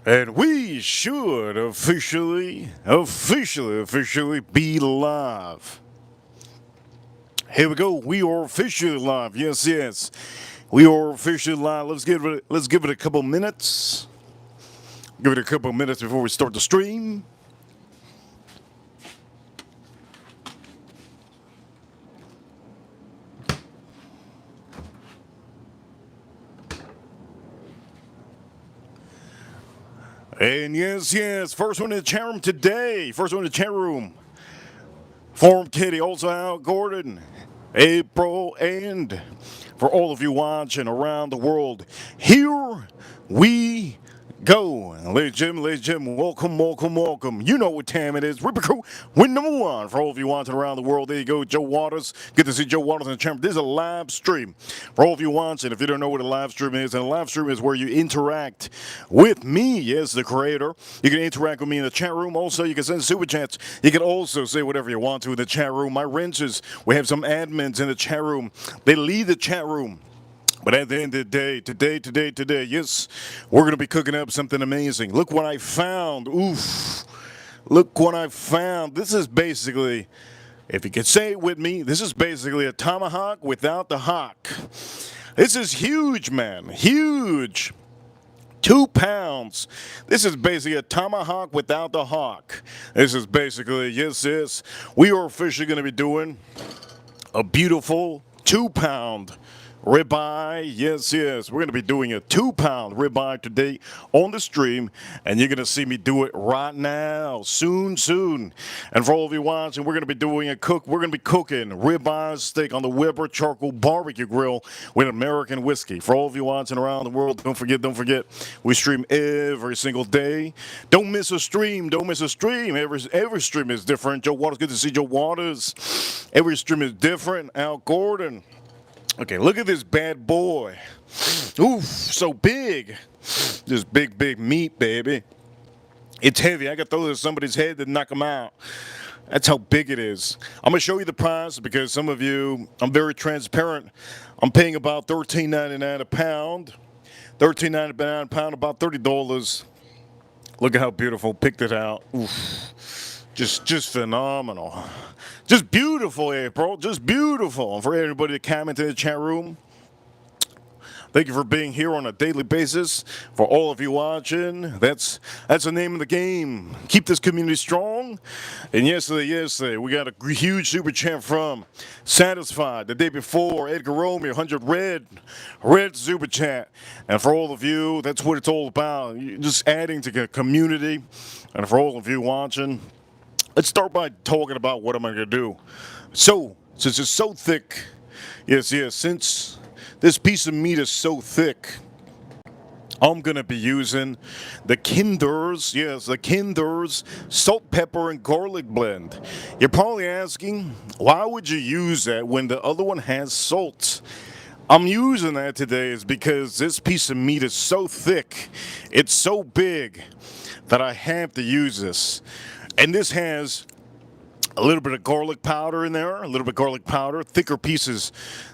And we should officially be live. Here we go. We are officially live. Yes, yes. We are officially live. Let's give it a couple minutes. Give it a couple minutes before we start the stream. And yes, yes, first one in the chat room today. First one in the chat room. Form Kitty, also Al Gordon, April, and for all of you watching around the world, here we go. Ladies and gentlemen, welcome, welcome, welcome. You know what time it is. Ripper Crew, win number one. For all of you watching around the world, there you go, Joe Waters. Good to see Joe Waters in the channel. This is a live stream. For all of you watching, if you don't know what a live stream is, and a live stream is where you interact with me as the creator. You can interact with me in the chat room. Also, you can send super chats. You can also say whatever you want to in the chat room. My wrenches, we have some admins in the chat room. They lead the chat room. But at the end of the day, today, yes, we're going to be cooking up something amazing. Look what I found. Oof. Look what I found. This is basically, if you could say it with me, this is basically a tomahawk without the hawk. This is huge, man. Huge. 2 pounds. This is basically a tomahawk without the hawk. This is basically, yes, we are officially going to be doing a beautiful 2-pound ribeye. Yes, we're going to be doing a 2-pound ribeye today on the stream, and you're going to see me do it right now, soon. And for all of you watching, we're going to be doing we're going to be cooking ribeye steak on the Weber charcoal barbecue grill with American whiskey. For all of you watching around the world, don't forget, we stream every single day. Don't miss a stream. Every stream is different. Joe Waters, good to see Joe Waters. Every stream is different. Al Gordon. Okay, look at this bad boy. Oof, so big. This big meat, baby. It's heavy. I got to throw this at somebody's head to knock them out. That's how big it is. I'm going to show you the price because some of you, I'm very transparent. I'm paying about $13.99 a pound. $13.99 a pound, about $30. Look at how beautiful. Picked it out. Oof. Just phenomenal. Just beautiful, April. Just beautiful. And for everybody to comment in the chat room, thank you for being here on a daily basis. For all of you watching, that's the name of the game. Keep this community strong. And yesterday, we got a huge super chat from Satisfied. The day before, Edgar Romeo, 100 red super chat. And for all of you, that's what it's all about. You're just adding to the community. And for all of you watching, let's start by talking about what I'm going to do. So, since it's so thick, since this piece of meat is so thick, I'm going to be using the Kinder's salt, pepper, and garlic blend. You're probably asking, why would you use that when the other one has salt? I'm using that today is because this piece of meat is so thick, it's so big, that I have to use this. And this has a little bit of garlic powder in there, thicker pieces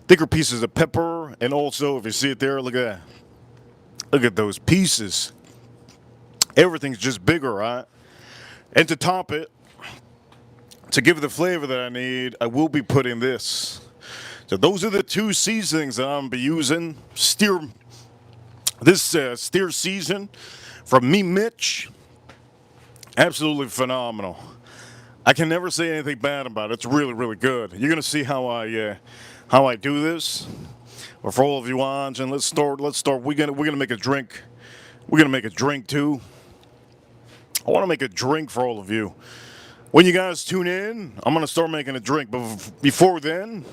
of pepper, and also, if you see it there, look at that. Look at those pieces. Everything's just bigger, right? And to top it, to give it the flavor that I need, I will be putting this. So those are the 2 seasonings that I'm going to be using. Steer season from me, Mitch. Absolutely phenomenal. I can never say anything bad about it. It's really, really good. You're gonna see how I do this. But for all of you watching, let's start. We're gonna make a drink. We're gonna make a drink too. I want to make a drink for all of you. When you guys tune in, I'm gonna start making a drink. But before then,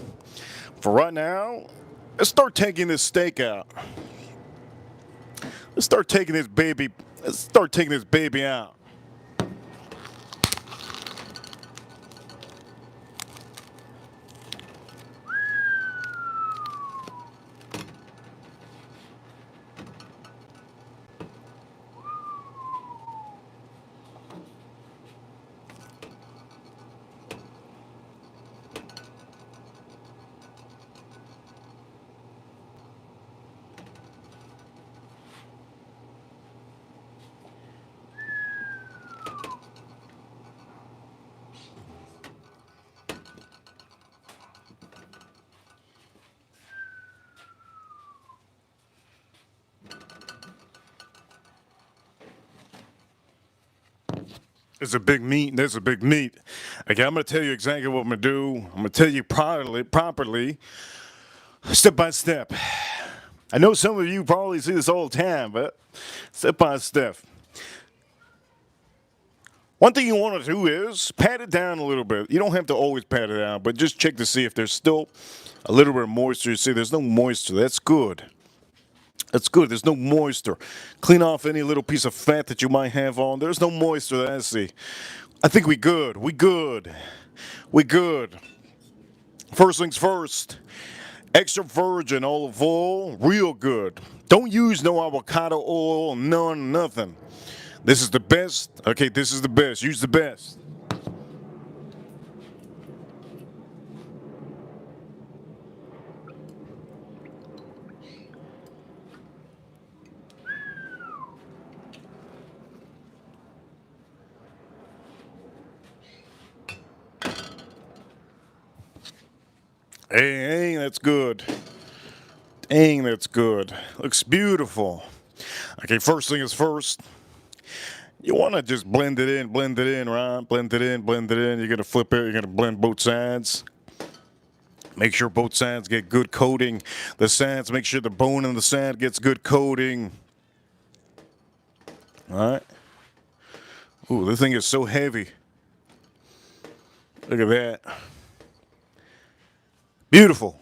for right now, let's start taking this steak out. Let's start taking this baby out. It's a big meat. There's a big meat. Okay, I'm going to tell you exactly what I'm going to do. I'm going to tell you properly, step by step. I know some of you probably see this all the time, but step by step. One thing you want to do is pat it down a little bit. You don't have to always pat it down, but just check to see if there's still a little bit of moisture. You see there's no moisture. That's good. That's good. There's no moisture. Clean off any little piece of fat that you might have on. There's no moisture that I see. I think we good. We good. We good. First things first. Extra virgin olive oil. Real good. Don't use no avocado oil. None. Nothing. This is the best. Okay, this is the best. Use the best. Hey, that's good. Dang, that's good. Looks beautiful. Okay, first thing is first. You want to just blend it in, right? Blend it in. You're going to flip it. You're going to blend both sides. Make sure both sides get good coating. The sides, make sure the bone in the side gets good coating. All right. Ooh, this thing is so heavy. Look at that. Beautiful.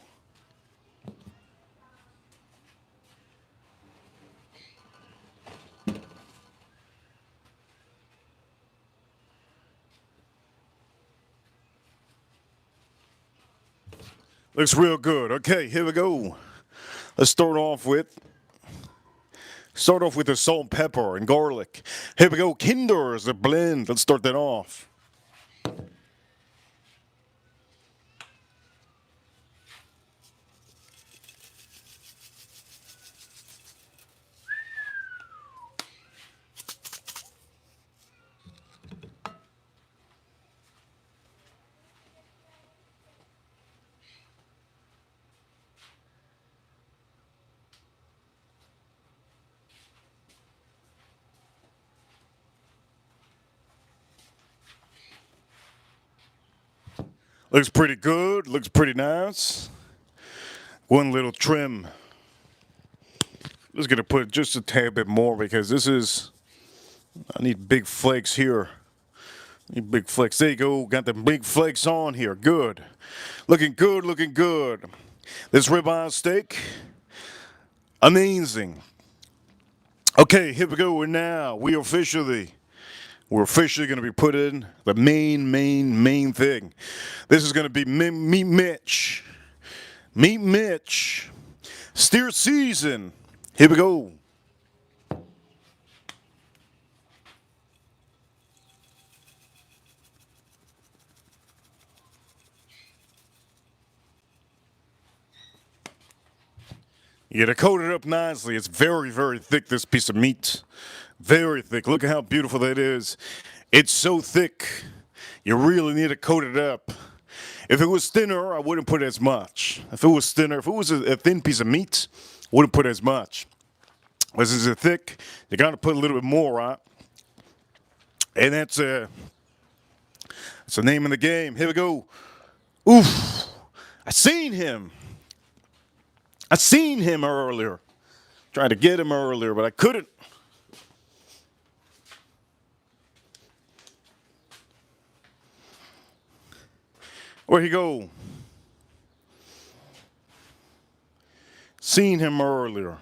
Looks real good. Okay, here we go. Let's start off with the salt, pepper, and garlic. Here we go. Kinder is the blend. Let's start that off. Looks pretty good. Looks pretty nice. One little trim. Just gonna put just a tad bit more because I need big flakes here. Need big flakes. There you go. Got the big flakes on here. Good. Looking good. Looking good. This ribeye steak. Amazing. Okay, here we go. Now we're officially going to be putting the main thing. This is going to be Meat Mitch. Meat Mitch. Steer season. Here we go. You gotta coat it up nicely. It's very, very thick, this piece of meat. Very thick. Look at how beautiful that is. It's so thick. You really need to coat it up. If it was thinner, I wouldn't put as much. If it was a thin piece of meat, I wouldn't put as much. But since it's thick, you gotta put a little bit more, right? And that's the name of the game. Here we go. Oof. I seen him earlier. Tried to get him earlier, but I couldn't. Where'd he go? Seen him earlier.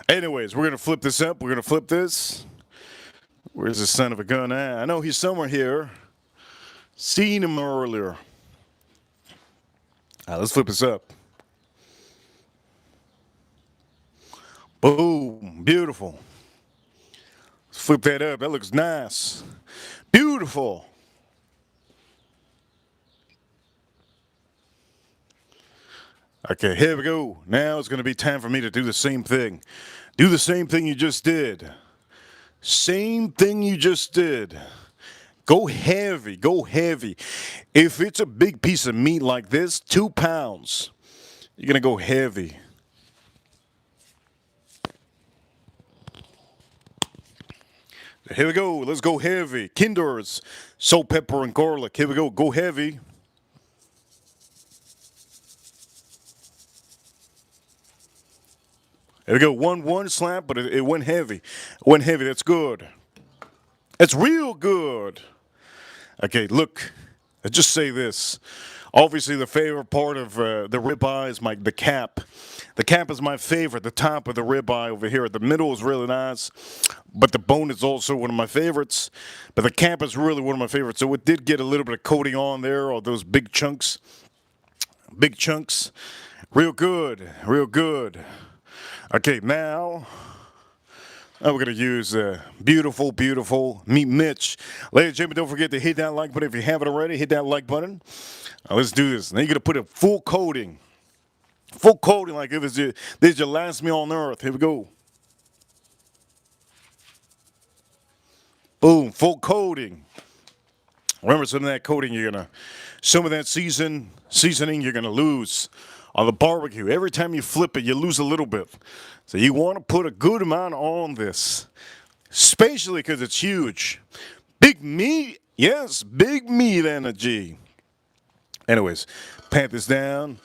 Anyways, we're going to flip this up. We're going to flip this. Where's the son of a gun at? I know he's somewhere here. Seen him earlier. All right, let's flip this up. Boom. Beautiful. Let's flip that up. That looks nice. Beautiful. Okay, here we go. Now it's going to be time for me to do the same thing. Do the same thing you just did. Same thing you just did. Go heavy. Go heavy. If it's a big piece of meat like this, 2 pounds, you're going to go heavy. Here we go. Let's go heavy. Kinder's salt, pepper, and garlic. Here we go. Go heavy. Here we go. One slap, but it went heavy. It went heavy. That's good. That's real good. Okay, look. Let's just say this. Obviously, the favorite part of the ribeye is the cap. The cap is my favorite. The top of the ribeye over here. The middle is really nice, but the bone is also one of my favorites. But the cap is really one of my favorites. So it did get a little bit of coating on there, all those big chunks. Big chunks. Real good. Real good. Okay, now we're going to use beautiful, beautiful Meat Mitch. Ladies and gentlemen, don't forget to hit that like button if you haven't already. Hit that like button. Now let's do this. Now you're going to put a full coating. Full coating like if this is your last meal on earth. Here we go. Boom, full coating. Remember, some of that coating some of that seasoning you're gonna lose on the barbecue. Every time you flip it, you lose a little bit. So you want to put a good amount on this, especially because it's huge. Big meat, yes, big meat energy. Anyways, pat this down.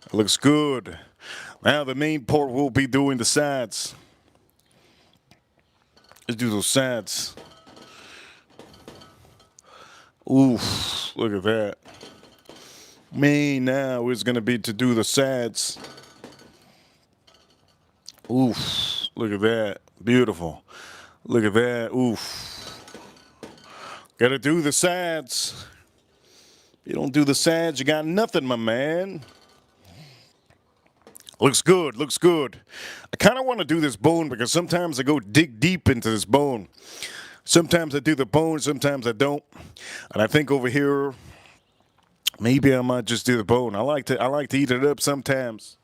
It looks good. Now the main part will be doing the sides. Let's do those sides. Oof, look at that. Main now is going to be to do the sides. Oof, look at that. Beautiful. Look at that. Oof. Got to do the sides. You don't do the sides, you got nothing, my man. Looks good, looks good. I kind of want to do this bone because sometimes I go dig deep into this bone. Sometimes I do the bone, sometimes I don't. And I think over here, maybe I might just do the bone. I like to eat it up sometimes.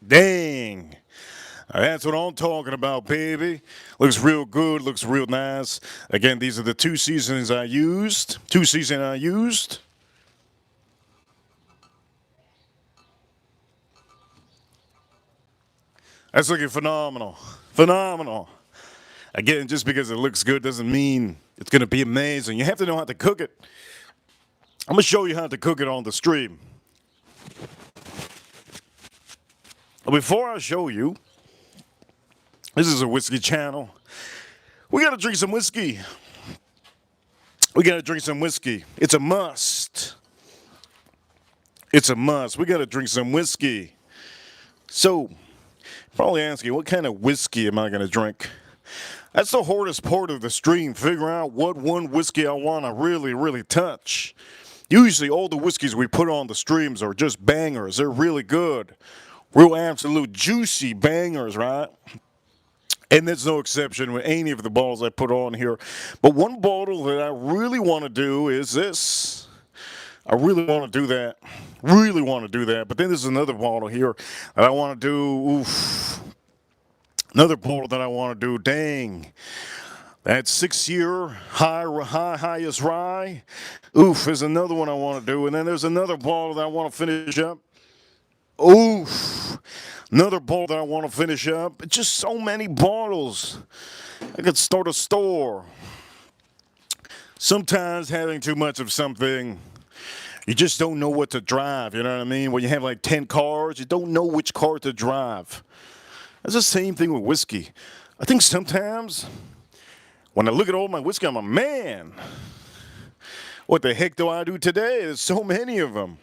Dang. That's what I'm talking about, baby. Looks real good, looks real nice. Again, these are the two seasonings I used. That's looking phenomenal. Phenomenal. Again, just because it looks good doesn't mean it's going to be amazing. You have to know how to cook it. I'm going to show you how to cook it on the stream. Before I show you, this is a whiskey channel. We got to drink some whiskey. We got to drink some whiskey. It's a must. It's a must. We got to drink some whiskey. So, probably asking, what kind of whiskey am I going to drink? That's the hardest part of the stream, figuring out what one whiskey I want to really, really touch. Usually all the whiskeys we put on the streams are just bangers. They're really good. Real absolute juicy bangers, right? And there's no exception with any of the bottles I put on here. But one bottle that I really want to do is this. I really want to do that. Really want to do that. But then there's another bottle here that I want to do. Oof. Another bottle that I want to do. Dang. That 6-year highest rye. Oof, is another one I want to do. And then there's another bottle that I want to finish up. Oof. Another bottle that I want to finish up. It's just so many bottles. I could start a store. Sometimes having too much of something, you just don't know what to drive. You know what I mean? When you have like 10 cars, you don't know which car to drive. That's the same thing with whiskey. I think sometimes when I look at all my whiskey, I'm a man. What the heck do I do today? There's so many of them.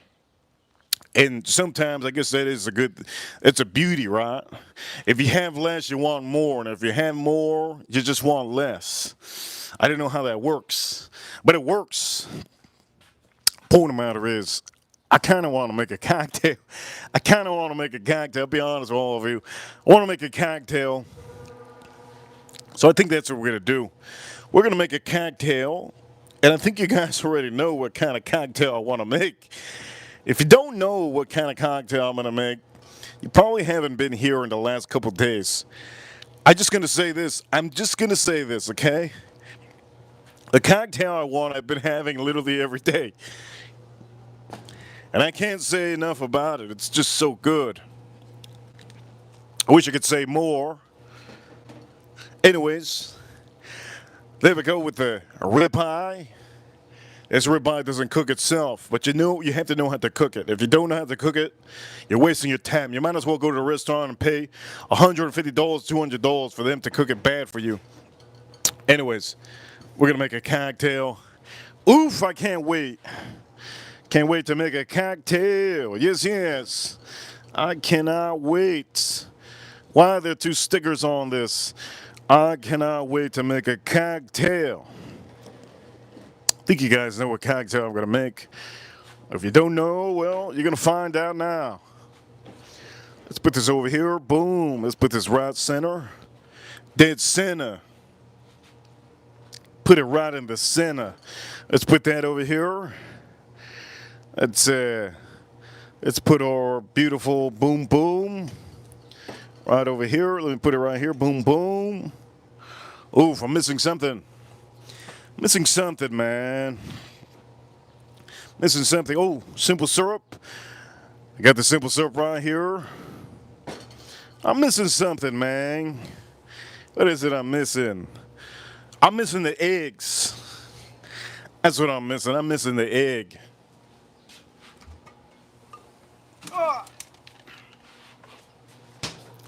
And sometimes I guess that is it's a beauty, right? If you have less, you want more. And if you have more, you just want less. I don't know how that works, but it works. Point of the matter is, I kind of want to make a cocktail. I kind of want to make a cocktail. I'll be honest with all of you. I want to make a cocktail. So I think that's what we're going to do. We're going to make a cocktail. And I think you guys already know what kind of cocktail I want to make. If you don't know what kind of cocktail I'm going to make, you probably haven't been here in the last couple days. I'm just going to say this. I'm just going to say this, okay? The cocktail I want, I've been having literally every day. And I can't say enough about it. It's just so good. I wish I could say more. Anyways, there we go with the ribeye. This ribeye doesn't cook itself, but you have to know how to cook it. If you don't know how to cook it, you're wasting your time. You might as well go to the restaurant and pay $150, $200 for them to cook it bad for you. Anyways, we're going to make a cocktail. Oof, I can't wait. Can't wait to make a cocktail. Yes, yes. I cannot wait. Why are there two stickers on this? I cannot wait to make a cocktail. I think you guys know what cocktail I'm going to make. If you don't know, well, you're going to find out now. Let's put this over here. Boom. Let's put this right center. Dead center. Put it right in the center. Let's put that over here. Let's put our beautiful boom boom right over here. Let me put it right here. Boom boom. Oof, I'm missing something. Missing something, man. Missing something. Oh, simple syrup. I got the simple syrup right here. I'm missing something, man. What is it I'm missing? I'm missing the eggs. That's what I'm missing. I'm missing the egg.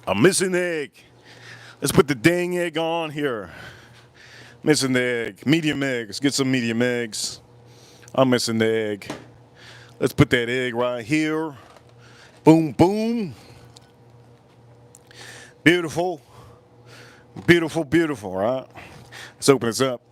I'm missing the egg. Let's put the dang egg on here. Missing the egg. Medium eggs. Get some medium eggs. I'm missing the egg. Let's put that egg right here. Boom, boom. Beautiful. Beautiful, beautiful, right? Let's open this up.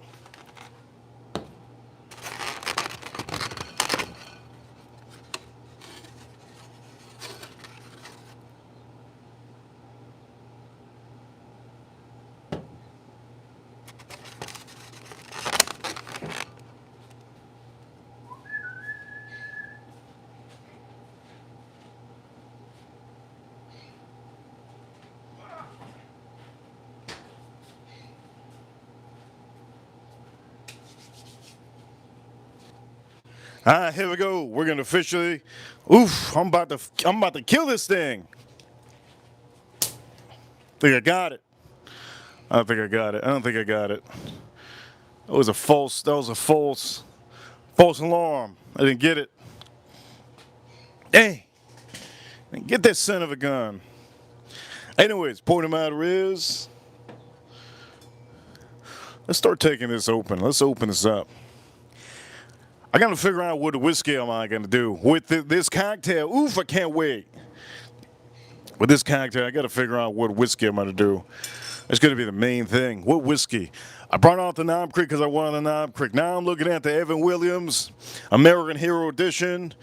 All right, here we go. We're gonna officially. Oof! I'm about to kill this thing. Think I got it. I don't think I got it. I don't think I got it. That was a false alarm. I didn't get it. Dang! Get that son of a gun. Anyways, point of matter is, let's start taking this open. Let's open this up. I gotta figure out what whiskey am I gonna do with this cocktail. Oof, I can't wait. With this cocktail, I gotta figure out what whiskey I'm gonna do. That's gonna be the main thing. What whiskey? I brought out the Knob Creek because I wanted the Knob Creek. Now I'm looking at the Evan Williams American Hero Edition.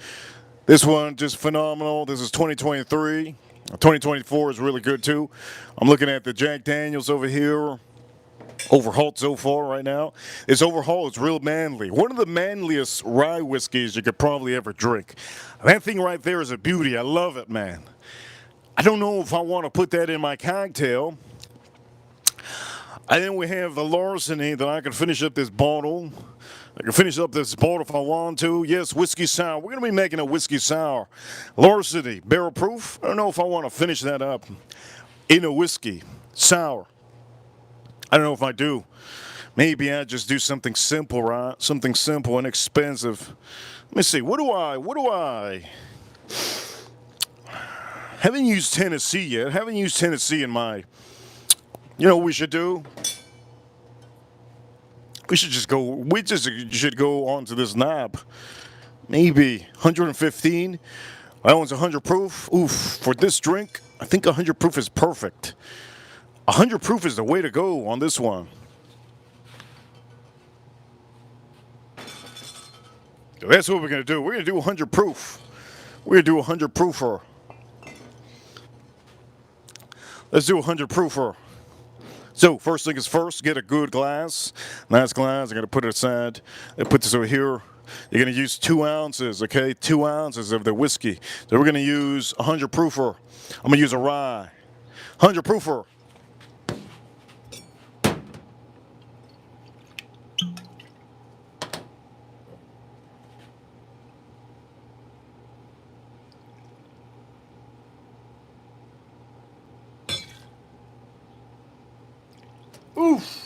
This one just phenomenal. This is 2023. 2024 is really good too. I'm looking at the Jack Daniels over here. Overhauled so far right now. It's overhauled. It's real manly. One of the manliest rye whiskeys you could probably ever drink. That thing right there is a beauty. I love it, man. I don't know if I want to put that in my cocktail. And then we have the Larceny that I can finish up this bottle. I can finish up this bottle if I want to. Yes, whiskey sour. We're going to be making a whiskey sour. Larceny, barrel proof. I don't know if I want to finish that up in a whiskey sour. I don't know if I do. Maybe I just do something simple, right? Something simple and inexpensive. Let me see. What do I? Haven't used Tennessee yet. Haven't used Tennessee in my. You know what we should do? We just should go onto this knob. Maybe 115. That one's 100 proof. Oof. For this drink, I think 100 proof is perfect. 100 proof is the way to go on this one. So that's what we're going to do. We're going to do 100 proof. We're gonna do a 100 proofer. Let's do a 100 proofer. So first thing is first, get a good glass. Nice glass. I'm gonna put it aside. I put this over here. You're gonna use 2 ounces, okay? 2 ounces of the whiskey. So we're gonna use a 100 proofer. I'm gonna use a rye. 100 proofer. Oof.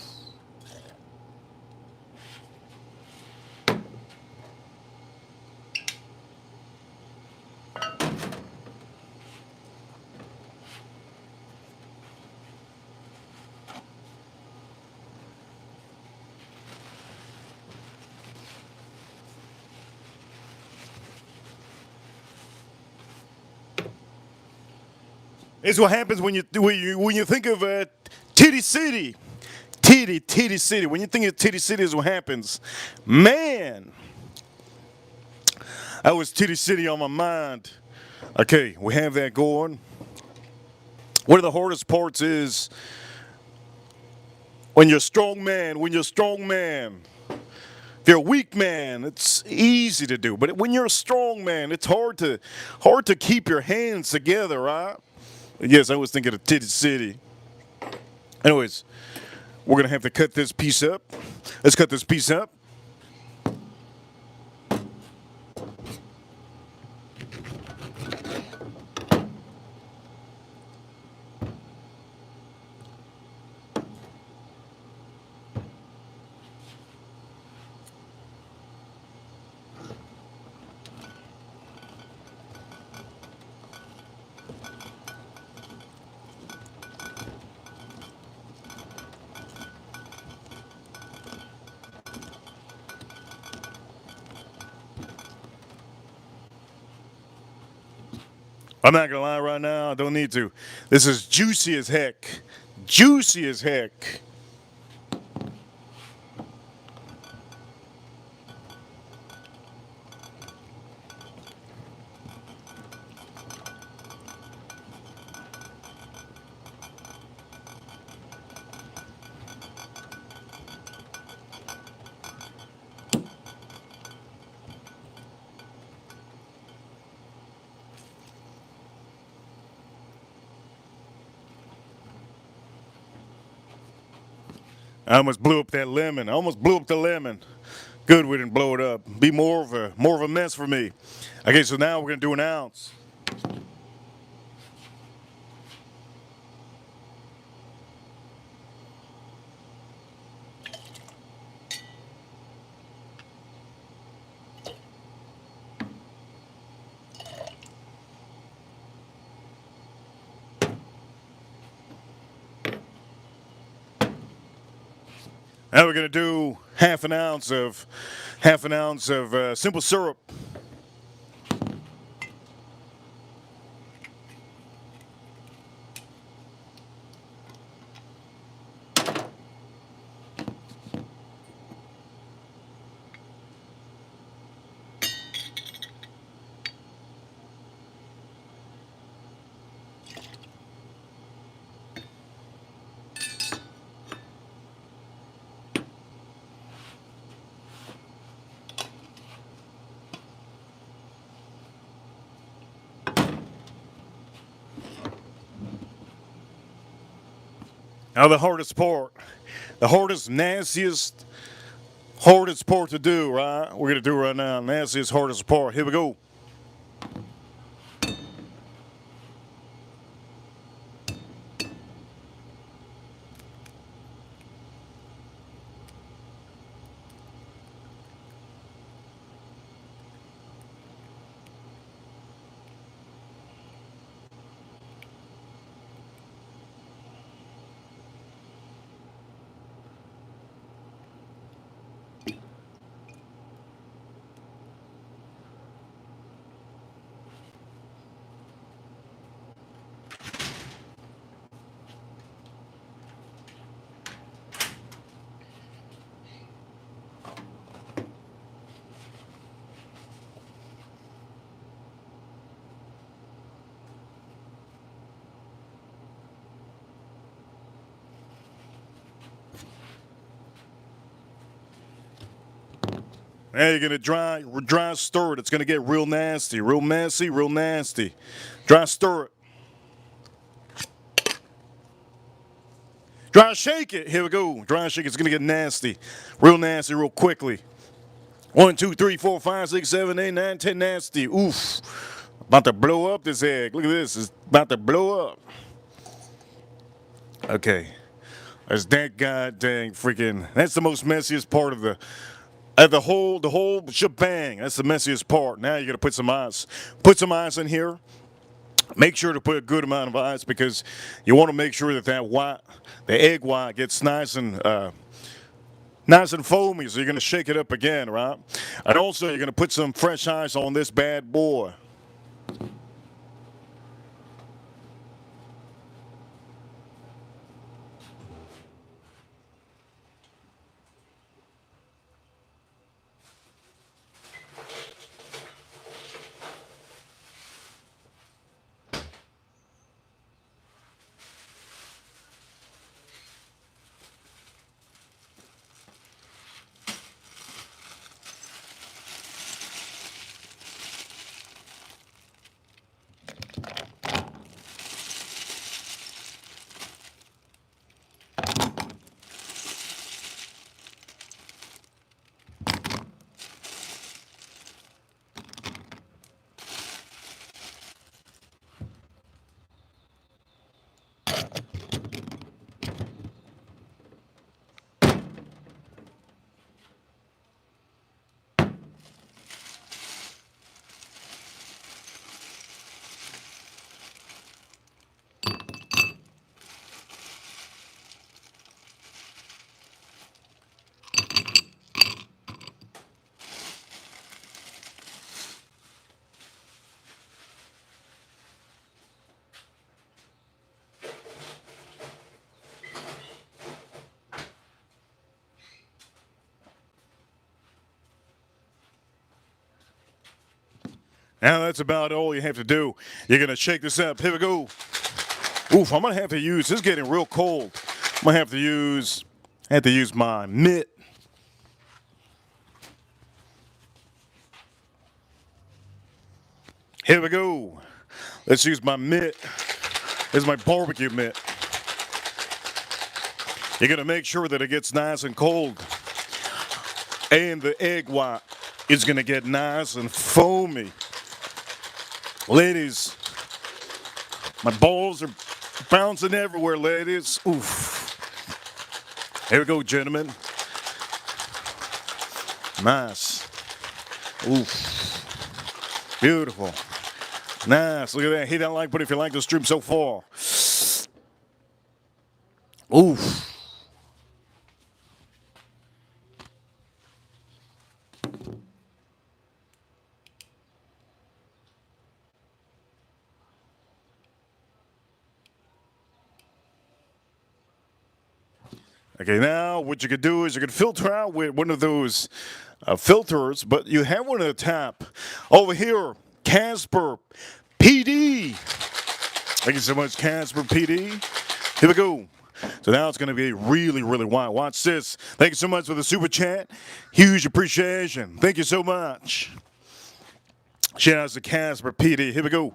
It's what happens when you think of Titty City. Titty City. When you think of Titty City is what happens. Man, that was Titty City on my mind. Okay, we have that going. One of the hardest parts is when you're a strong man, If you're a weak man, it's easy to do. But when you're a strong man, it's hard to keep your hands together, right? Yes, I was thinking of Titty City. Anyways, we're gonna have to cut this piece up. Let's cut this piece up. I'm not gonna lie right now, I don't need to. This is juicy as heck. Juicy as heck. I almost blew up that lemon. I almost blew up the lemon. Good we didn't blow it up. Be more of a mess for me. Okay, so now we're gonna do an ounce. Now we're gonna do half an ounce of simple syrup. Now the hardest, nastiest, hardest part to do, right? We're gonna do right now. Nastiest, hardest part. Here we go. Now you're gonna dry stir it. It's gonna get real nasty, real messy, real nasty. Dry stir it. Dry shake it. Here we go. Dry shake. It's gonna get nasty, real quickly. 1, 2, 3, 4, 5, 6, 7, 8, 9, 10. Nasty. Oof. About to blow up this egg. Look at this. It's about to blow up. Okay. That's that goddamn freaking. That's the most messiest part of the whole shebang. That's the messiest part. Now you got to put some ice. Put some ice in here. Make sure to put a good amount of ice because you want to make sure that the egg white gets nice and foamy. So you're going to shake it up again, right? And also you're going to put some fresh ice on this bad boy. Now that's about all you have to do. You're gonna shake this up. Here we go. Oof, I'm gonna have to use. This is getting real cold. I'm gonna have to use my mitt. Here we go. Let's use my mitt. This is my barbecue mitt. You're gonna make sure that it gets nice and cold, and the egg white is gonna get nice and foamy. Ladies, my balls are bouncing everywhere, ladies. Oof. Here we go, gentlemen. Nice. Oof. Beautiful. Nice. Look at that. Hit that like button if you like the stream so far. Oof. Okay, now what you could do is you could filter out with one of those filters, but you have one at the top. Over here, Casper PD. Thank you so much, Casper PD. Here we go. So now it's going to be really, really wild. Watch this. Thank you so much for the super chat. Huge appreciation. Thank you so much. Shout out to Casper PD. Here we go.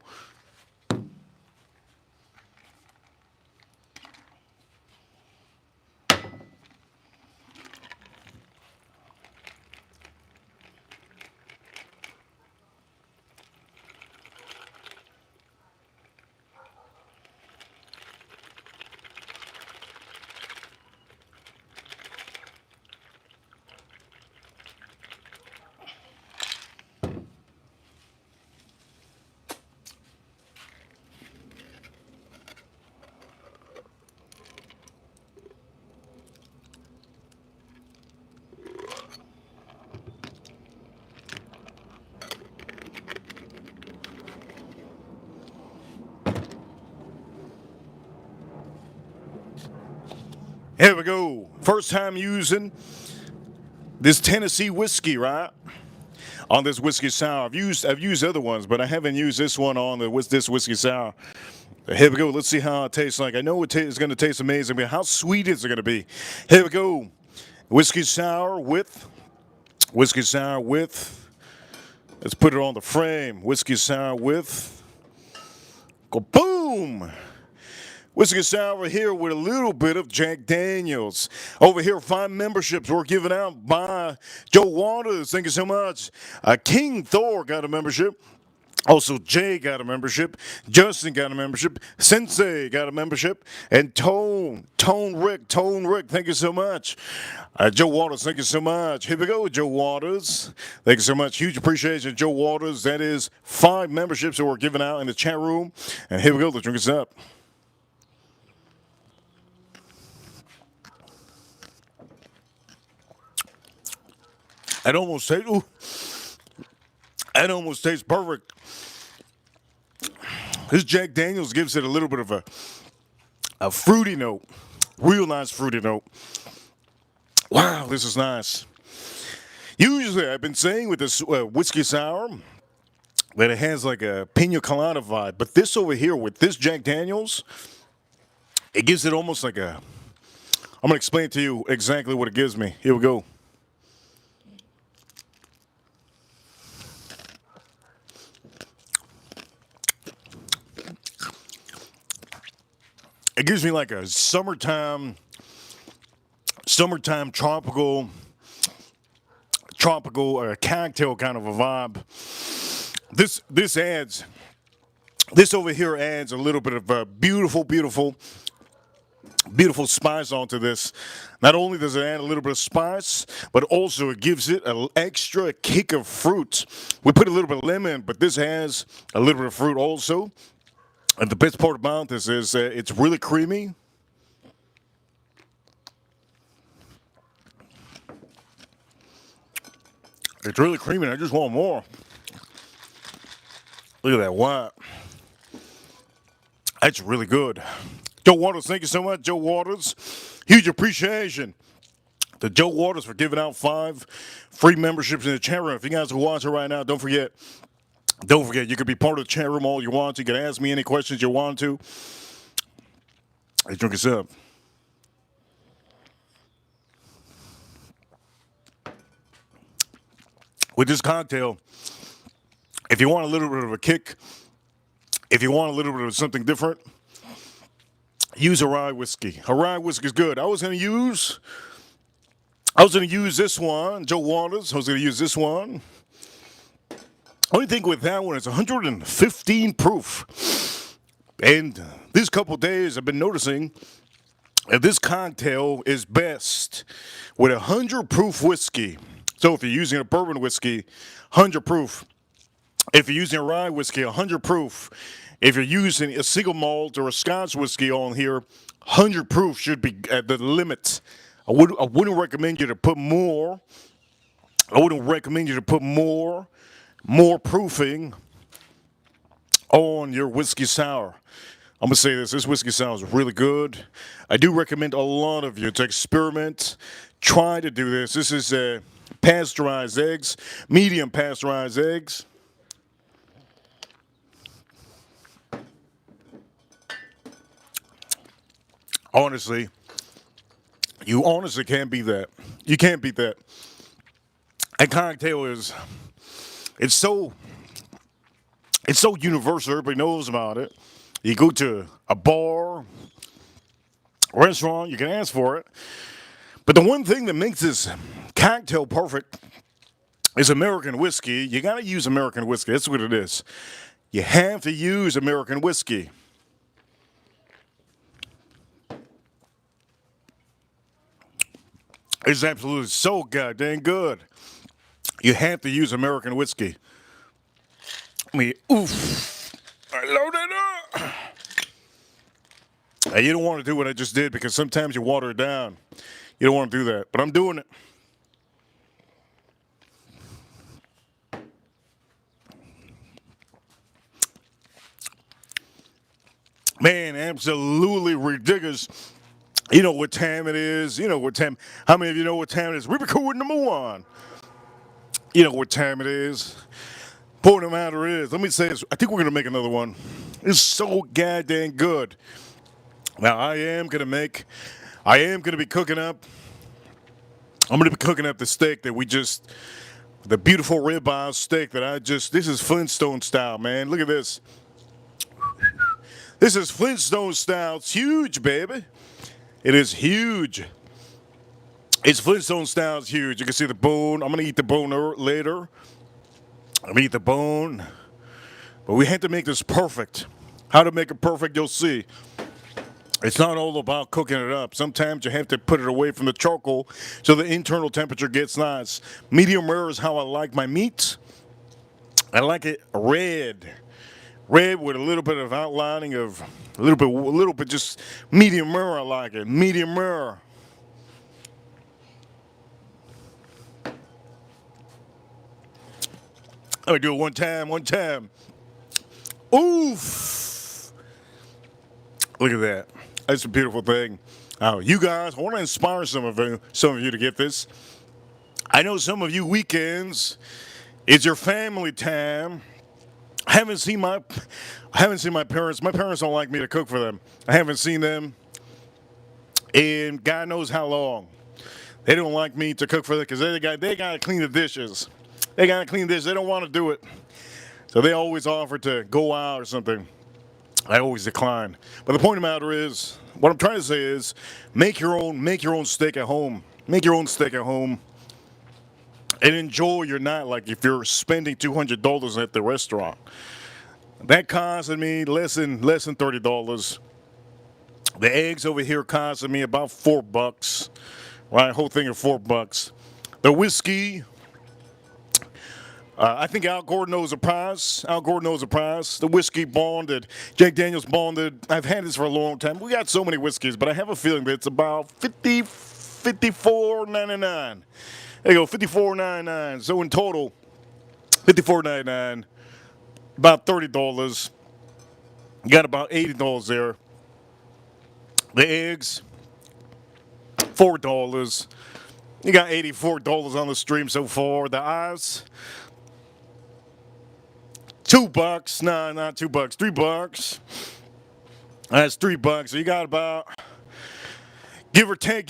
Here we go. First time using this Tennessee whiskey, right? On this whiskey sour. I've used other ones, but I haven't used this one on this whiskey sour. Here we go. Let's see how it tastes like. I know it's going to taste amazing, but how sweet is it going to be? Here we go. Whiskey sour with Whiskey sour with, let's put it on the frame. Whiskey sour with, go boom! Whiskey sour over here with a little bit of Jack Daniels. Over here, 5 memberships were given out by Joe Waters. Thank you so much. King Thor got a membership. Also, Jay got a membership. Justin got a membership. Sensei got a membership. And Tone Rick, thank you so much. Joe Waters, thank you so much. Here we go, Joe Waters. Thank you so much. Huge appreciation, Joe Waters. That is 5 memberships that were given out in the chat room. And here we go, let's drink this up. That almost tastes perfect. This Jack Daniels gives it a little bit of a fruity note. Real nice fruity note. Wow, this is nice. Usually, I've been saying with this whiskey sour that it has like a pina colada vibe. But this over here with this Jack Daniels, it gives it almost like a... I'm going to explain to you exactly what it gives me. Here we go. It gives me like a summertime tropical cocktail kind of a vibe. This over here adds a little bit of a beautiful spice onto this. Not only does it add a little bit of spice, but also it gives it an extra kick of fruit. We put a little bit of lemon, but this has a little bit of fruit also. And the best part about this is it's really creamy. It's really creamy, and I just want more. Look at that, wow. That's really good. Joe Waters, thank you so much, Joe Waters. Huge appreciation to Joe Waters for giving out 5 free memberships in the chat room. If you guys are watching right now, don't forget, you can be part of the chat room all you want to. You can ask me any questions you want to. Let's drink this up. With this cocktail, if you want a little bit of a kick, if you want a little bit of something different, use a rye whiskey. A rye whiskey is good. I was going to use this one, Joe Waters. I was going to use this one. Only thing with that one is 115 proof. And these couple days I've been noticing that this cocktail is best with 100 proof whiskey. So if you're using a bourbon whiskey, 100 proof. If you're using a rye whiskey, 100 proof. If you're using a single malt or a Scotch whiskey on here, 100 proof should be at the limit. I wouldn't recommend you to put more. I wouldn't recommend you to put more proofing on your whiskey sour. I'm going to say this whiskey sour is really good. I do recommend a lot of you to experiment. Try to do this. This is pasteurized eggs, medium pasteurized eggs. Honestly, you honestly can't beat that. You can't beat that. A cocktail it's so universal. Everybody knows about it. You go to a bar, restaurant, you can ask for it. But the one thing that makes this cocktail perfect is American whiskey. You got to use American whiskey. That's what it is. You have to use American whiskey. It's absolutely so goddamn good. You have to use American whiskey. I mean, oof. I load it up. Hey, you don't want to do what I just did because sometimes you water it down. You don't want to do that, but I'm doing it. Man, absolutely ridiculous. You know what time it is. You know what time. How many of you know what time it is? We're recording number 1. You know what time it is. Point of the matter is, let me say this. I think we're going to make another one. It's so goddamn good. Now, I am going to be cooking up. I'm going to be cooking up the steak that we just The beautiful ribeye steak that this is Flintstone style, man. Look at this. This is Flintstone style. It's huge, baby. It is huge. It's Flintstone style. It's huge. You can see the bone. I'm going to eat the bone later. I'm going to eat the bone. But we had to make this perfect. How to make it perfect, you'll see. It's not all about cooking it up. Sometimes you have to put it away from the charcoal so the internal temperature gets nice. Medium rare is how I like my meat. I like it red. Red with a little bit of outlining of a little bit just medium rare. I like it. Medium rare. Let me do it one time. Oof. Look at that. That's a beautiful thing. You guys, I want to inspire some of you to get this. I know some of you weekends, it's your family time. I haven't seen my parents. My parents don't like me to cook for them. I haven't seen them in God knows how long. They don't like me to cook for them because they got to clean the dishes. They got to clean this. They don't want to do it. So they always offer to go out or something. I always decline. But the point of the matter is, what I'm trying to say is, make your own steak at home. Make your own steak at home. And enjoy your night like if you're spending $200 at the restaurant. That costed me less than $30. The eggs over here costed me about $4. Right, whole thing of $4. The whiskey. I think Al Gordon knows the price. Al Gordon knows the price. The whiskey bonded, Jack Daniels bonded. I've had this for a long time. We got so many whiskeys, but I have a feeling that it's about $54.99. There you go, $54.99. So in total, $54.99, about $30. You got about $80 there. The eggs, $4. You got $84 on the stream so far. The ice, $2. Nah, not $2. $3. That's $3. So you got about, give or take,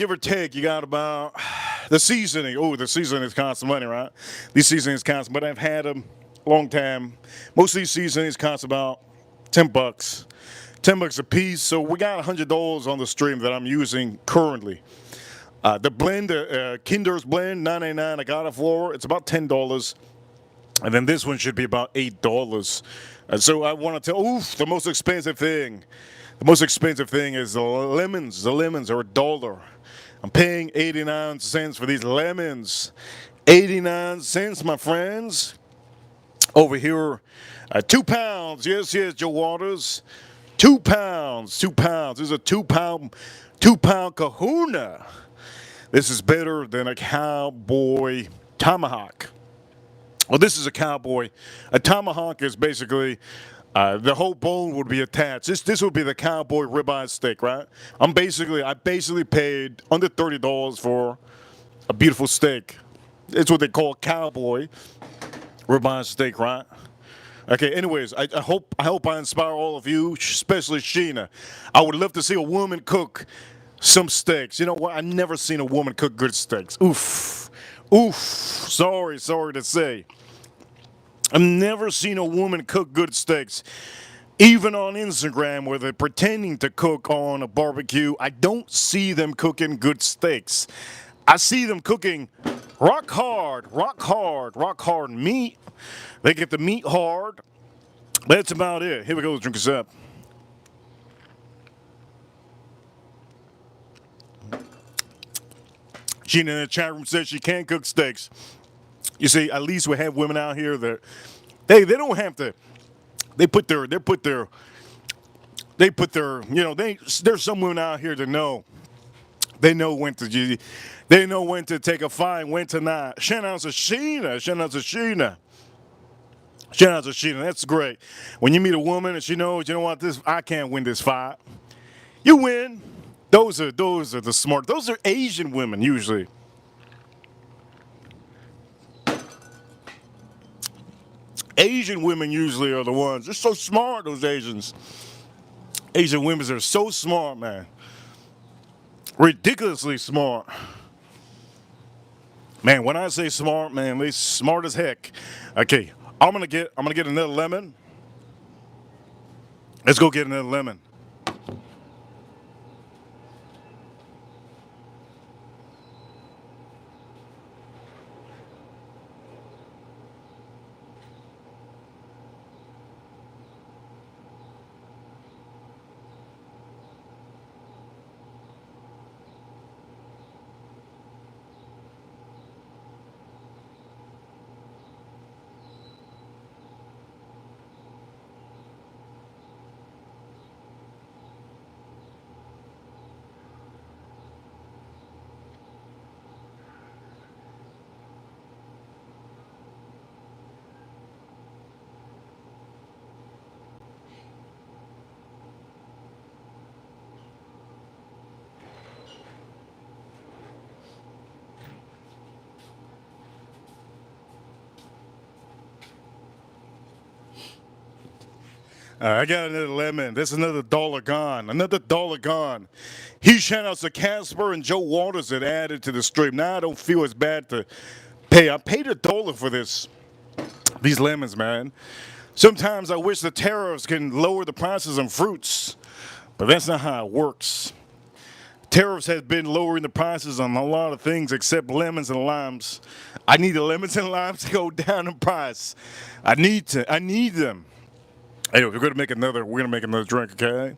you got about the seasoning. Oh, the seasoning is constant money, right? These seasonings constant, but I've had them a long time. Most of these seasonings cost about $10. $10 a piece. So we got $100 on the stream that I'm using currently. The blend, Kinder's blend, $9.99. I got it for. It's about $10. And then this one should be about $8. And so I want to tell, the most expensive thing. The most expensive thing is the lemons. The lemons are $1. I'm paying 89 cents for these lemons. 89 cents, my friends. Over here, 2 pounds. Yes, Joe Waters. 2 pounds. 2 pounds. This is a 2 pound kahuna. This is better than a cowboy tomahawk. Well, this is a cowboy. A tomahawk is basically the whole bone would be attached. This would be the cowboy ribeye steak, right? I basically paid under $30 for a beautiful steak. It's what they call cowboy ribeye steak, right? Okay. Anyways, I hope I inspire all of you, especially Sheena. I would love to see a woman cook some steaks. You know what? I've never seen a woman cook good steaks. Oof. Sorry to say. I've never seen a woman cook good steaks. Even on Instagram where they're pretending to cook on a barbecue, I don't see them cooking good steaks. I see them cooking rock hard meat. They get the meat hard. That's about it. Here we go. Let's drink this up. Sheena in the chat room says she can't cook steaks. You see, at least we have women out here that they don't have to. There's some women out here that know. They know when to take a fight, when to not. Shout out to Sheena. That's great. When you meet a woman and she knows, you know what, I can't win this fight. You win. Those are the smart. Those are Asian women usually. Asian women usually are the ones. They're so smart, those Asians. Asian women are so smart, man. Ridiculously smart. Man, when I say smart, man, they smart as heck. Okay, I'm gonna get another lemon. Let's go get another lemon. I got another lemon. This is another dollar gone. Another dollar gone. Huge shout outs to Casper and Joe Waters that added to the stream. Now I don't feel as bad to pay. I paid $1 for these lemons, man. Sometimes I wish the tariffs can lower the prices on fruits, but that's not how it works. Tariffs have been lowering the prices on a lot of things except lemons and limes. I need the lemons and limes to go down in price. I need them. Anyway, we're gonna make another drink, okay?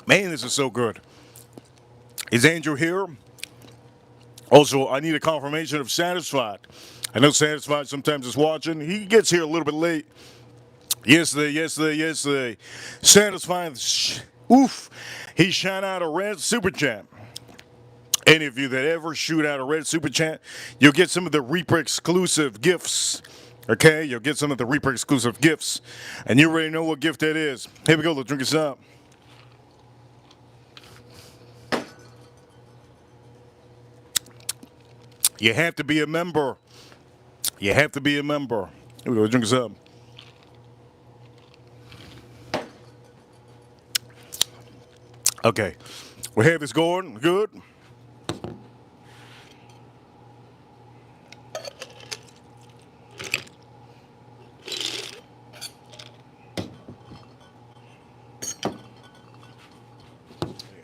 Man, this is so good. Is Andrew here? Also, I need a confirmation of Satisfied. I know Satisfied sometimes is watching. He gets here a little bit late. Yesterday. Satisfied, oof. He shot out a red super chat. Any of you that ever shoot out a red super chat, you'll get some of the Reaper exclusive gifts. Okay, you'll get some of the Reaper exclusive gifts. And you already know what gift that is. Here we go, let's drink this up. You have to be a member. You have to be a member. Here we go, let's drink this up. Okay, we have this going, good.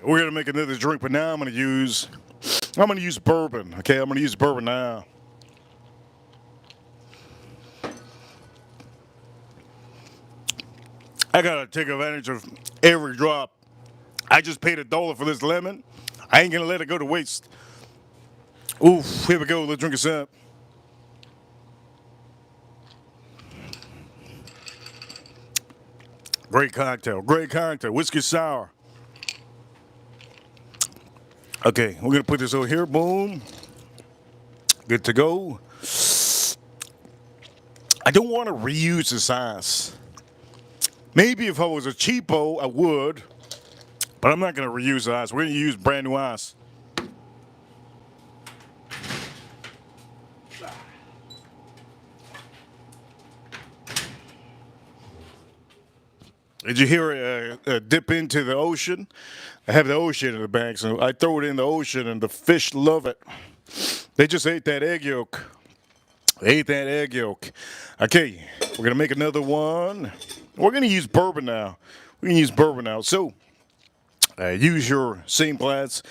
We're gonna make another drink, but now I'm gonna use bourbon. Okay, I'm gonna use bourbon now. I gotta take advantage of every drop. I just paid $1 for this lemon. I ain't gonna let it go to waste. Oof, here we go. Let's drink this up. Great cocktail. Whiskey sour. Okay, we're gonna put this over here. Boom. Good to go. I don't want to reuse this ice. Maybe if I was a cheapo, I would. But I'm not going to reuse ice. We're going to use brand new ice. Did you hear a dip into the ocean? I have the ocean in the bag, so I throw it in the ocean, and the fish love it. They just ate that egg yolk. Okay, we're going to make another one. We're going to use bourbon now. So, use your same glass.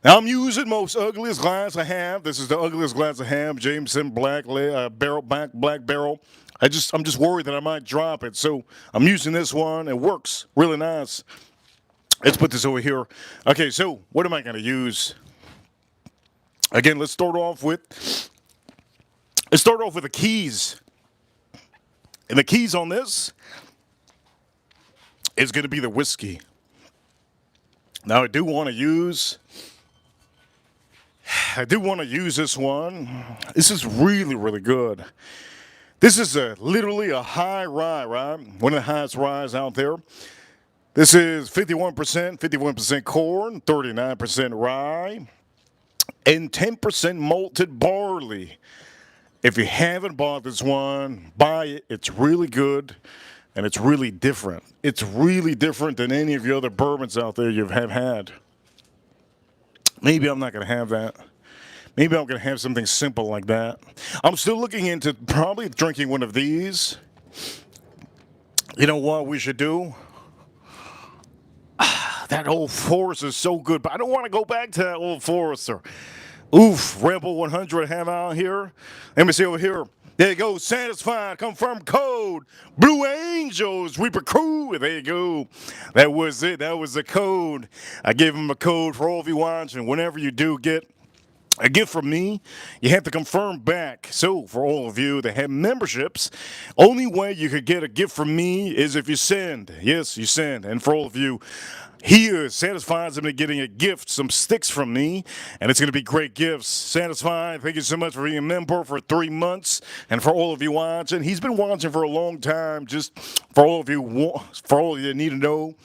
Now, I'm using most ugliest glass I have. This is the ugliest glass I have. Jameson Black Barrel. I'm just worried that I might drop it. So, I'm using this one. It works really nice. Let's put this over here. Okay, so what am I going to use? Again, let's start off with the keys. And the keys on this is going to be the whiskey. Now, I do want to use this one. This is really, really good. This is literally a high rye, right? One of the highest ryes out there. This is 51% corn, 39% rye, and 10% malted barley. If you haven't bought this one, buy it. It's really good, and it's really different. It's really different than any of the other bourbons out there you have had. Maybe I'm not going to have that. Maybe I'm going to have something simple like that. I'm still looking into probably drinking one of these. You know what we should do? That old Forester is so good, but I don't want to go back to that old Forester. Oof, Rebel 100 I have out here. Let me see over here. There you go, satisfied, confirmed code. Blue Angels, Reaper Crew. There you go. That was it. That was the code. I gave him a code for all of you watching. Whenever you do get a gift from me, you have to confirm back. So, for all of you that have memberships, only way you could get a gift from me is if you send. Yes, you send. And for all of you here, Satisfied's going to be getting a gift, some sticks from me, and it's going to be great gifts. Satisfied, thank you so much for being a member for 3 months. And for all of you watching, he's been watching for a long time. Just for all of you that need to know,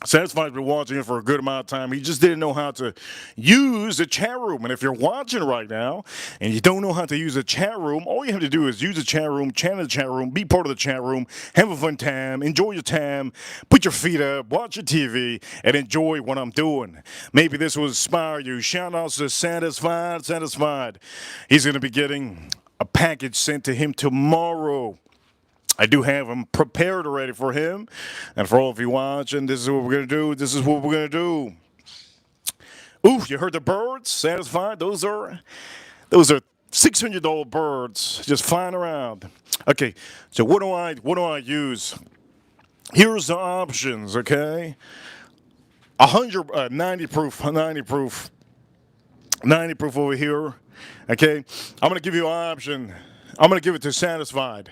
Satisfied's been watching it for a good amount of time. He just didn't know how to use the chat room. And if you're watching right now and you don't know how to use a chat room, all you have to do is use the chat room, chat in the chat room, be part of the chat room, have a fun time, enjoy your time, put your feet up, watch your TV, and enjoy what I'm doing. Maybe this will inspire you. Shout out to Satisfied. He's going to be getting a package sent to him tomorrow. I do have them prepared already for him. And for all of you watching, this is what we're going to do. This is what we're going to do. Ooh, you heard the birds? Satisfied? Those are $600 birds just flying around. Okay, so what do I use? Here's the options, okay? 90 proof over here. Okay, I'm going to give you an option. I'm going to give it to Satisfied.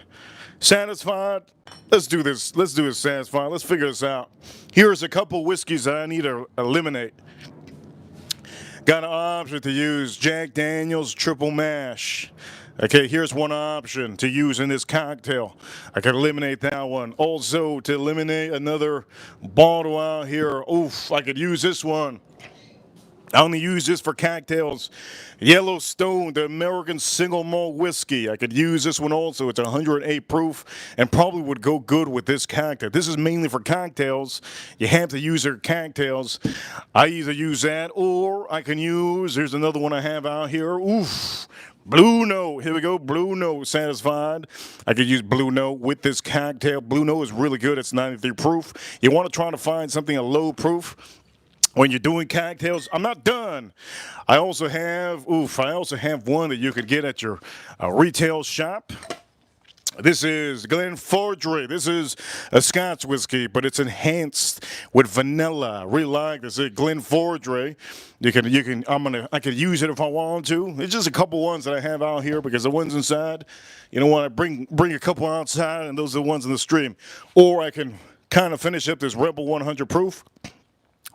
Satisfied? Let's do this. Let's do it, Satisfied. Let's figure this out. Here's a couple whiskeys that I need to eliminate. Got an option to use Jack Daniel's Triple Mash. Okay, here's one option to use in this cocktail. I can eliminate that one. Also, to eliminate another bottle out here. Oof, I could use this one. I only use this for cocktails. Yellowstone, the American single malt whiskey. I could use this one also. It's 108 proof and probably would go good with this cocktail. This is mainly for cocktails. You have to use their cocktails. I either use that or I can use, here's another one I have out here. Oof. Blue Note. Here we go. Blue Note. Satisfied. I could use Blue Note with this cocktail. Blue Note is really good. It's 93 proof. You want to try to find something a low proof when you're doing cocktails. I'm not done. I also have one that you could get at your retail shop. This is Glenfarclas. This is a Scotch whiskey, but it's enhanced with vanilla. I really like this. Glenfarclas. I could use it if I wanted to. It's just a couple ones that I have out here because the ones inside, you know what, I bring a couple outside, and those are the ones in the stream. Or I can kind of finish up this Rebel 100 proof.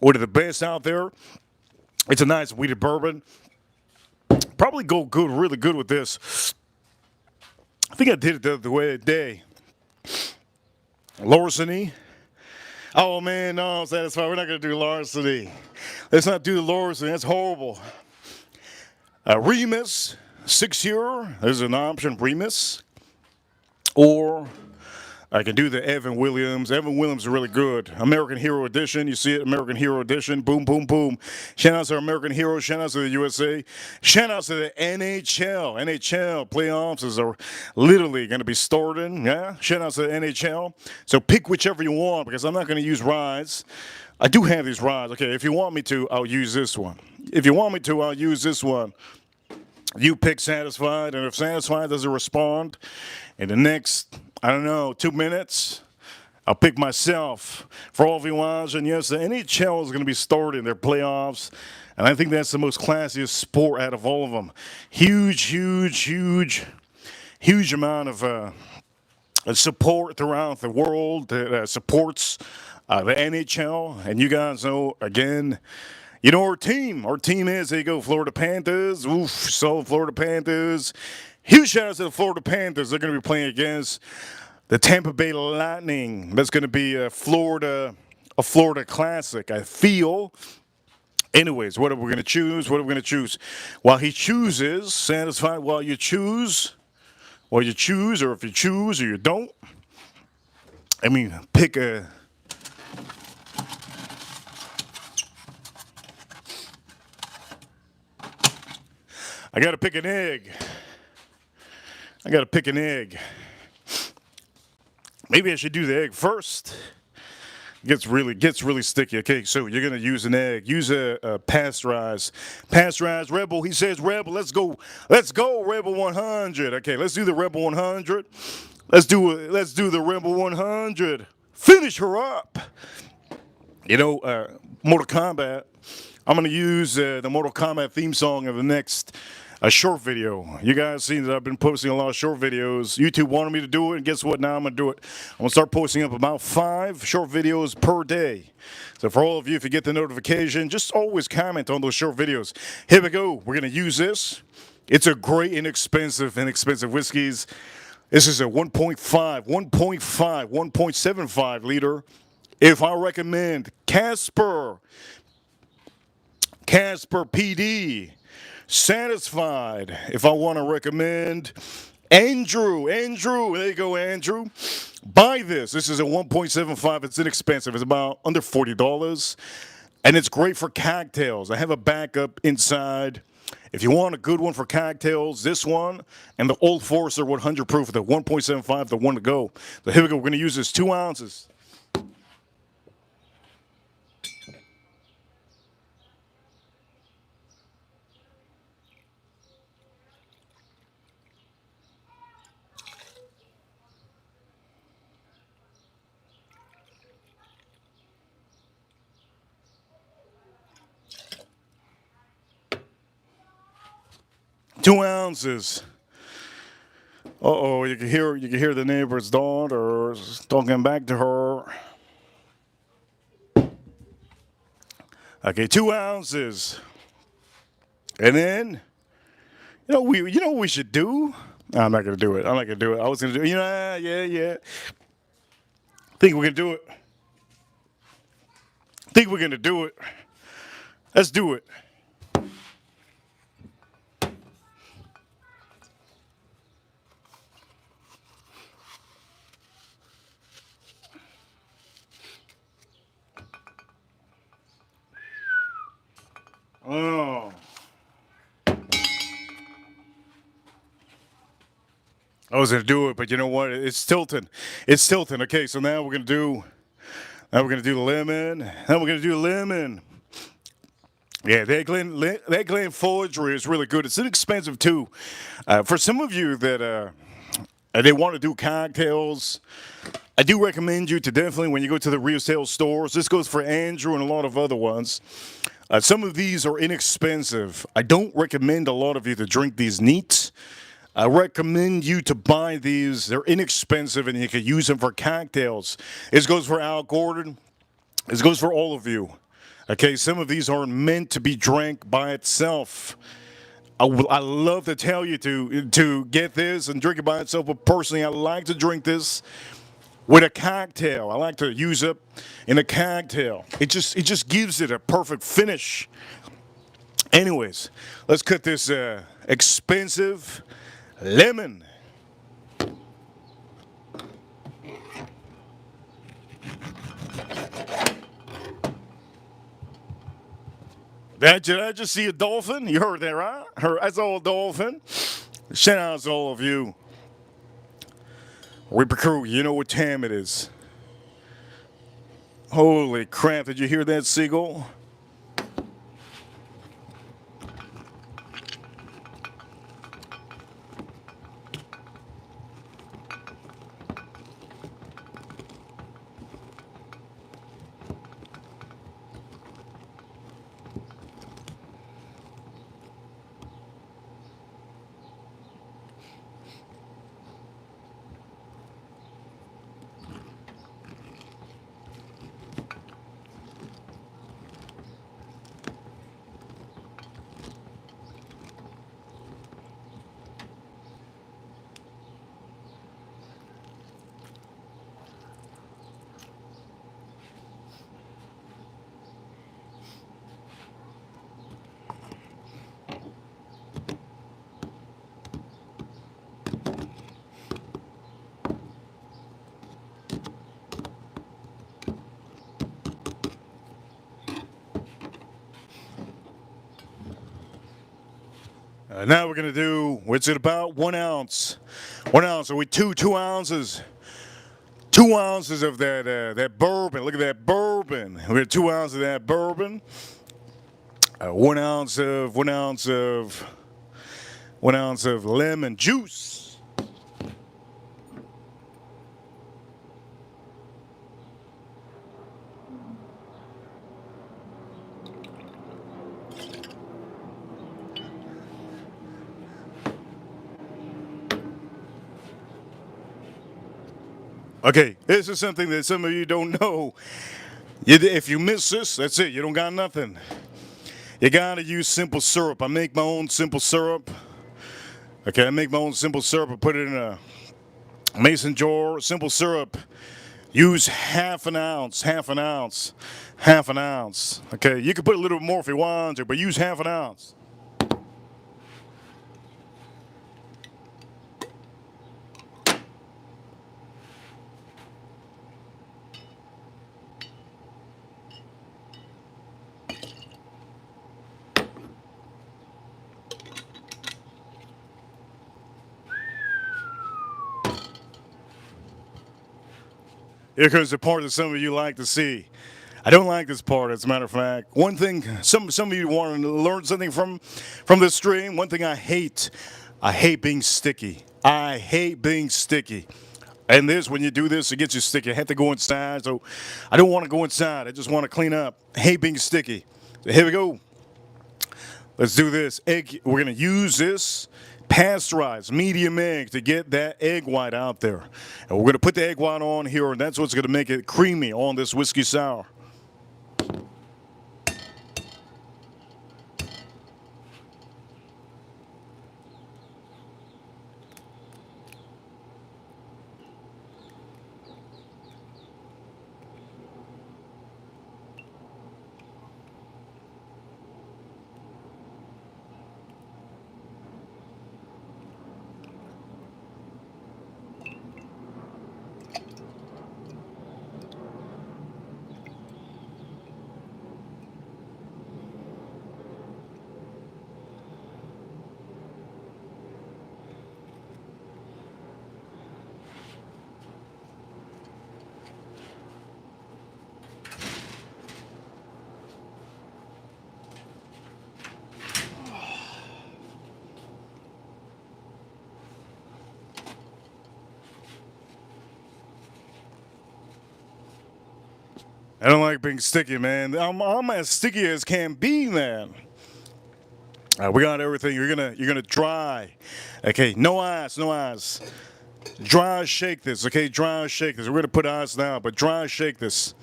One of the best out there. It's a nice wheated bourbon. Probably go good, really good with this. I think I did it the other day. Larceny. Oh man, no, Satisfied. We're not gonna do larceny. Let's not do the larceny. That's horrible. Remus, 6-year. There's an option, Remus. Or I can do the Evan Williams. Evan Williams is really good. American Hero Edition. You see it, American Hero Edition. Boom, boom, boom. Shout out to our American Heroes. Shout out to the USA. Shout out to the NHL. NHL playoffs are literally going to be starting. Yeah. Shout out to the NHL. So pick whichever you want because I'm not going to use ryes. I do have these ryes. Okay, if you want me to, I'll use this one. If you want me to, I'll use this one. You pick Satisfied, and if Satisfied doesn't respond in the next, 2 minutes, I'll pick myself. For all of you watching, yes, the NHL is going to be starting their playoffs, and I think that's the most classiest sport out of all of them. Huge amount of support throughout the world that supports the NHL, and you guys know, again, you know our team. Our team is, there you go, Florida Panthers. Oof, so Florida Panthers. Huge shout out to the Florida Panthers. They're going to be playing against the Tampa Bay Lightning. That's going to be a Florida classic, I feel. Anyways, what are we going to choose? While he chooses, Satisfied, while you choose, or if you choose or you don't, pick a... I gotta pick an egg. I gotta pick an egg. Maybe I should do the egg first. Gets really sticky. Okay, so you're gonna use an egg. Use a pasteurized Rebel. He says Rebel. Let's go Rebel 100. Okay, let's do the Rebel 100. Let's do the Rebel 100. Finish her up. You know, Mortal Kombat. I'm gonna use the Mortal Kombat theme song of the next short video. You guys seen that I've been posting a lot of short videos. YouTube wanted me to do it, and guess what? Now I'm gonna do it. I'm gonna start posting up about 5 short videos per day. So for all of you, if you get the notification, just always comment on those short videos. Here we go. We're gonna use this. It's a great inexpensive whiskeys. This is a 1.75 liter. If I recommend Casper PD, Satisfied. If I want to recommend Andrew, there you go, Andrew. Buy this. This is a 1.75. It's inexpensive. It's about under $40. And it's great for cocktails. I have a backup inside. If you want a good one for cocktails, this one and the Old Forester 100 proof, the 1.75, the one to go. So here we go. We're going to use this 2 ounces. Two ounces. Uh-oh, you can hear the neighbor's daughter talking back to her. Okay, 2 ounces. And then, you know what we should do? I'm not gonna do it. I was gonna do it. Yeah. Think we're gonna do it. Let's do it. Oh. I was gonna do it, but you know what? It's tilting. Okay, so now we're gonna do the lemon. Then we're gonna do lemon. Yeah, that Glen Forgery is really good. It's inexpensive too. For some of you that they want to do cocktails, I do recommend you to definitely, when you go to the retail stores, this goes for Andrew and a lot of other ones. Some of these are inexpensive. I don't recommend a lot of you to drink these neat. I recommend you to buy these. They're inexpensive and you can use them for cocktails. This goes for Al Gordon. This goes for all of you. Okay, some of these aren't meant to be drank by itself. I love to tell you to get this and drink it by itself, but personally I like to drink this with a cocktail. I like to use it in a cocktail. It just gives it a perfect finish. Anyways, let's cut this expensive lemon. Did I just see a dolphin? You heard that, right? That's all a dolphin. Shout out to all of you. Reaper crew, you know what time it is. Holy crap, did you hear that, seagull? Now we're gonna do what's it about 1 ounce. 1 ounce. So we two ounces. 2 ounces of that bourbon. Look at that bourbon. We got 2 ounces of that bourbon. 1 ounce of 1 ounce of lemon juice. Okay, this is something that some of you don't know. If you miss this, that's it. You don't got nothing. You gotta use simple syrup. I make my own simple syrup. Okay, I make my own simple syrup. I put it in a mason jar. Simple syrup. Use half an ounce. Okay, you can put a little more if you want to, but use half an ounce. Here comes the part that some of you like to see. I don't like this part, as a matter of fact. One thing, some of you want to learn something from this stream. One thing I hate being sticky. I hate being sticky. And this, when you do this, it gets you sticky. I have to go inside, so I don't want to go inside. I just want to clean up. I hate being sticky. So here we go. Let's do this. Egg. We're going to use this pasteurized medium egg to get that egg white out there. And we're going to put the egg white on here, and that's what's going to make it creamy on this whiskey sour. I don't like being sticky, man. I'm as sticky as can be, man. We got everything. You're gonna dry. Okay, no ice. Dry shake this. Okay, dry shake this. We're gonna put ice now, but dry shake this.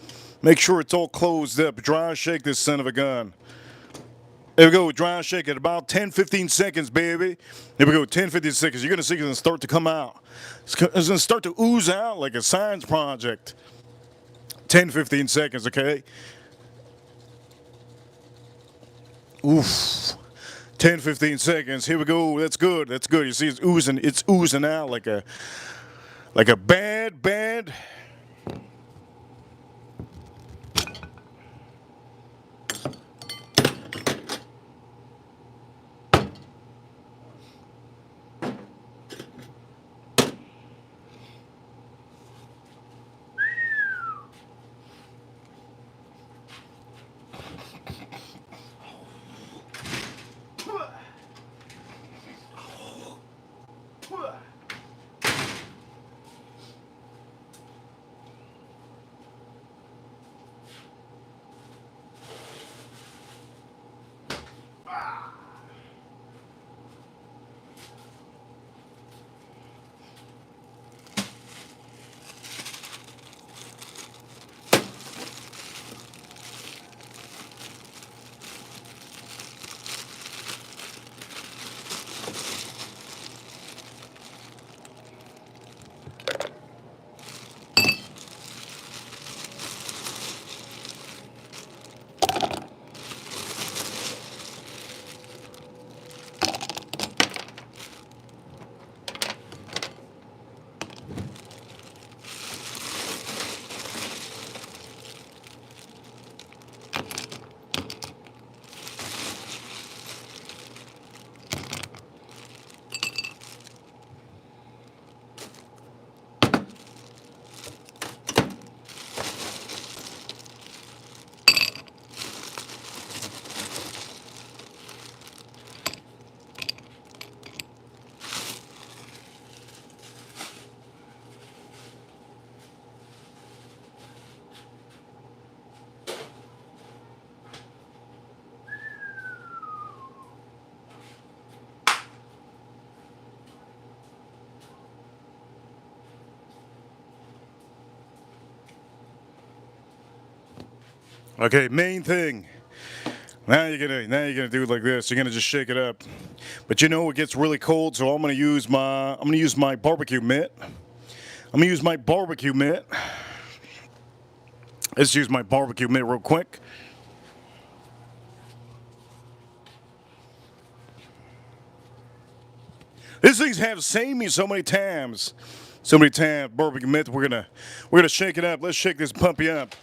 Make sure it's all closed up. Dry shake this son of a gun. There we go. Dry shake it about 10-15 seconds, baby. Here we go. 10-15 seconds. You're gonna see it's gonna start to come out. It's gonna start to ooze out like a science project. 10-15 seconds, okay? Oof. 10-15 seconds. Here we go. That's good. You see it's oozing out like a bad. Okay, main thing. Now you're gonna do it like this. You're gonna just shake it up. But you know it gets really cold, so I'm gonna use my barbecue mitt. I'm gonna use my barbecue mitt. Let's use my barbecue mitt real quick. These things have saved me so many times. So many times, barbecue mitt. We're gonna shake it up. Let's shake this puppy up.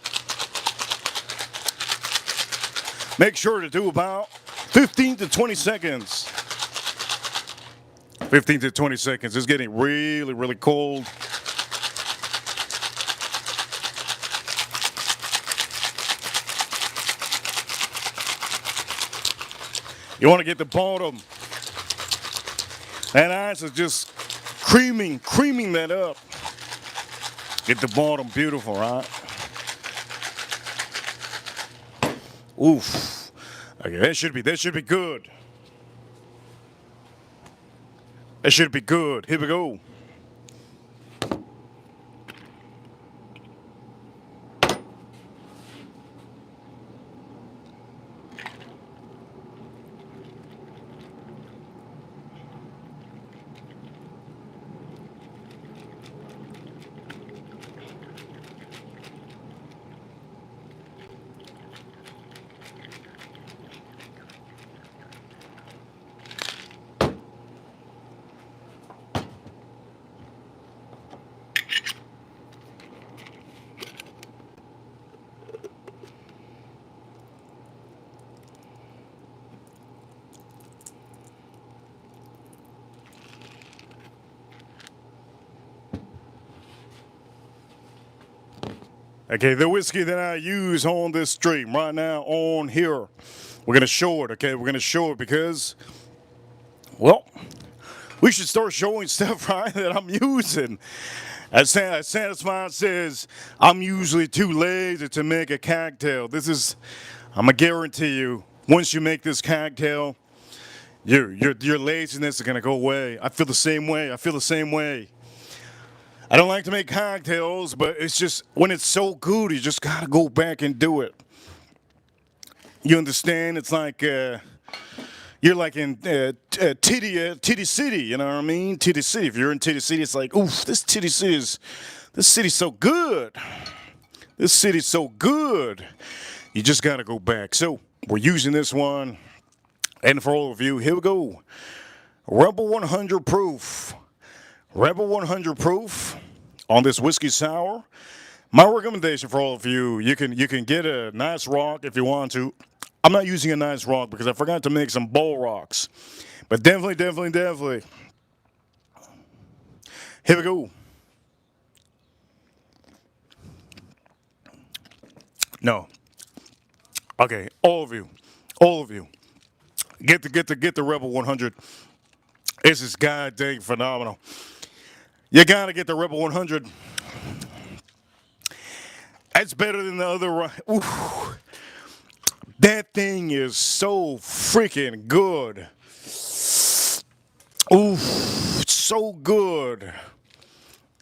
Make sure to do about 15 to 20 seconds. 15 to 20 seconds. It's getting really, really cold. You want to get the bottom. And ice is just creaming that up. Get the bottom beautiful, right? Oof. Okay, that should be good. That should be good. Here we go. Okay, the whiskey that I use on this stream right now on here, we're going to show it, okay? We're going to show it because, well, we should start showing stuff, right, that I'm using. As Satisfied says, I'm usually too lazy to make a cocktail. I'm going to guarantee you, once you make this cocktail, your laziness is going to go away. I feel the same way. I don't like to make cocktails, but it's just when it's so good, you just gotta go back and do it. You understand? It's like you're like in Titty City. You know what I mean? Titty City. If you're in Titty City, it's like, oof, this city's so good. This city's so good. You just gotta go back. So we're using this one, and for all of you, here we go. Rebel 100 proof. Rebel 100 proof on this whiskey sour. My recommendation for all of you, you can get a nice rock if you want to. I'm not using a nice rock because I forgot to make some bowl rocks. But definitely. Here we go. No. Okay, all of you. Get the Rebel 100. This is goddamn phenomenal. You gotta get the Rebel 100. That's better than the other. Ooh, that thing is so freaking good. Ooh, so good.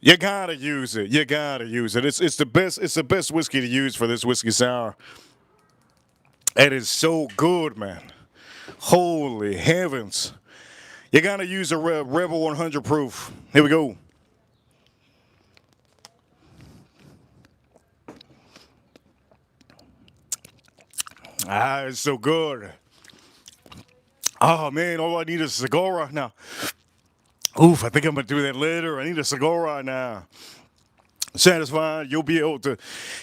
You gotta use it. It's the best. It's the best whiskey to use for this whiskey sour. It is so good, man. Holy heavens. You gotta use a Rebel 100 proof. Here we go. It's so good. Oh man, all I need is a cigar right now. Oof, I think I'm gonna do that later. I need a cigar right now. Satisfied, you'll be able to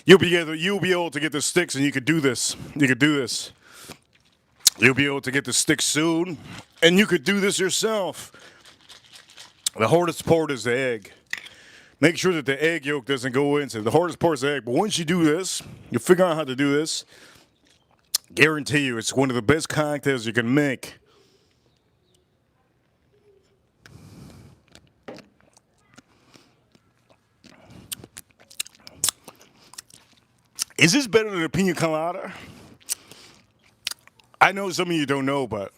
get the sticks, and you could do this. You'll be able to get the sticks soon, and you could do this yourself. The hardest part is the egg. Make sure that the egg yolk doesn't go into the hardest part is the egg. But once you do this, you figure out how to do this. Guarantee you, it's one of the best cocktails you can make. Is this better than a pina colada? I know some of you don't know, but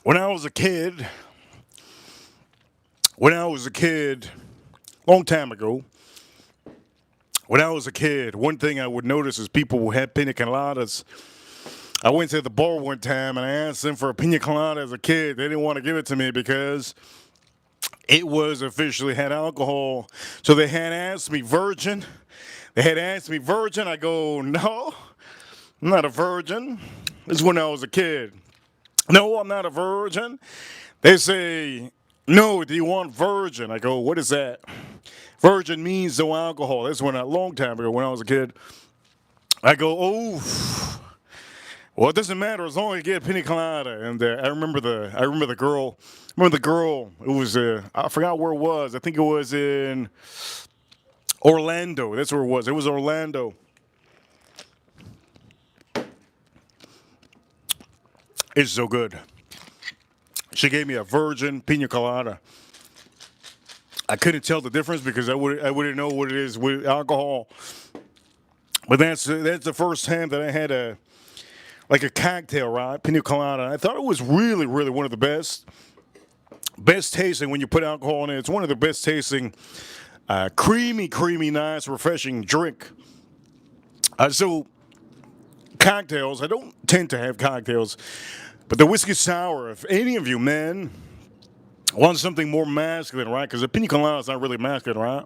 when I was a kid, long time ago, when I was a kid, one thing I would notice is people who had pina coladas. I went to the bar one time and I asked them for a pina colada as a kid. They didn't want to give it to me because it was officially had alcohol. So they had asked me virgin. They had asked me virgin. I go, no, I'm not a virgin. This is when I was a kid. No, I'm not a virgin. They say, no, do you want virgin? I go, what is that? Virgin means no alcohol. That's when a long time ago when I was a kid. I go, oh, well, it doesn't matter as long as you get pina colada. And I remember the girl. It was I forgot where it was. I think it was in Orlando. That's where it was. It was Orlando. It's so good. She gave me a virgin pina colada. I couldn't tell the difference because I wouldn't know what it is with alcohol. But that's the first time that I had a cocktail, right? Pina colada. I thought it was really, really one of the best tasting when you put alcohol in it. It's one of the best tasting, creamy, nice, refreshing drink. So cocktails. I don't tend to have cocktails, but the whiskey sour. If any of you men want something more masculine, right? Because the pina colada is not really masculine, right?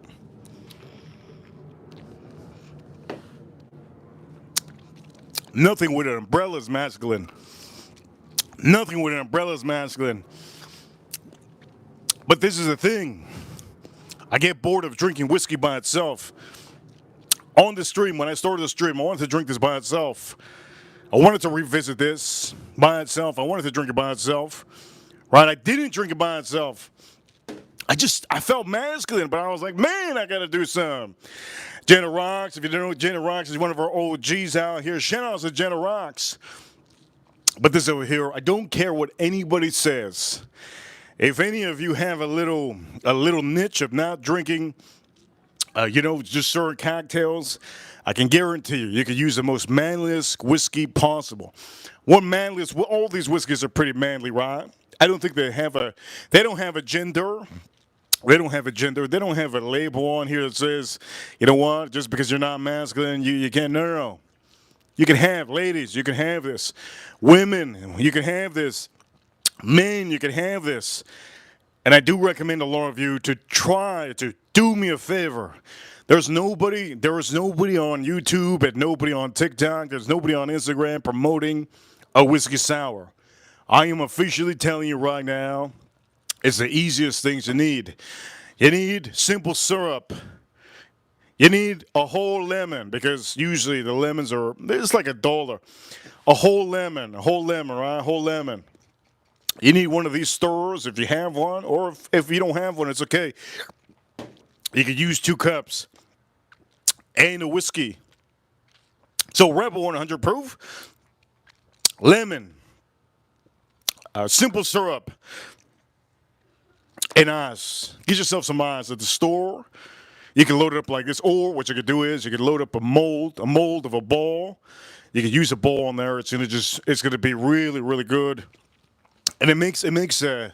Nothing with an umbrella is masculine. Nothing with an umbrella is masculine. But this is the thing. I get bored of drinking whiskey by itself. On the stream, when I started the stream, I wanted to drink this by itself. I wanted to revisit this by itself. I wanted to drink it by itself. Right? I didn't drink it by itself. I felt masculine, but I was like, man, I got to do some. Jenna Rocks, if you don't know, Jenna Rocks is one of our OGs out here. Shout out to Jenna Rocks. But this over here, I don't care what anybody says. If any of you have a little niche of not drinking, just certain cocktails, I can guarantee you can use the most manliest whiskey possible. All these whiskeys are pretty manly, right? I don't think they don't have a gender. They don't have a gender. They don't have a label on here that says, you know what, just because you're not masculine, you can't. No. You can have, ladies, you can have this. Women, you can have this. Men, you can have this. And I do recommend a lot of you to try to do me a favor. There is nobody on YouTube and nobody on TikTok. There's nobody on Instagram promoting a whiskey sour. I am officially telling you right now, it's the easiest things you need. You need simple syrup. You need a whole lemon because usually the lemons it's like $1. A whole lemon, right? A whole lemon. You need one of these stirrers if you have one, or if you don't have one, it's okay. You could use 2 cups and a whiskey. So Rebel 100 proof, lemon, simple syrup, and ice. Get yourself some ice at the store. You can load it up like this, or what you could do is you could load up a mold of a ball. You could use a ball on there. It's gonna be really, really good, and it makes your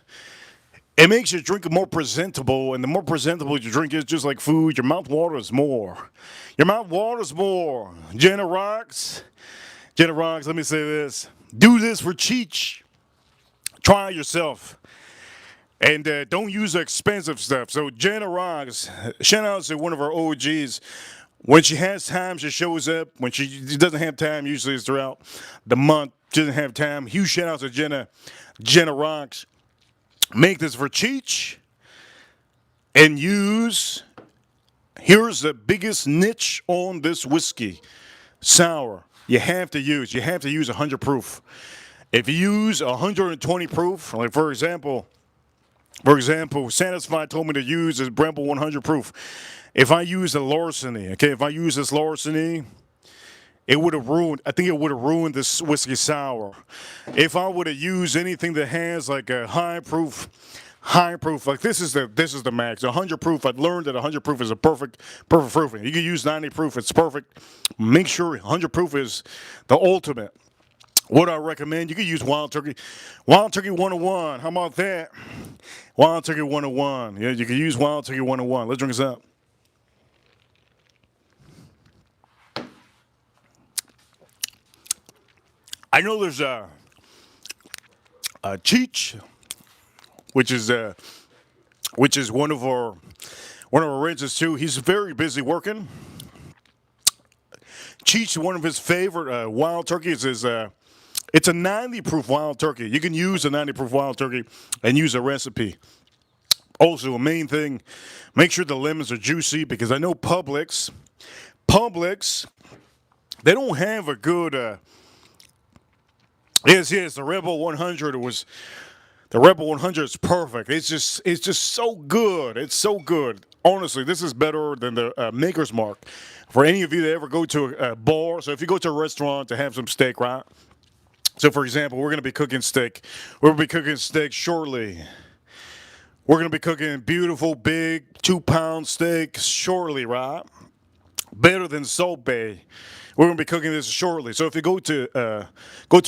drink more presentable. And the more presentable your drink is, just like food, your mouth waters more. Your mouth waters more. Jenna Rocks. Let me say this: do this for Cheech. Try it yourself. And don't use expensive stuff. So Jenna Rocks, shout out to one of our OGs. When she has time, she shows up. When she doesn't have time, usually it's throughout the month. She doesn't have time. Huge shout out to Jenna Rocks. Make this for Cheech. And here's the biggest niche on this whiskey. Sour. You have to use 100 proof. If you use 120 proof, like for example, Satisfied told me to use this Bourbon 100 proof. If I use this larceny, it would have ruined this whiskey sour. If I would have used anything that has like a high proof, like this is the max. 100 proof, I've learned that 100 proof is a perfect proofing. You can use 90 proof, it's perfect. Make sure 100 proof is the ultimate. What I recommend, you can use Wild Turkey 101. How about that? Wild Turkey 101. Yeah, you can use Wild Turkey 101. Let's drink this up. I know there's Cheech, which is one of our rangers too. He's very busy working. Cheech, one of his favorite wild turkeys is it's a 90 proof wild turkey. You can use a 90 proof wild turkey and use a recipe. Also, a main thing, make sure the lemons are juicy, because I know Publix, they don't have a good. Yes, the Rebel 100 the Rebel 100 is perfect. It's just so good. It's so good. Honestly, this is better than the Maker's Mark. For any of you that ever go to a bar, so if you go to a restaurant to have some steak, right? So, for example, we're going to be cooking steak. We're going to be cooking steak shortly. We're going to be cooking beautiful, big, 2-pound steak shortly, right? Better than Salt Bay. We're going to be cooking this shortly. So if you go to a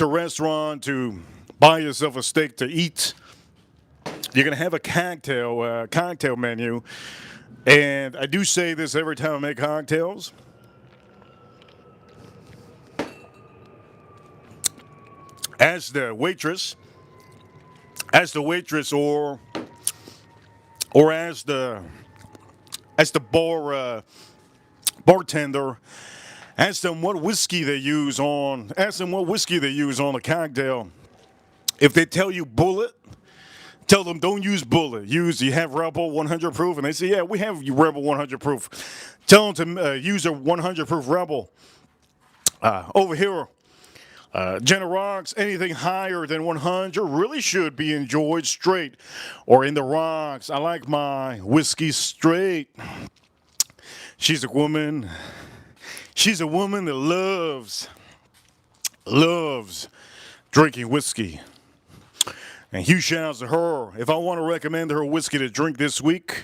restaurant to buy yourself a steak to eat, you're going to have a cocktail menu. And I do say this every time I make cocktails. Ask the waitress or ask the bartender. Ask them what whiskey they use on the cocktail. If they tell you Bullet, tell them don't use Bullet. You have Rebel 100 proof, and they say, yeah, we have Rebel 100 proof. Tell them to use a 100 proof Rebel. Over here, Jenna Rocks, anything higher than 100 really should be enjoyed straight or in the rocks. I like my whiskey straight. She's a woman that loves drinking whiskey. And huge shout outs to her. If I want to recommend her whiskey to drink this week,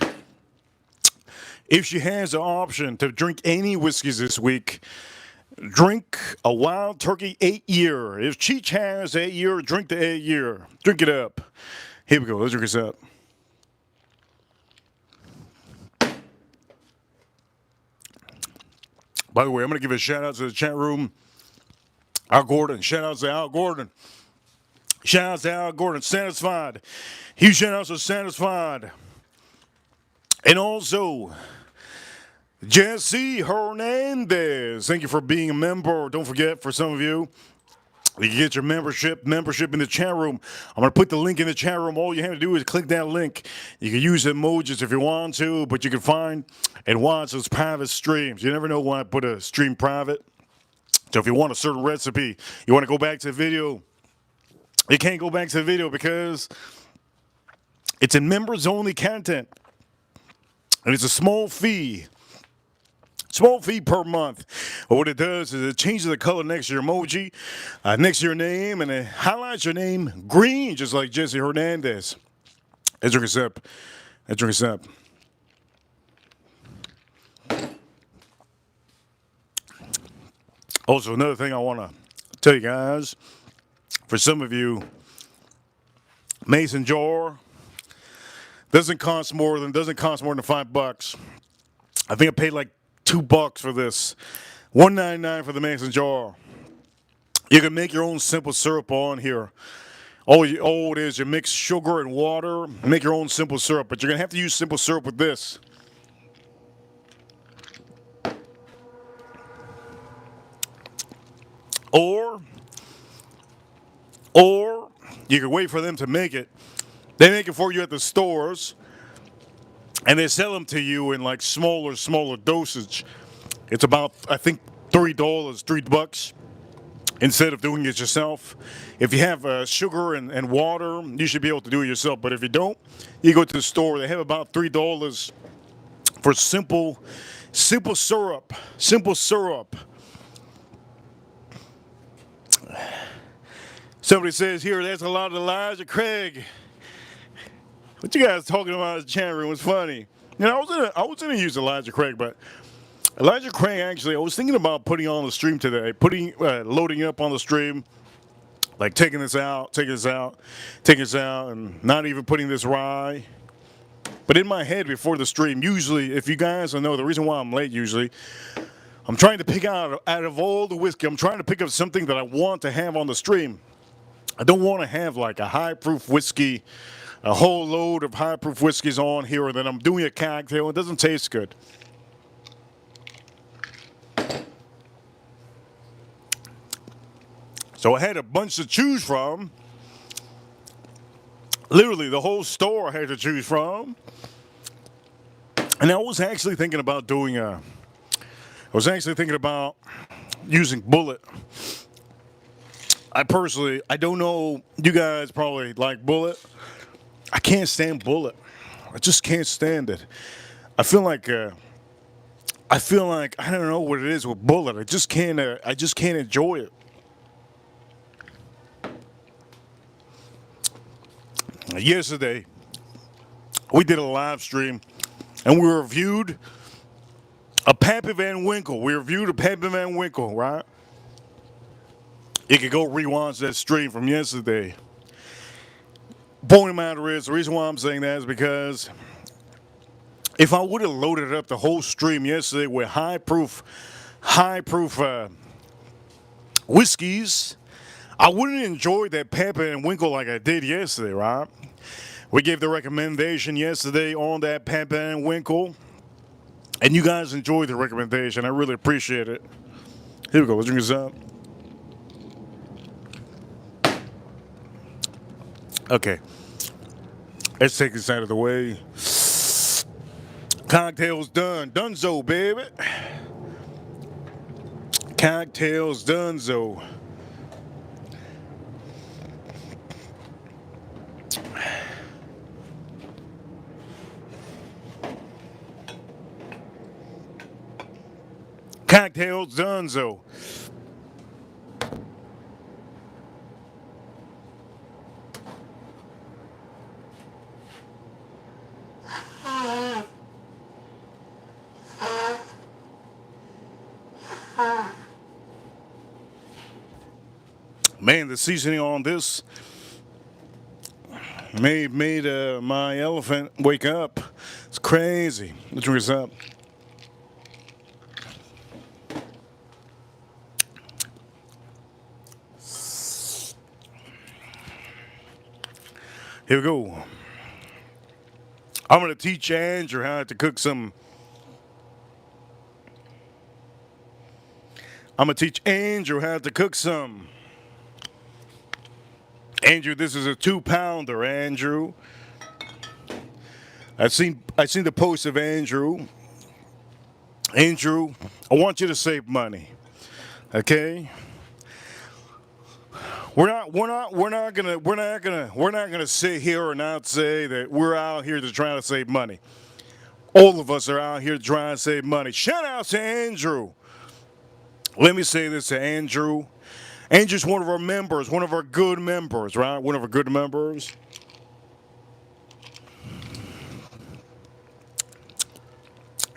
if she has the option to drink any whiskeys this week, drink a Wild Turkey 8-year. If Cheech has 8-year, drink the 8-year. Drink it up. Here we go. Let's drink this up. By the way, I'm going to give a shout out to the chat room. Al Gordon. Shout out to Al Gordon. Shout out to Al Gordon. Satisfied. Huge shout out to Satisfied. And also, Jesse Hernandez. Thank you for being a member. Don't forget, for some of you, you can get your membership in the chat room. I'm going to put the link in the chat room. All you have to do is click that link. You can use emojis if you want to, but you can find and watch those private streams. You never know when I put a stream private. So if you want a certain recipe, you want to go back to the video, you can't go back to the video because it's in members-only content. And it's a small fee. Small fee per month. But what it does is it changes the color next to your emoji, next to your name, and it highlights your name green, just like Jesse Hernandez. Let's drink this up. Let's drink this up. Also, another thing I want to tell you guys, for some of you, mason jar doesn't cost more than $5. I think I paid like $2 for this. $1.99 for the mason jar. You can make your own simple syrup on here. All it is, you mix sugar and water, make your own simple syrup, but you're gonna have to use simple syrup with this. Or you can wait for them to make it. They make it for you at the stores, and they sell them to you in like smaller dosage. It's about, I think, $3 instead of doing it yourself. If you have sugar and water, you should be able to do it yourself. But if you don't, you go to the store. They have about $3 for simple syrup. Simple syrup. Somebody says here, that's a lot of Elijah Craig. What you guys talking about in the chat room was funny. You know, I was gonna use Elijah Craig, but Elijah Craig actually, I was thinking about putting on the stream today, loading up on the stream, like taking this out, and not even putting this rye. But in my head before the stream, usually, if you guys don't know, the reason why I'm late usually, I'm trying to pick out of all the whiskey, I'm trying to pick up something that I want to have on the stream. I don't want to have like a high proof whiskey, a whole load of high proof whiskeys on here, and then I'm doing a cocktail. It doesn't taste good. So I had a bunch to choose from. Literally, the whole store I had to choose from. And I was actually thinking about using Bullet. I don't know, you guys probably like Bullet. I can't stand Bullet. I just can't stand it. I feel like I don't know what it is with Bullet. I just can't enjoy it. Yesterday, we did a live stream, and we reviewed a Pappy Van Winkle. Right? You could go rewatch that stream from yesterday. Point of the matter is, the reason why I'm saying that is because if I would have loaded up the whole stream yesterday with high proof whiskeys, I wouldn't enjoy that Pappy and Winkle like I did yesterday, right? We gave the recommendation yesterday on that Pappy and Winkle, and you guys enjoyed the recommendation. I really appreciate it. Here we go. Let's drink this up. Okay. Let's take this out of the way. Cocktails done. Dunzo, baby. Cocktails donezo. Cocktails donezo. Man, the seasoning on this made my elephant wake up. It's crazy. Let's drink this up. Here we go. I'm going to teach Andrew how to cook some. Andrew, this is a 2-pounder, Andrew. I seen the post of Andrew. Andrew, I want you to save money. Okay? We're not gonna sit here and not say that we're out here to try to save money. All of us are out here trying to save money. Shout out to Andrew. Let me say this to Andrew. Andrew's one of our members, one of our good members, right? One of our good members.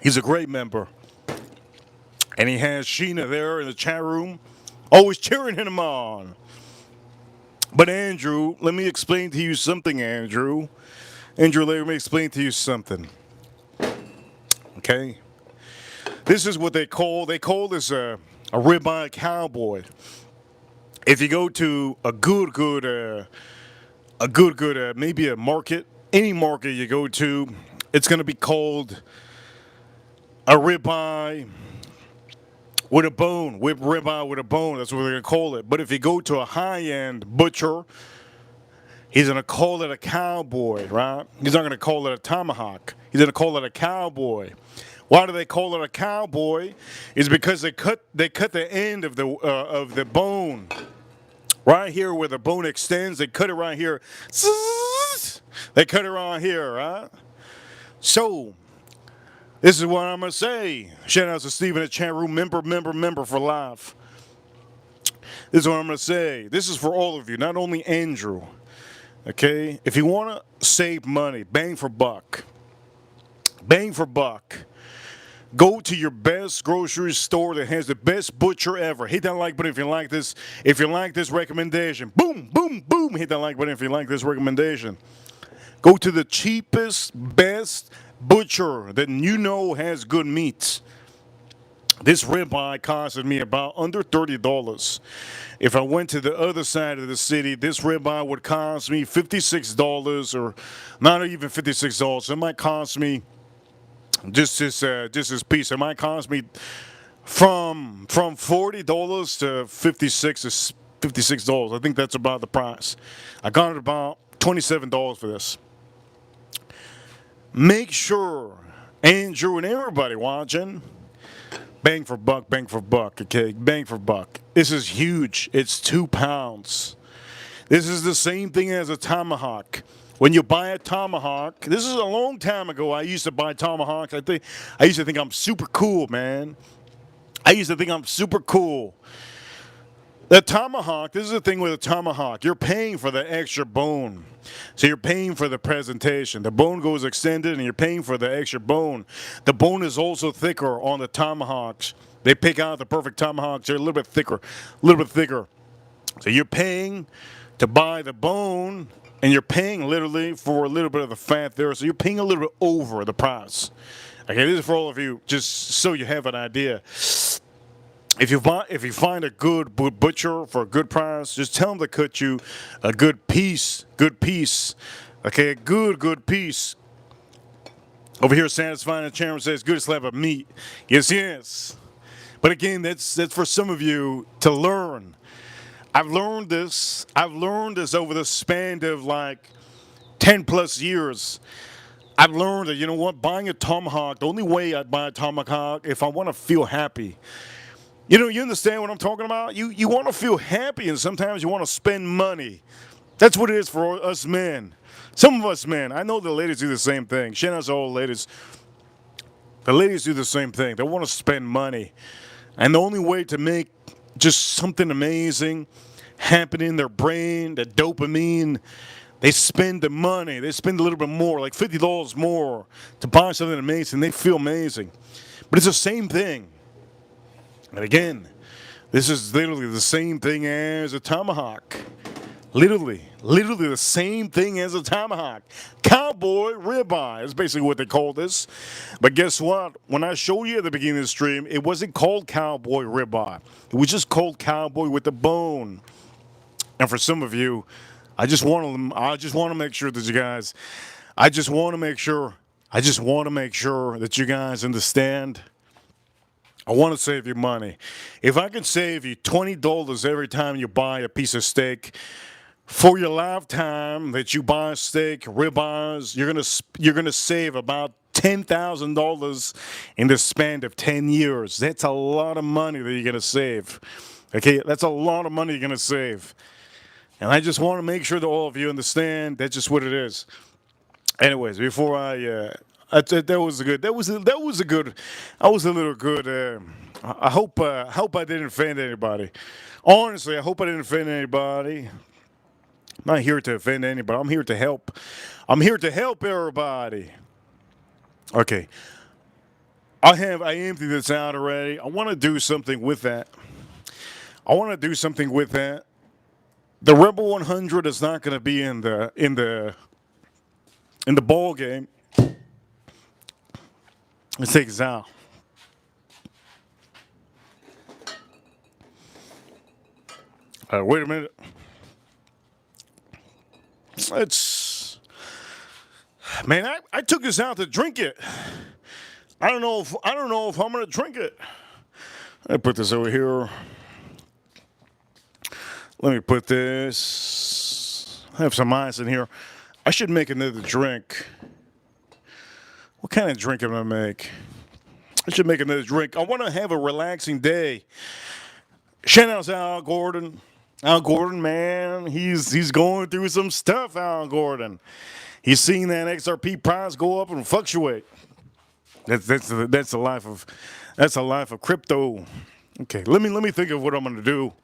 He's a great member. And he has Sheena there in the chat room, always cheering him on. But Andrew, let me explain to you something, Andrew. Andrew, let me explain to you something. Okay? This is what they call this a ribeye cowboy. If you go to a good maybe a market, any market you go to, it's going to be called a ribeye with a bone, whipped ribeye with a bone. That's what they're going to call it. But if you go to a high-end butcher, he's going to call it a cowboy, right? He's not going to call it a tomahawk. He's going to call it a cowboy. Why do they call it a cowboy? It's because they cut the end of the bone right here where the bone extends. They cut it right here. They cut it right here, right? So this is what I'm gonna say. Shout out to Steve in the chat room, member for life. This is what I'm gonna say. This is for all of you, not only Andrew. Okay, if you wanna save money, bang for buck. Go to your best grocery store that has the best butcher ever. Hit that like button if you like this. If you like this recommendation, boom, boom, boom. Hit that like button if you like this recommendation. Go to the cheapest, best butcher that you know has good meats. This ribeye costed me about under $30. If I went to the other side of the city, this ribeye would cost me $56, or not even $56. It might cost me just this piece. It might cost me from $40 to $56. I think that's about the price. I got it about $27 for this. Make sure, Andrew and everybody watching, bang for buck, okay? Bang for buck. This is huge. It's 2 pounds. This is the same thing as a tomahawk. When you buy a tomahawk, this is a long time ago. I used to buy tomahawks. I used to think I'm super cool, man. I used to think I'm super cool. The tomahawk, this is the thing with a tomahawk. You're paying for the extra bone. So you're paying for the presentation. The bone goes extended and you're paying for the extra bone. The bone is also thicker on the tomahawks. They pick out the perfect tomahawks. They're a little bit thicker. So you're paying to buy the bone, and you're paying literally for a little bit of the fat there. So you're paying a little bit over the price. Okay, this is for all of you, just so you have an idea. If you find a good butcher for a good price, just tell them to cut you a good piece. Okay, a good piece. Over here, Satisfying the Chairman says, good slab of meat. Yes. But again, that's for some of you to learn. I've learned this over the span of like 10 plus years. I've learned that, you know what, buying a tomahawk, the only way I'd buy a tomahawk if I want to feel happy. You know, you understand what I'm talking about? You want to feel happy, and sometimes you want to spend money. That's what it is for us men. Some of us men, I know the ladies do the same thing. Shout out to all ladies. The ladies do the same thing. They want to spend money. And the only way to make just something amazing happen in their brain, the dopamine, they spend the money. They spend a little bit more, like $50 more to buy something amazing. They feel amazing. But it's the same thing. And again, this is literally the same thing as a tomahawk. Literally the same thing as a tomahawk. Cowboy ribeye is basically what they call this. But guess what? When I showed you at the beginning of the stream, it wasn't called cowboy ribeye. It was just called cowboy with the bone. And for some of you, I just want to make sure that you guys, I just want to make sure that you guys understand. I want to save you money. If I can save you $20 every time you buy a piece of steak, for your lifetime that you buy steak, ribeyes, you're gonna save about $10,000 in the span of 10 years. That's a lot of money that you're gonna save. Okay, that's a lot of money you're gonna save. And I just want to make sure that all of you understand that's just what it is. Anyways, before I was a little good. I hope I didn't offend anybody. Honestly, I hope I didn't offend anybody. I'm not here to offend anybody. I'm here to help. I'm here to help everybody. Okay. I emptied this out already. I want to do something with that. The Rebel 100 is not going to be in the ball game. Let's take this out. Wait a minute. Man, I took this out to drink it. I don't know if I'm gonna drink it. I put this over here. Let me put this. I have some ice in here. I should make another drink. What kind of drink am I make? I should make another drink. I want to have a relaxing day. Shout out to Al Gordon. Al Gordon, man, he's going through some stuff, Al Gordon. He's seeing that XRP price go up and fluctuate. That's the life of crypto. Okay, let me think of what I'm gonna do.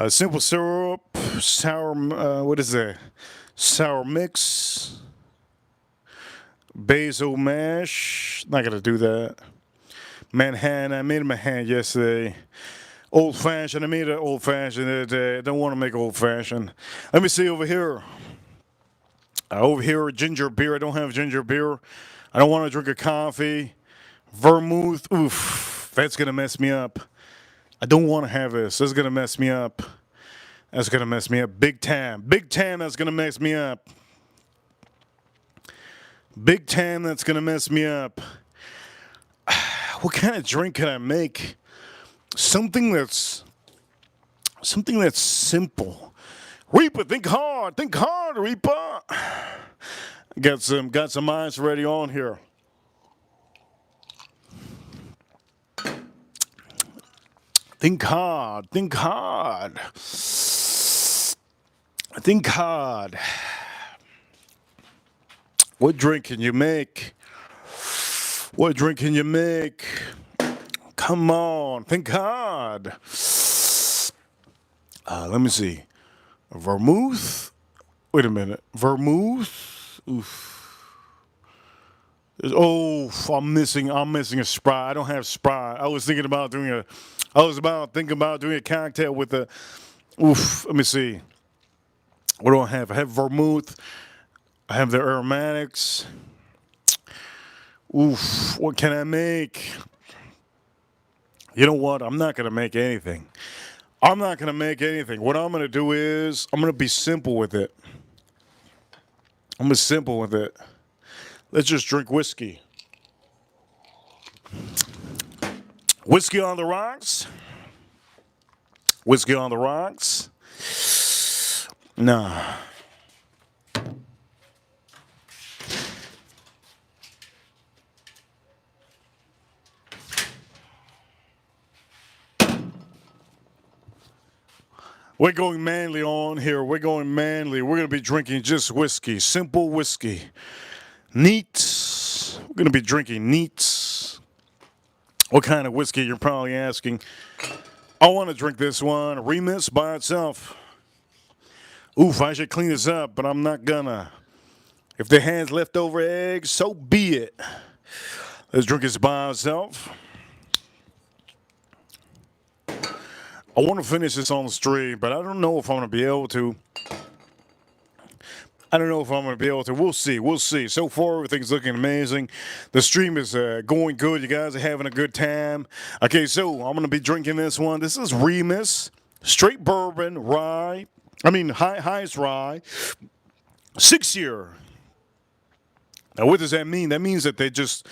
Simple syrup, sour. What is that? Sour mix, basil mash. Not gonna do that. Manhattan. I made a Manhattan yesterday. Old fashioned. I made an old fashioned today. I don't want to make old fashioned. Let me see over here. Over here, ginger beer. I don't have ginger beer. I don't want to drink a coffee. Vermouth. Oof, that's gonna mess me up. I don't want to have this. This is gonna mess me up. That's gonna mess me up. Big time. Big time. That's gonna mess me up. Big time. That's gonna mess me up. What kind of drink can I make? Something that's simple. Reaper, think hard, Reaper. Got some ice ready on here. Think hard, think hard. Think hard. What drink can you make? What drink can you make? Come on, think hard. Let me see. Vermouth? Wait a minute. Vermouth? Oof. Oh, I'm missing a Sprite. I don't have Sprite. I was thinking about doing a cocktail with a. Oof. Let me see. What do I have? I have vermouth. I have the aromatics. Oof. What can I make? You know what? I'm not gonna make anything. I'm not going to make anything. What I'm going to do is I'm going to be simple with it. I'm going to be simple with it. Let's just drink whiskey. Whiskey on the rocks. Whiskey on the rocks. Nah. We're going manly on here. We're going manly. We're going to be drinking just whiskey. Simple whiskey. Neat. We're going to be drinking neat. What kind of whiskey, you're probably asking. I want to drink this one. Remix by itself. Oof, I should clean this up, but I'm not gonna. If they has leftover eggs, so be it. Let's drink this by itself. I want to finish this on the stream, but I don't know if I'm going to be able to. We'll see. We'll see. So far, everything's looking amazing. The stream is going good. You guys are having a good time. Okay, so I'm going to be drinking this one. This is Remus, straight bourbon, rye. Highest rye. 6 year. Now, what does that mean? That means that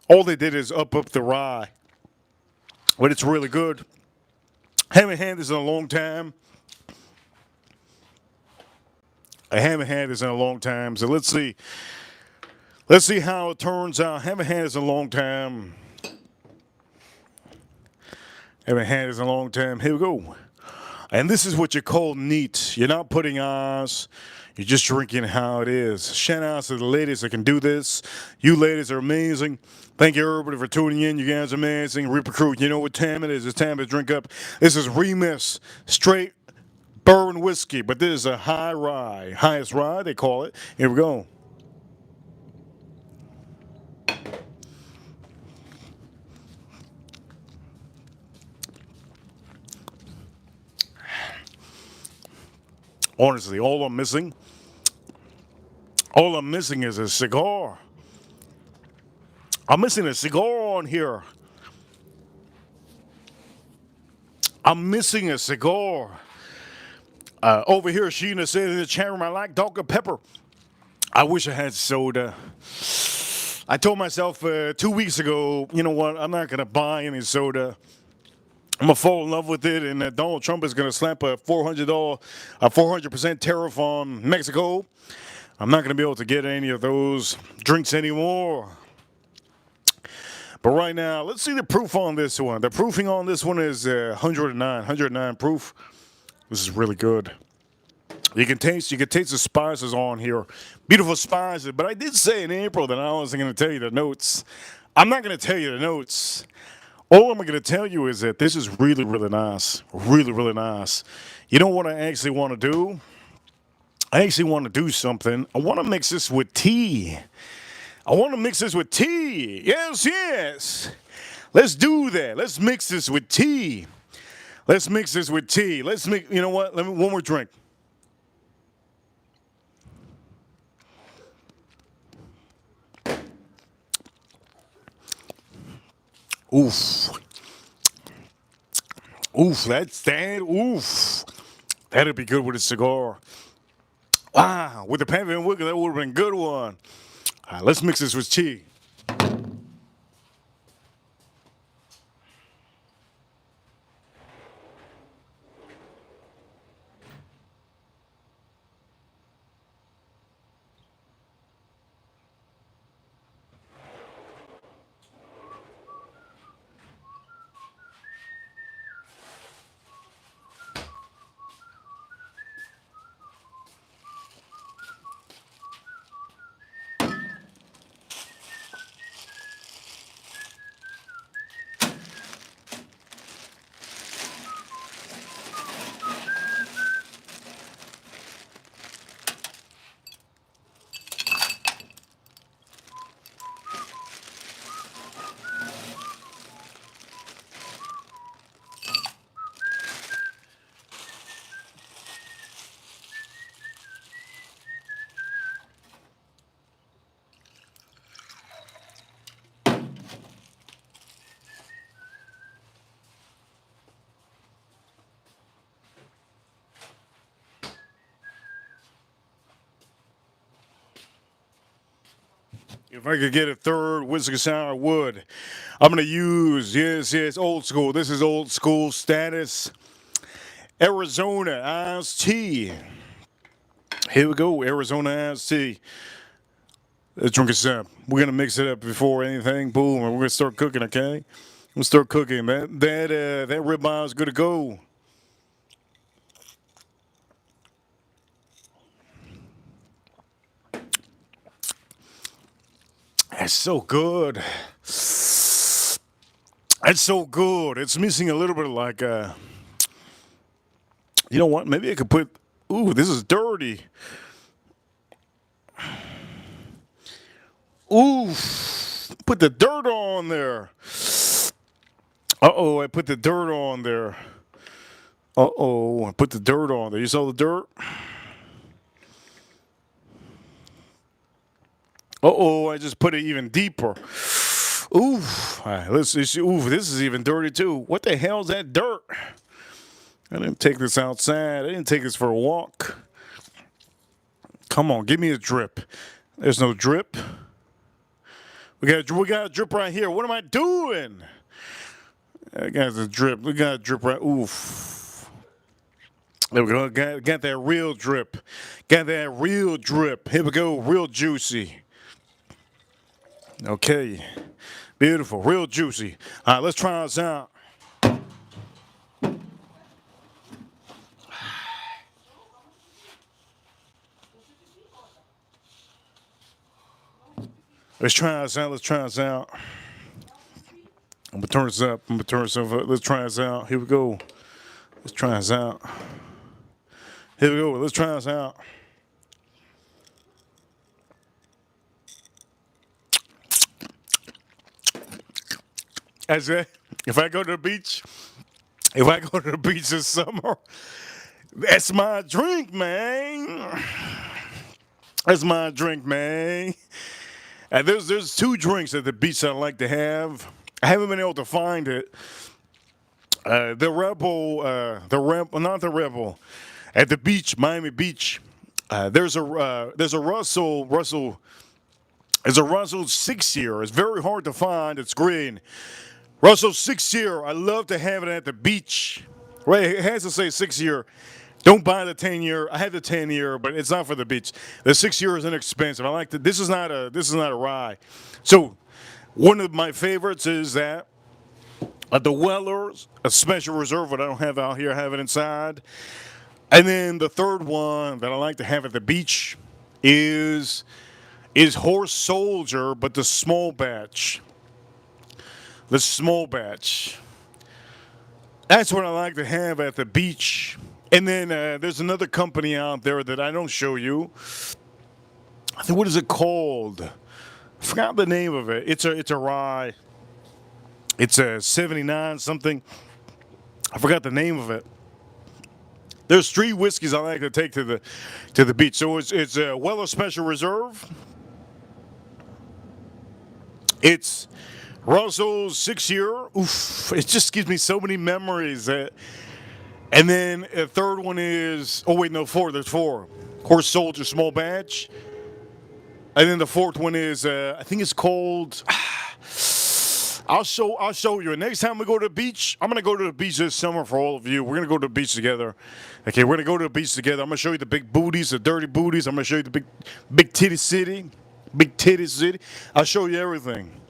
all they did is up the rye. But it's really good. Haven't had this in a long time. So let's see. Let's see how it turns out. Haven't had this in a long time. Here we go. And this is what you call neat. You're not putting ice. You're just drinking how it is. Shout out to the ladies that can do this. You ladies are amazing. Thank you, everybody, for tuning in. You guys are amazing. Reaper Crew, you know what time it is. It's time to drink up. This is Remus, straight bourbon whiskey, but this is a high rye. Highest rye, they call it. Here we go. Honestly, all I'm missing is a cigar. I'm missing a cigar on here. I'm missing a cigar. Over here, Sheena said in the chat room, I like Dr. Pepper. I wish I had soda. I told myself 2 weeks ago, you know what, I'm not going to buy any soda. I'm going to fall in love with it, and Donald Trump is going to slap a 400% tariff on Mexico. I'm not going to be able to get any of those drinks anymore. But right now, let's see the proof on this one. The proofing on this one is 109 proof. This is really good. You can taste the spices on here. Beautiful spices. But I did say in April that I wasn't going to tell you the notes. I'm not going to tell you the notes. All I'm going to tell you is that this is really, really nice. Really, really nice. You know what I actually want to do? I actually want to do something. I want to mix this with tea. Yes, yes. Let's do that. Let's mix this with tea. You know what? Let me one more drink. Oof. Oof, that's that. Oof. That'd be good with a cigar. Wow, with the Pan Van Wickle, that would have been a good one. All right, let's mix this with tea. If I could get a third whiskey sour, I would. I'm going to use, yes, old school. This is old school status. Arizona iced tea. Here we go, Arizona iced tea. Let's drink a sip. We're going to mix it up before anything. Boom, and we're going to start cooking, okay? We'll start cooking. That ribeye is good to go. That's so good. That's so good. It's missing a little bit of like, you know what? Maybe I could put, ooh, this is dirty. Ooh, put the dirt on there. Uh-oh, I put the dirt on there. Uh-oh, I put the dirt on there. You saw the dirt? Uh-oh, I just put it even deeper. Ooh, all right, ooh, this is even dirty too. What the hell's that dirt? I didn't take this outside. I didn't take this for a walk. Come on, give me a drip. There's no drip. We got a drip right here. What am I doing? I got the drip. We got a drip right. Oof. There we go. Got that real drip. Got that real drip. Here we go. Real juicy. Okay. Beautiful. Real juicy. All right, let's try this out. Let's try this out. Let's try this out. I'm gonna turn this up. I'm gonna turn this up. Let's try this out. Here we go. Let's try this out. Here we go. Let's try this out. I said, if I go to the beach this summer, that's my drink, man. That's my drink, man. And there's two drinks at the beach that I like to have. I haven't been able to find it. The Rebel, not the Rebel, at the beach, Miami Beach. There's a Russell. There's a Russell 6-year. It's very hard to find. It's green. Russell 6-year. I love to have it at the beach. Right? It has to say 6-year. Don't buy the 10-year. I have the 10-year, but it's not for the beach. The 6-year is inexpensive. I like the. This is not a rye. So one of my favorites is that the Weller's, a special reserve, what I don't have out here. I have it inside. And then the third one that I like to have at the beach is Horse Soldier, but the small batch. The small batch. That's what I like to have at the beach. And then there's another company out there that I don't show you. I think, what is it called? I forgot the name of it. It's a rye. It's a 79 something. I forgot the name of it. There's 3 whiskeys I like to take to the beach. So it's a Weller Special Reserve. It's Russell's 6-year. Oof, it just gives me so many memories. And then a third one is, oh wait, no, four. There's four. Horse Soldier Small Batch. And then the fourth one is, I think it's called. I'll show you. Next time we go to the beach, I'm gonna go to the beach this summer for all of you. We're gonna go to the beach together. Okay, we're gonna go to the beach together. I'm gonna show you the big booties, the dirty booties. I'm gonna show you the big titty city, big titty city. I'll show you everything.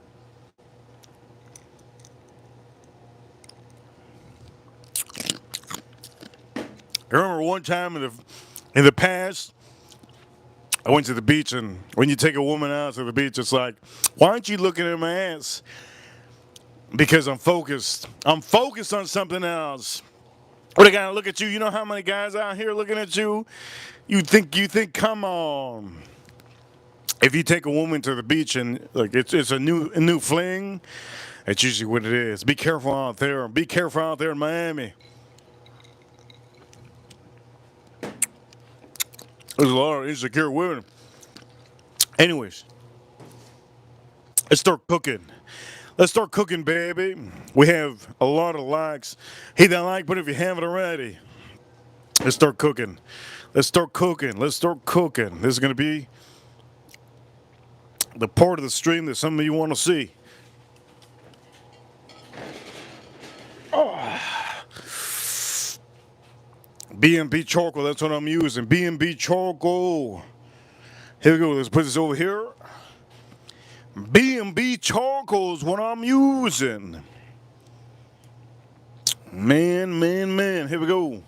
I remember one time in the past, I went to the beach, and when you take a woman out to the beach, it's like, why aren't you looking at my ass? Because I'm focused. I'm focused on something else. Or they gotta look at you. You know how many guys out here looking at you? You think, come on. If you take a woman to the beach and like it's a new fling, that's usually what it is. Be careful out there. Be careful out there in Miami. There's a lot of insecure women. Anyways, let's start cooking. Let's start cooking, baby. We have a lot of likes. Hit that like button if you haven't already. Let's start cooking. Let's start cooking. Let's start cooking. This is going to be the part of the stream that some of you want to see. Oh. B&B charcoal, that's what I'm using. B&B charcoal. Here we go. Let's put this over here. B&B charcoal is what I'm using. Man. Here we go.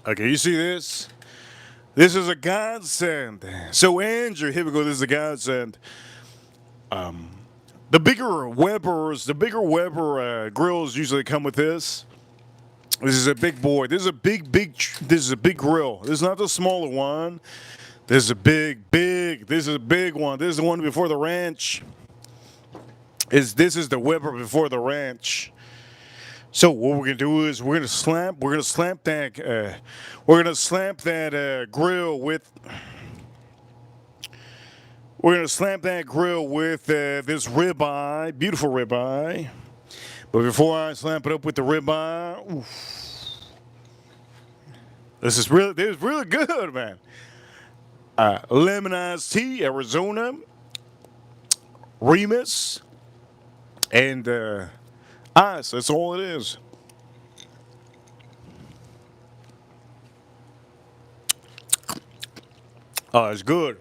Okay, you see this? This is a godsend. So Andrew, here we go. This is a godsend. The bigger Weber grills usually come with this. This is a big boy. This is a this is a big grill. This is not the smaller one. This is a big. This is a big one. This is the one before the ranch. This is the Weber before the ranch. So what we're gonna do is we're gonna slap that grill with. We're gonna slap that grill with this ribeye, beautiful ribeye. But before I slap it up with the ribeye, oof, this is really good, man. Lemon iced tea, Arizona, Remus, and ice. That's all it is. Oh, it's good.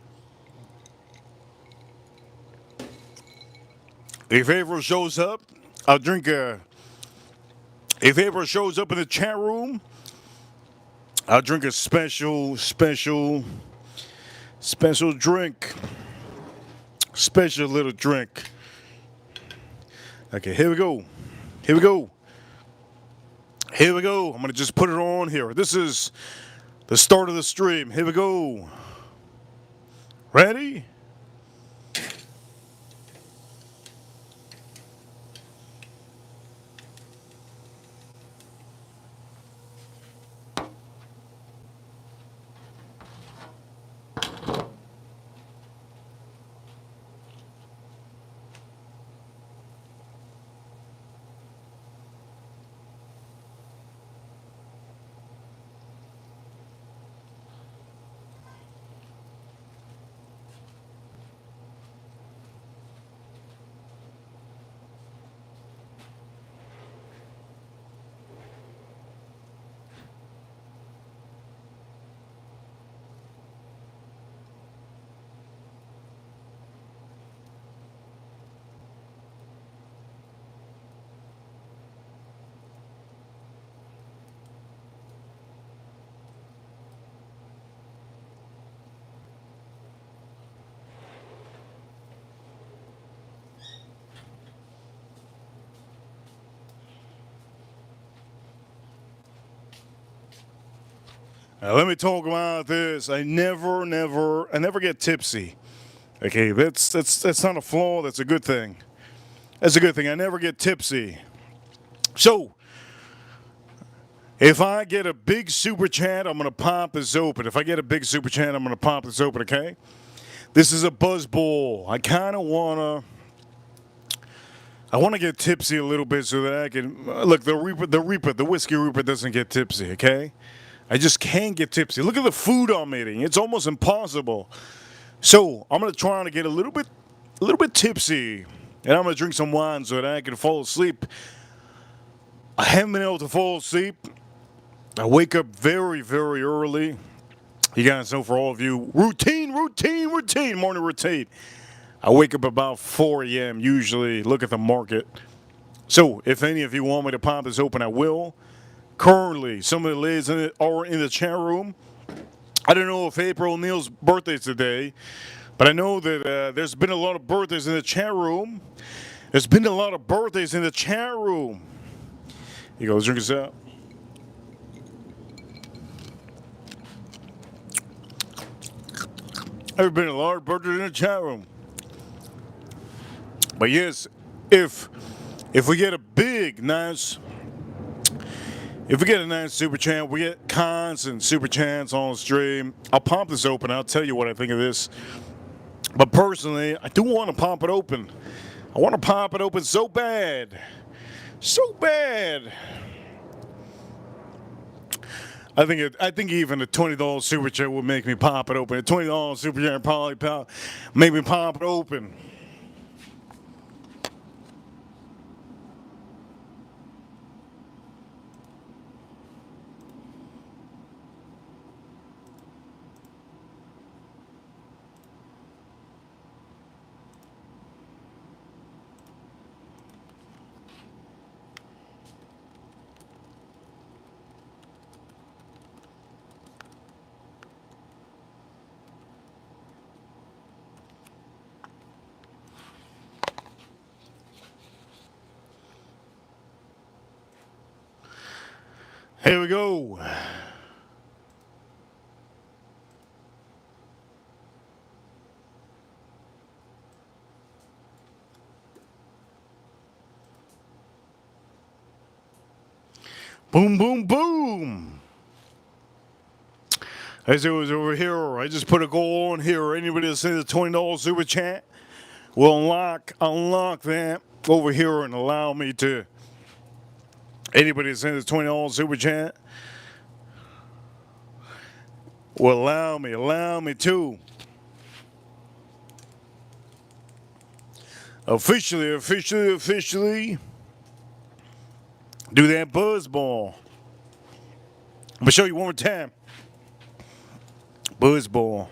If ever shows up, I'll drink a. If ever shows up in the chat room, I'll drink a special drink. Special little drink. Okay, here we go. Here we go. Here we go. I'm going to just put it on here. This is the start of the stream. Here we go. Ready? Now, let me talk about this. I never get tipsy. Okay, that's not a flaw. That's a good thing. That's a good thing. I never get tipsy. So, if I get a big super chat, I'm gonna pop this open. If I get a big super chat, I'm gonna pop this open. Okay. This is a buzz bowl. I wanna get tipsy a little bit so that I can look. The whiskey Reaper doesn't get tipsy. Okay. I just can't get tipsy. Look at the food I'm eating. It's almost impossible. So I'm gonna try to get a little bit tipsy, and I'm gonna drink some wine so that I can fall asleep. I haven't been able to fall asleep. I wake up very, very early. You guys know, for all of you, morning routine. I wake up about 4 a.m. usually. Look at the market. So if any of you want me to pop this open, I will. Currently, some of the ladies are in the chat room. I don't know if April O'Neil's birthday is today, but I know that there's been a lot of birthdays in the chat room. There's been a lot of birthdays in the chat room. You go, drink this out. There's been a lot of birthdays in the chat room. But yes, if we get a big, nice... If we get a nice super chat, we get constant super chats on the stream. I'll pop this open. I'll tell you what I think of this. But personally, I do want to pop it open. I want to pop it open so bad. So bad. I think even a $20 super chat would make me pop it open. A $20 super chat probably make me pop it open. Here we go. Boom, boom, boom. As it was over here, I just put a goal on here. Anybody that sends a $20 super chat will unlock that over here and allow me to. Anybody that sends a $20 super chat will allow me to officially do that buzz ball. I'm gonna show you one more time. Buzz ball.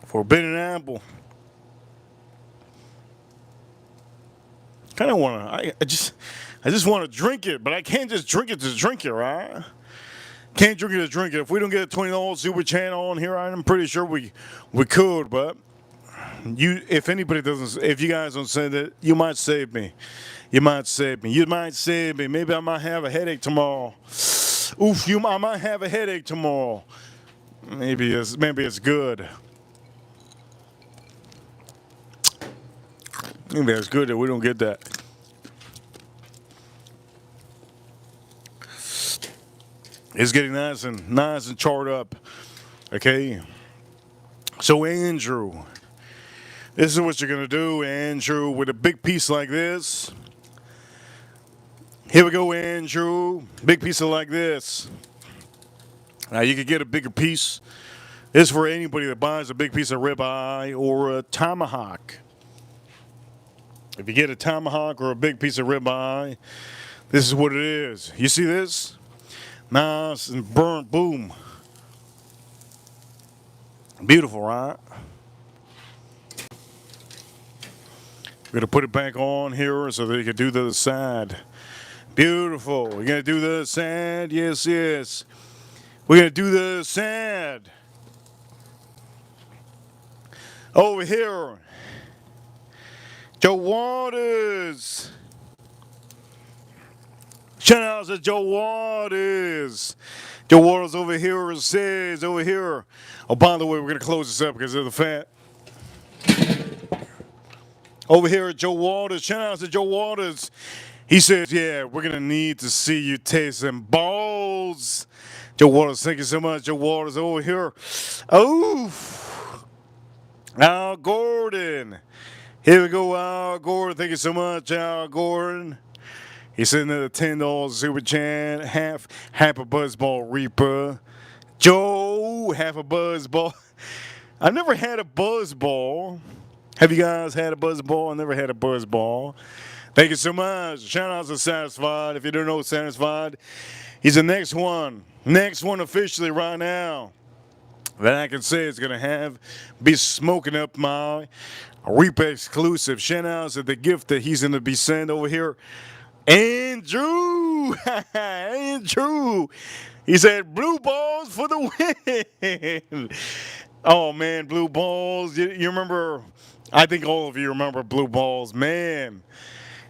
Forbidden apple. Kind of wanna. I just want to drink it, but I can't just drink it to drink it, right? Can't drink it to drink it. If we don't get a $20 super chat on here, I'm pretty sure we could, but if you guys don't say that, you might save me. You might save me. Maybe I might have a headache tomorrow. I might have a headache tomorrow. Maybe it's good. Maybe it's good that we don't get that. It's getting nice and charred up. Okay. So Andrew, this is what you're gonna do, Andrew, with a big piece like this. Here we go, Andrew. Big piece of like this. Now you could get a bigger piece. This is for anybody that buys a big piece of ribeye or a tomahawk. If you get a tomahawk or a big piece of ribeye, this is what it is. You see this? Nice and burnt, boom. Beautiful, right? We're going to put it back on here so that you can do the other side. Beautiful. We're going to do the other side. Yes, yes. We're going to do the other side. Over here. Joe Waters. Shout out to Joe Waters. Joe Waters over here says, over here. Oh, by the way, we're going to close this up because of the fat. Over here at Joe Waters. Shout out to Joe Waters. He says, yeah, we're going to need to see you taste some balls. Joe Waters, thank you so much. Joe Waters over here. Oh, Al Gordon. Here we go, Al Gordon. Thank you so much, Al Gordon. He's sending another $10 super chat. Half a buzzball Reaper. Joe, half a buzzball. I've never had a buzzball. Have you guys had a buzzball? I never had a buzzball. Thank you so much. Shout out to Satisfied. If you don't know Satisfied, he's the next one. Next one officially right now that I can say is going to be smoking up my Reaper exclusive. Shout out to the gift that he's going to be sent over here. Andrew. Andrew. He said, blue balls for the win. Oh, man, blue balls. You remember, I think all of you remember blue balls. Man,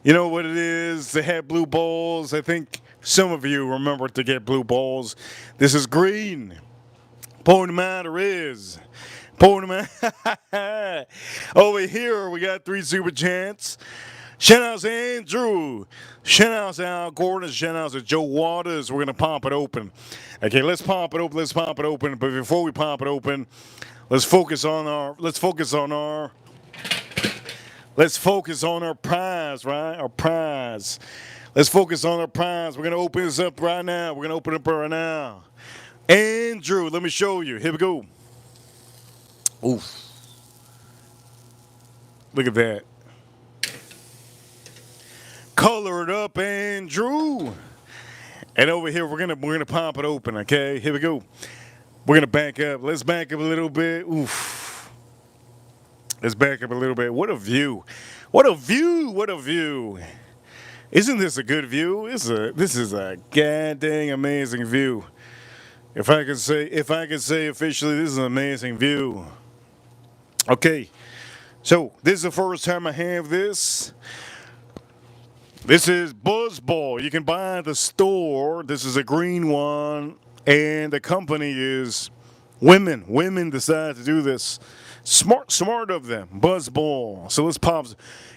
you know what it is to have blue balls? I think some of you remember to get blue balls. This is green. Point of the matter is, over here we got 3 super chats. Shout out to Andrew. Shout out to Al Gordon. Shout out to Joe Waters. We're gonna pop it open. Okay, let's pop it open. Let's pop it open. But before we pop it open, let's focus on our prize, right? Our prize. Let's focus on our prize. We're gonna open this up right now. We're gonna open it up right now. Andrew, let me show you. Here we go. Oof. Look at that. Color it up, Andrew. And over here, we're gonna pop it open. Okay, here we go. We're gonna back up. Let's back up a little bit. Oof. Let's back up a little bit. What a view! What a view! What a view! Isn't this a good view? This is a goddamn amazing view. If I could say officially, this is an amazing view. Okay, so this is the first time I have this. This is Buzzball. You can buy at the store. This is a green one, and the company is women. Women decide to do this. Smart of them. Buzzball. So let's pop.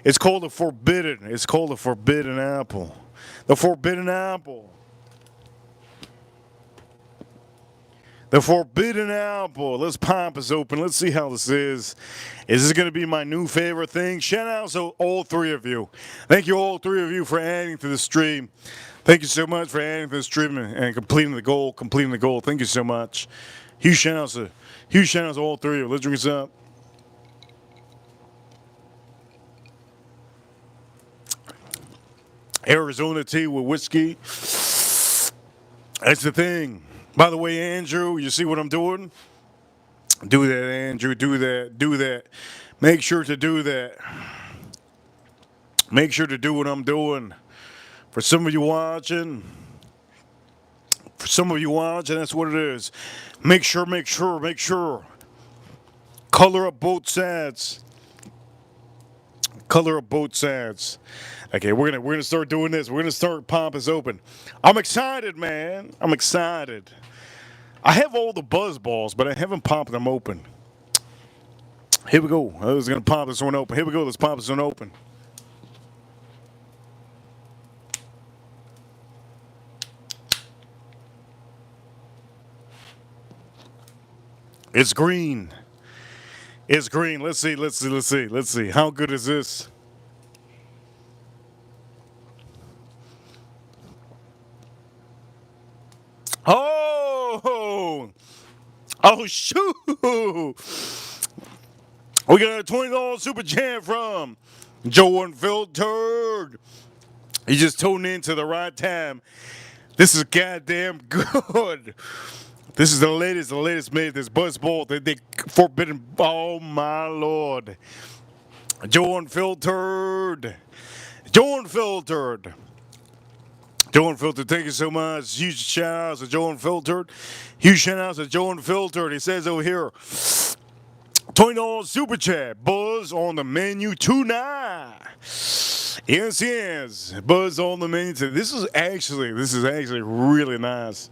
It's called the Forbidden. It's called the Forbidden Apple. The Forbidden Apple. The Forbidden Apple. Let's pop this open. Let's see how this is. Is this going to be my new favorite thing? Shout out to all 3 of you. Thank you, all 3 of you, for adding to the stream. Thank you so much for adding to the stream and completing the goal. Thank you so much. Huge shout outs to all 3 of you. Let's drink this up. Arizona tea with whiskey. That's the thing. By the way, Andrew, you see what I'm doing? Do that, Andrew. Do that. Make sure to do that. Make sure to do what I'm doing. For some of you watching, that's what it is. Make sure. Color up both sides. Okay, we're gonna start doing this. We're gonna start popping this open. I'm excited, man. I'm excited. I have all the buzz balls, but I haven't popped them open. Here we go. I was gonna pop this one open. Here we go. Let's pop this one open. It's green. It's green. Let's see. How good is this? Oh, shoot! We got a $20 super chat from Joe Unfiltered. You just tuned in to the right time. This is goddamn good. This is the latest made this Buzzball. They forbidden. Oh, my Lord. Joe Unfiltered. Joe Unfiltered, thank you so much. Huge shout outs to Joe Unfiltered. He says over here, $20 super chat. Buzz on the menu tonight. Yes, yes. Buzz on the menu tonight. This is actually really nice.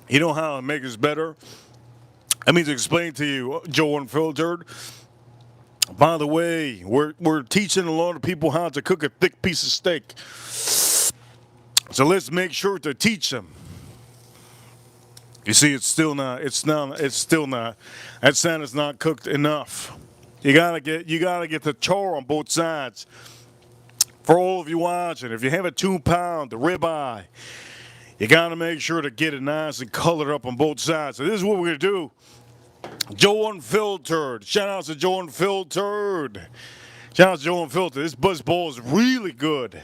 You know how I make this better? I mean to explain to you, Joe Unfiltered. By the way, we're teaching a lot of people how to cook a thick piece of steak. So let's make sure to teach them. You see, it's still not. That sand is not cooked enough. You gotta get the char on both sides. For all of you watching, if you have a 2-pound ribeye, you gotta make sure to get it nice and colored up on both sides. So this is what we're gonna do. Joe Unfiltered. Shout out to Joe Unfiltered. Shout out to Joe Unfiltered. This Buzz Ball is really good.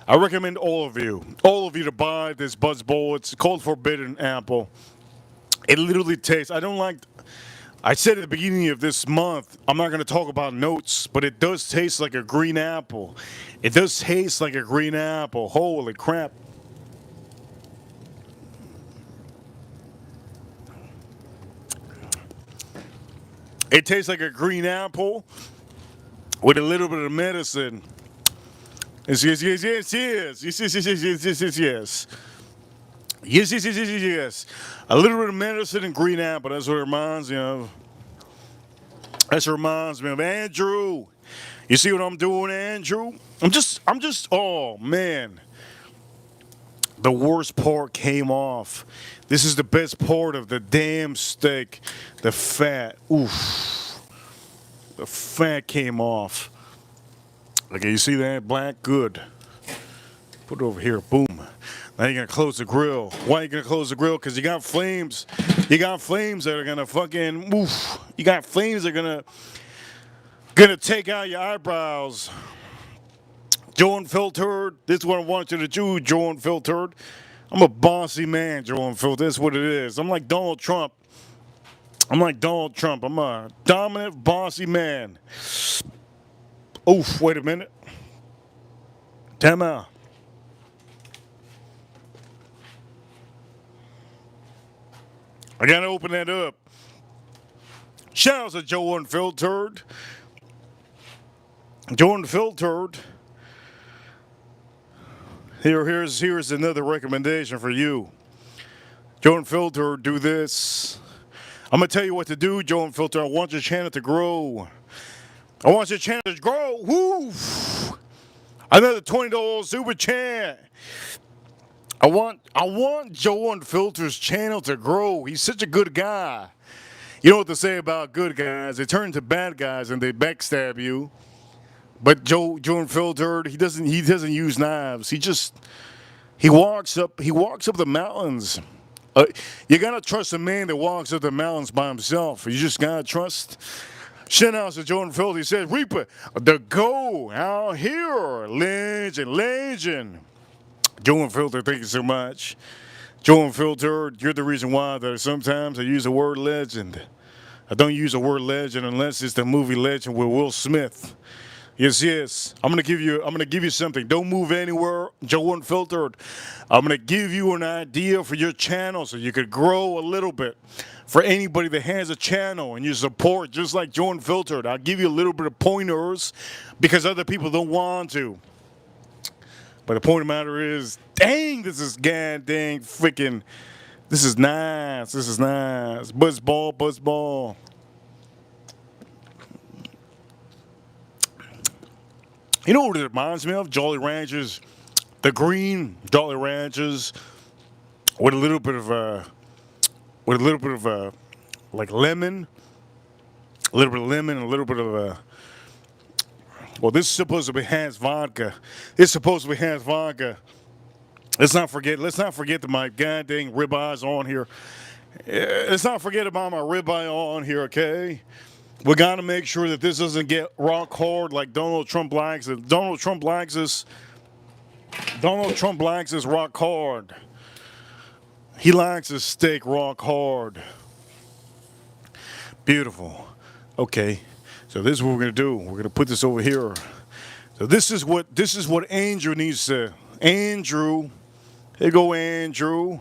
I recommend all of you to buy this Buzz Ball. It's called Forbidden Apple. It literally tastes, I said at the beginning of this month, I'm not going to talk about notes, but it does taste like a green apple. It does taste like a green apple. Holy crap. It tastes like a green apple with a little bit of medicine. Yes. Yes. A little bit of medicine and green apple. That's what it reminds me of. Andrew. You see what I'm doing, Andrew? I'm just, oh man. The worst part came off. This is the best part of the damn steak. The fat. Oof. The fat came off. Okay, you see that? Black? Good. Put it over here. Boom. Now you're going to close the grill. Why are you going to close the grill? Because you got flames. You got flames that are going to fucking, oof. You got flames that are going to take out your eyebrows. Joe Unfiltered. This is what I want you to do, Joe Unfiltered. I'm a bossy man, Joe Unfiltered. That's what it is. I'm like Donald Trump. I'm a dominant, bossy man. Oof, wait a minute. Time out. I gotta open that up. Shout out to Joe Unfiltered. Joe Unfiltered. Here's another recommendation for you. Joe Unfiltered, do this. I'm gonna tell you what to do, Joe Unfiltered. I want your channel to grow. Woo! Another $20 super chat. I want Joe Unfiltered's channel to grow. He's such a good guy. You know what to say about good guys? They turn into bad guys and they backstab you. But Joe Unfiltered, he doesn't use knives. He walks up the mountains. You gotta trust a man that walks up the mountains by himself. You just gotta trust. Shout out to Joe Unfiltered. He said, Reaper, the go out here. Legend. Joe Unfiltered, thank you so much. Joe Unfiltered, you're the reason why that sometimes I use the word legend. I don't use the word legend unless it's the movie Legend with Will Smith. Yes. I'm gonna give you something. Don't move anywhere, Joe Unfiltered. I'm gonna give you an idea for your channel so you could grow a little bit. For anybody that has a channel and you support, just like Joe Unfiltered, I'll give you a little bit of pointers because other people don't want to. But the point of the matter is, dang, this is goddamn freaking. This is nice. Buzz ball. You know what it reminds me of? Jolly Ranchers, the green Jolly Ranchers, with a little bit of like lemon, a little bit of lemon, a little bit of well, this supposedly has vodka. Let's not forget that my goddamn ribeyes on here. Let's not forget about my ribeye on here, okay? We gotta make sure that this doesn't get rock hard like Donald Trump likes it. Donald Trump likes this rock hard. He likes his steak rock hard. Beautiful. Okay. So this is what we're gonna do. We're gonna put this over here. So this is what Andrew needs to. Andrew. Here you go, Andrew.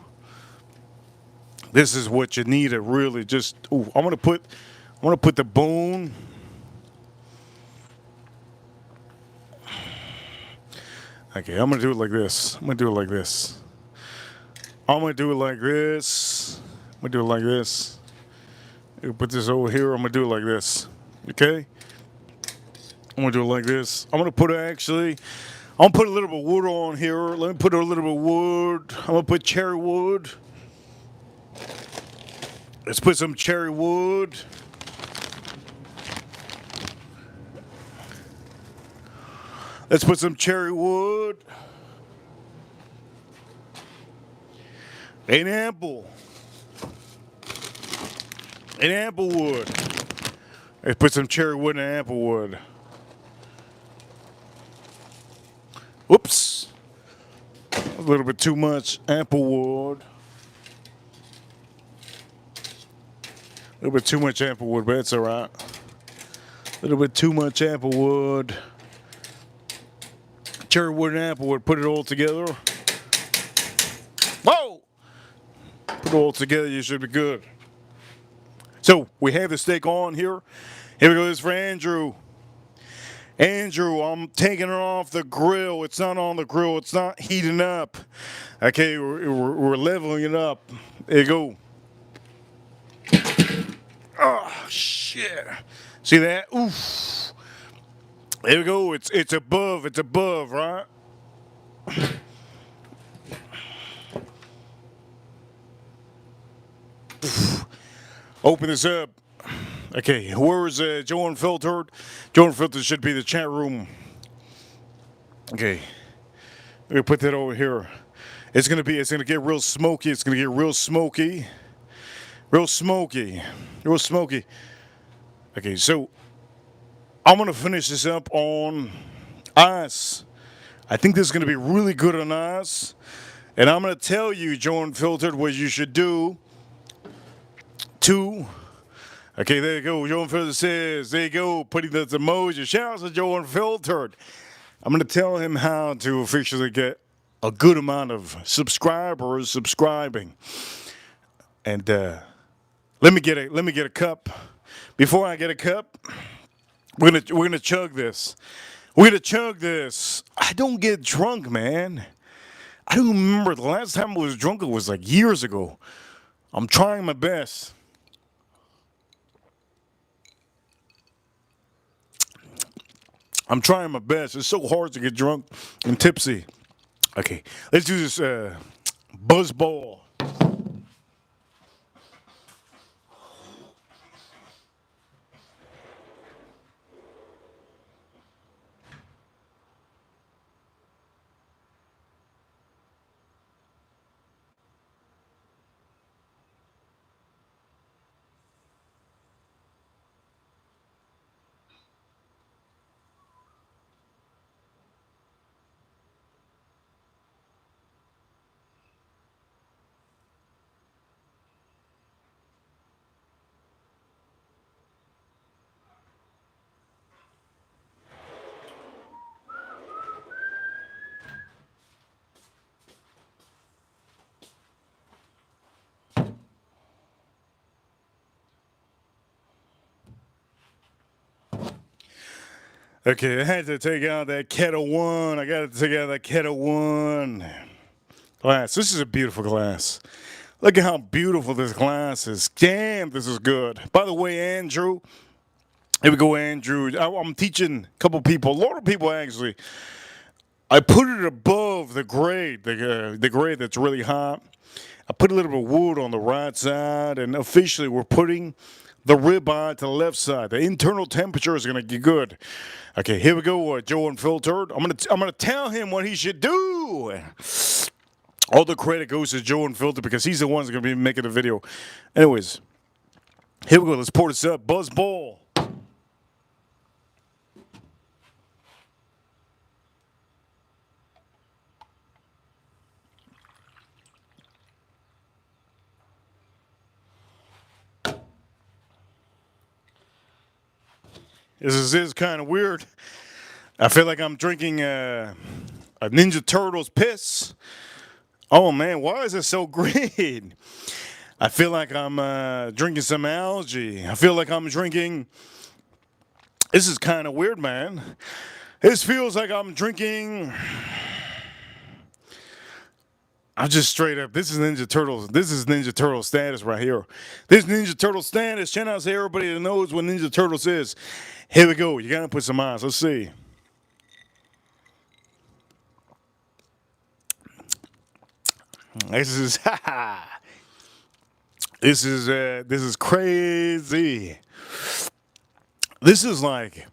This is what you need to really just. Ooh, I'm gonna put the bone. Okay, I'm gonna do it like this. I'm gonna do it like this. I'm gonna do it like this. I'm gonna do it like this. You put this over here. I'm gonna do it like this. Okay. I'm gonna do it like this. I'm gonna put I'm gonna put a little bit of wood on here. Let me put a little bit of wood. I'm gonna put cherry wood. Let's put some cherry wood. Let's put some cherry wood. An apple. An apple wood. Let's put some cherry wood and apple wood. Whoops. A little bit too much apple wood. A little bit too much apple wood, but that's all right. A little bit too much apple wood. Cherry wood and apple wood. Put it all together. Whoa! Put it all together. You should be good. So we have the steak on here. Here we go. This is for Andrew. Andrew, I'm taking it off the grill. It's not on the grill. It's not heating up. Okay, we're leveling it up. There you go. Oh, shit. See that? Oof. There we go. It's above. It's above, right? Open this up. Okay, where's Joe Unfiltered? Joe Unfiltered should be the chat room. Okay, let me put that over here. It's gonna get real smoky. It's gonna get real smoky. Real smoky. Real smoky. Okay, so I'm gonna finish this up on ice. I think this is gonna be really good on ice. And I'm gonna tell you, Joe Unfiltered, what you should do to. Okay, there you go. Joe Unfiltered says, there you go, putting the emoji. Shout out to Joe Unfiltered. I'm going to tell him how to officially get a good amount of subscribers subscribing. And let me get a cup. Before I get a cup, we're gonna chug this. We're gonna chug this. I don't get drunk, man. I don't remember the last time I was drunk. It was like years ago. I'm trying my best. I'm trying my best. It's so hard to get drunk and tipsy. Okay, let's do this buzz ball. Okay, I had to take out that Kettle One. I got to take out that Kettle One glass. This is a beautiful glass. Look at how beautiful this glass is. Damn, this is good. By the way, Andrew, here we go, Andrew. I'm teaching a couple people, a lot of people actually. I put it above the grade, the grade that's really hot. I put a little bit of wood on the right side, and officially we're putting the ribeye to the left side. The internal temperature is going to get good. Okay, here we go, Joe Unfiltered. I'm gonna tell him what he should do. All the credit goes to Joe Unfiltered because he's the one that's going to be making the video. Anyways, here we go. Let's pour this up. Buzz ball. This is kind of weird. I feel like I'm drinking a Ninja Turtles piss. Oh man, why is it so green? I feel like I'm drinking some algae. I feel like I'm drinking. This is kind of weird, man. This feels like I'm drinking. I'm just straight up. This is Ninja Turtles. This is Ninja Turtle status right here. This Ninja Turtle status. Shout out to everybody that knows what Ninja Turtles is. Here we go. You gotta put some eyes. Let's see. This is this is crazy. This is like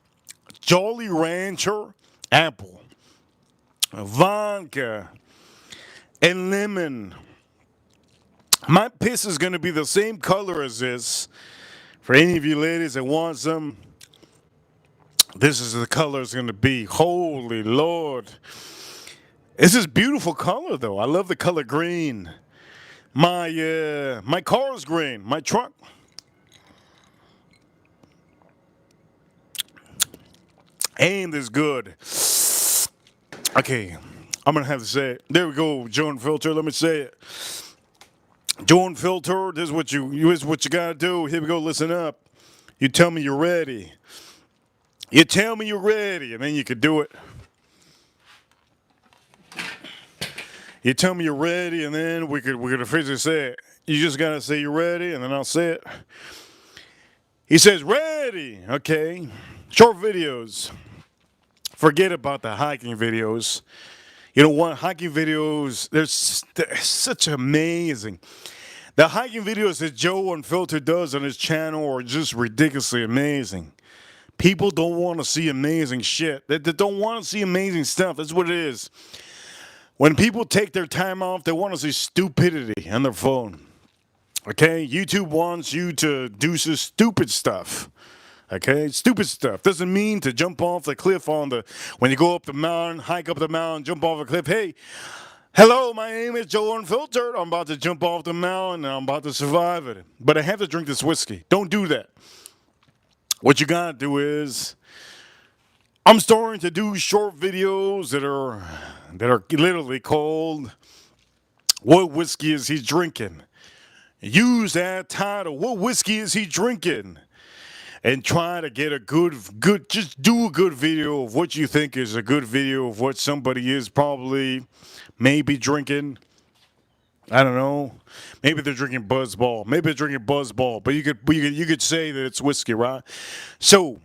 Jolly Rancher apple, vodka, and lemon. My piss is gonna be the same color as this. For any of you ladies that want some, this is the color it's gonna be. Holy Lord. This is beautiful color though. I love the color green. My car's green. My truck. And is good. Okay, I'm gonna have to say it. There we go, Joan Filter. Let me say it. Joan Filter. This is what you gotta do. Here we go. Listen up. You tell me you're ready. You tell me you're ready, and then you can do it. You tell me you're ready, and then we're gonna officially say it. You just gotta say you're ready, and then I'll say it. He says ready. Okay. Short videos. Forget about the hiking videos. You know what? Hiking videos, they're such amazing. The hiking videos that Joe Unfiltered does on his channel are just ridiculously amazing. People don't want to see amazing shit. They don't want to see amazing stuff. That's what it is. When people take their time off, they want to see stupidity on their phone. Okay? YouTube wants you to do some stupid stuff. Okay? Stupid stuff. Doesn't mean to jump off the cliff when you go up the mountain, hike up the mountain, jump off a cliff. Hey, hello, my name is Joe Unfiltered. I'm about to jump off the mountain and I'm about to survive it. But I have to drink this whiskey. Don't do that. What you gotta do is, I'm starting to do short videos that are literally called "What Whiskey Is He Drinking?" Use that title. What whiskey is he drinking? And try to get a good. Just do a good video of what you think is a good video of what somebody is probably, maybe drinking. I don't know. Maybe they're drinking Buzzball. Maybe they're drinking Buzzball. But you could say that it's whiskey, right? So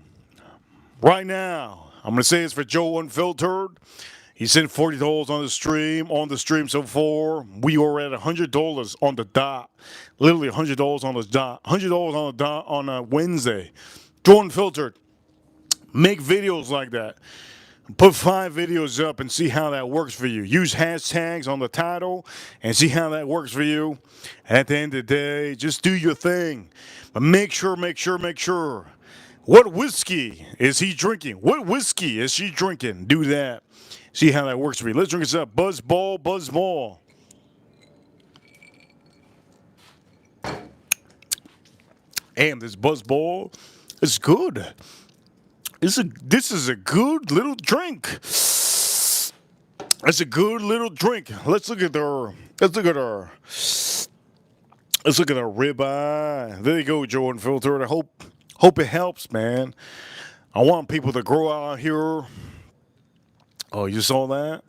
right now, I'm gonna say it's for Joe Unfiltered. He sent $40 on the stream. On the stream so far, we are at $100 on the dot. Literally $100 on the dot. $100 on the dot on a Wednesday. Joe Unfiltered. Make videos like that. Put 5 videos up and see how that works for you. Use hashtags on the title and see how that works for you. At the end of the day, just do your thing. But make sure. What whiskey is he drinking? What whiskey is she drinking? Do that. See how that works for you. Let's drink this up. Buzzball. And this Buzzball is good. This is a good little drink. It's a good little drink. Let's look at our ribeye. There you go, Joe Unfiltered. I hope it helps, man. I want people to grow out here. Oh, you saw that?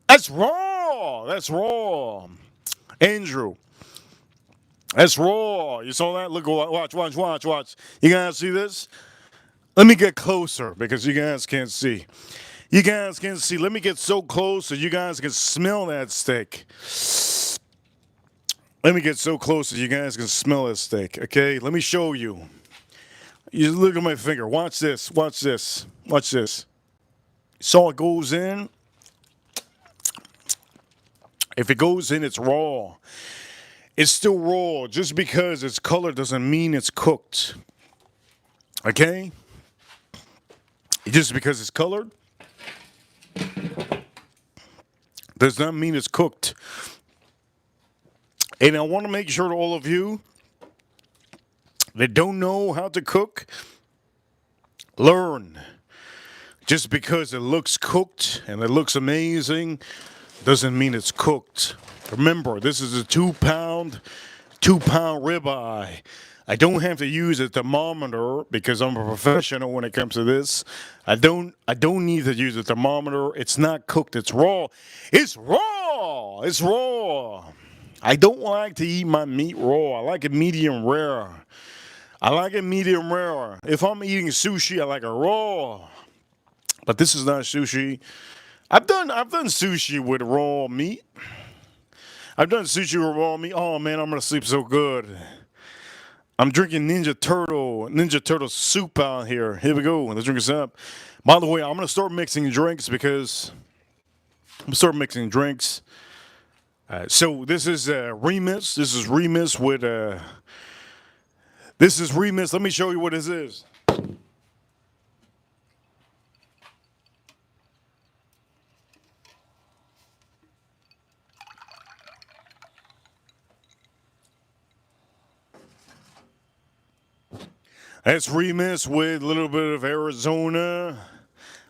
That's raw. Andrew. That's raw. You saw that? Look, watch. You guys see this? Let me get closer because you guys can't see. Let me get so close so you guys can smell that steak. Let me get so close so you guys can smell that steak. Okay? Let me show you. You look at my finger. Watch this. So it goes in. If it goes in, it's raw. It's still raw. Just because it's colored doesn't mean it's cooked. Okay? Just because it's colored does not mean it's cooked. And I want to make sure to all of you that don't know how to cook, learn. Just because it looks cooked and it looks amazing doesn't mean it's cooked. Remember, this is a 2 pound, 2 pound ribeye. I don't have to use a thermometer because I'm a professional when it comes to this. I don't need to use a thermometer. It's not cooked, it's raw. It's raw! It's raw. I don't like to eat my meat raw. I like it medium rare. I like it medium rare. If I'm eating sushi, I like it raw. But this is not sushi. I've done sushi with raw meat. I've done sushi with raw meat. Oh man, I'm gonna sleep so good. I'm drinking Ninja Turtle soup out here. Here we go. Let's drink this up. By the way, I'm gonna start mixing drinks because I'm gonna start mixing drinks. So this is Remus. This is Remus with This is Remus. Let me show you what this is. That's Remus with a little bit of Arizona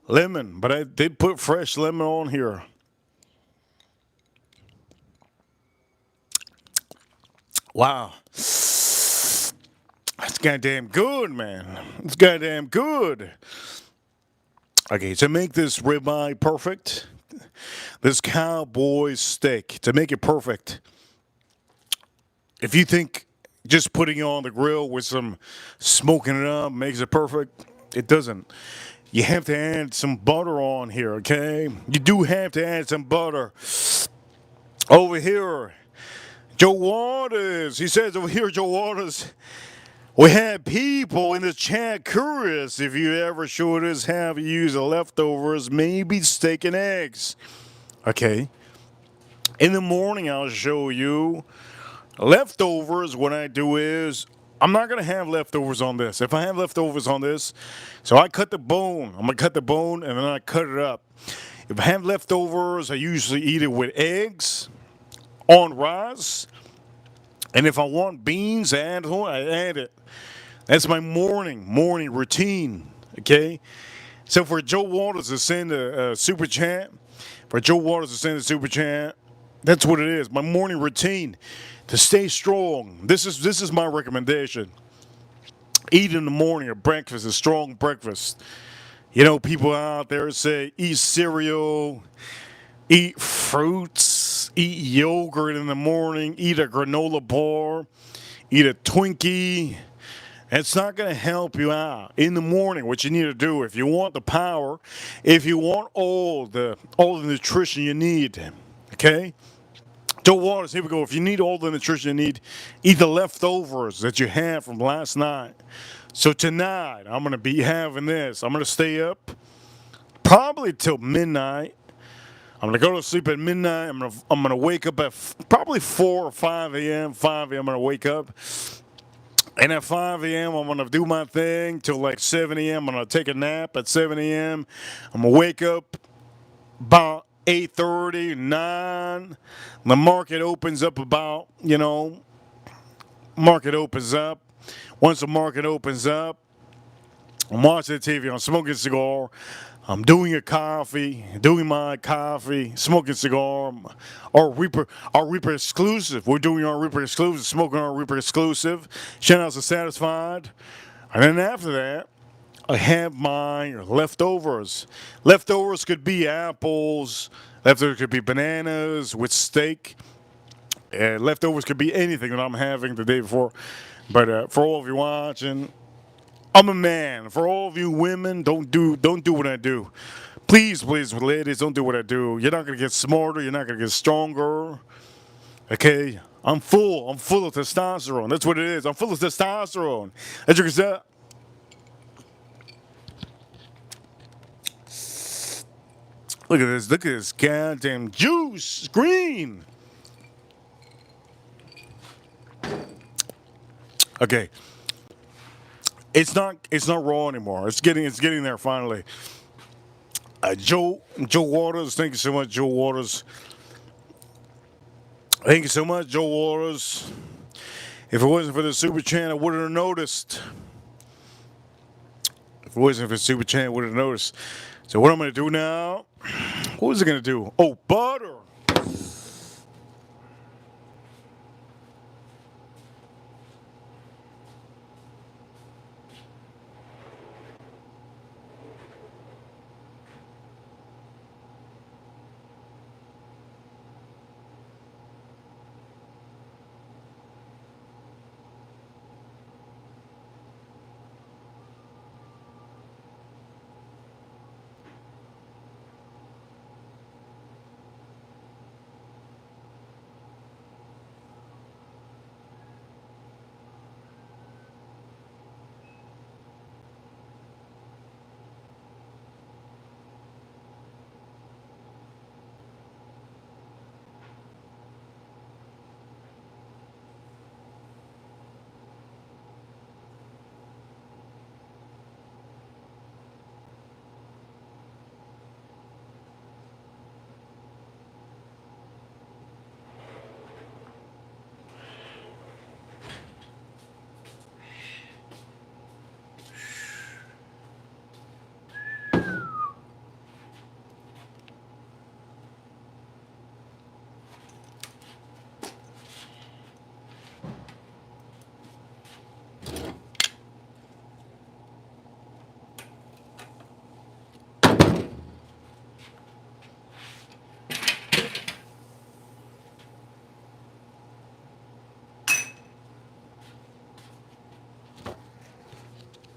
lemon, but I did put fresh lemon on here. Wow. That's goddamn good, man. It's goddamn good. Okay, to make this ribeye perfect, this cowboy steak, to make it perfect, if you think just putting it on the grill with some smoking it up makes it perfect, it doesn't. You have to add some butter on here, okay? You do have to add some butter. Over here, Joe Waters, he says over here, Joe Waters, we had people in the chat curious if you ever showed us how to use the leftovers, maybe steak and eggs. Okay. In the morning, I'll show you leftovers. What I do is, I'm not going to have leftovers on this. If I have leftovers on this, so I cut the bone. I'm going to cut the bone and then I cut it up. If I have leftovers, I usually eat it with eggs on rice. And if I want beans, I add it. That's my morning routine. Okay. So for Joe Waters to send a super chat, that's what it is. My morning routine to stay strong. This is my recommendation. Eat in the morning a breakfast, a strong breakfast. You know, people out there say eat cereal, eat fruits, eat yogurt in the morning, eat a granola bar, eat a Twinkie. It's not going to help you out in the morning. What you need to do, if you want the power, if you want all the nutrition you need, okay? Joe Waters, here we go. If you need all the nutrition you need, eat the leftovers that you have from last night. So tonight, I'm going to be having this. I'm going to stay up probably till midnight. I'm gonna go to sleep at midnight. I'm gonna wake up at probably 4 or 5 a.m. 5 a.m. I'm gonna wake up, and at 5 a.m. I'm gonna do my thing till like 7 a.m. I'm gonna take a nap at 7 a.m. I'm gonna wake up about 8:30, 9. The market opens up about, market opens up. Once the market opens up, I'm watching the TV. I'm smoking a cigar. I'm doing my coffee, smoking cigar. Our Reaper exclusive. We're doing our Reaper exclusive, smoking our Reaper exclusive. Shout out to Satisfied. And then after that, I have my leftovers. Leftovers could be apples. Leftovers could be bananas with steak. Leftovers could be anything that I'm having the day before. But for all of you watching, I'm a man. For all of you women, don't do what I do. Please, ladies, don't do what I do. You're not gonna get smarter. You're not gonna get stronger. Okay? I'm full of testosterone. That's what it is. I'm full of testosterone. As you can see. Look at this. Look at this goddamn juice. Green. Okay. It's not raw anymore. It's getting there finally. Joe Waters, thank you so much, Joe Waters. Thank you so much, Joe Waters. If it wasn't for the super chat, I wouldn't have noticed. If it wasn't for the super chat, I wouldn't have noticed. So what I'm gonna do now? What was it gonna do? Oh, butter.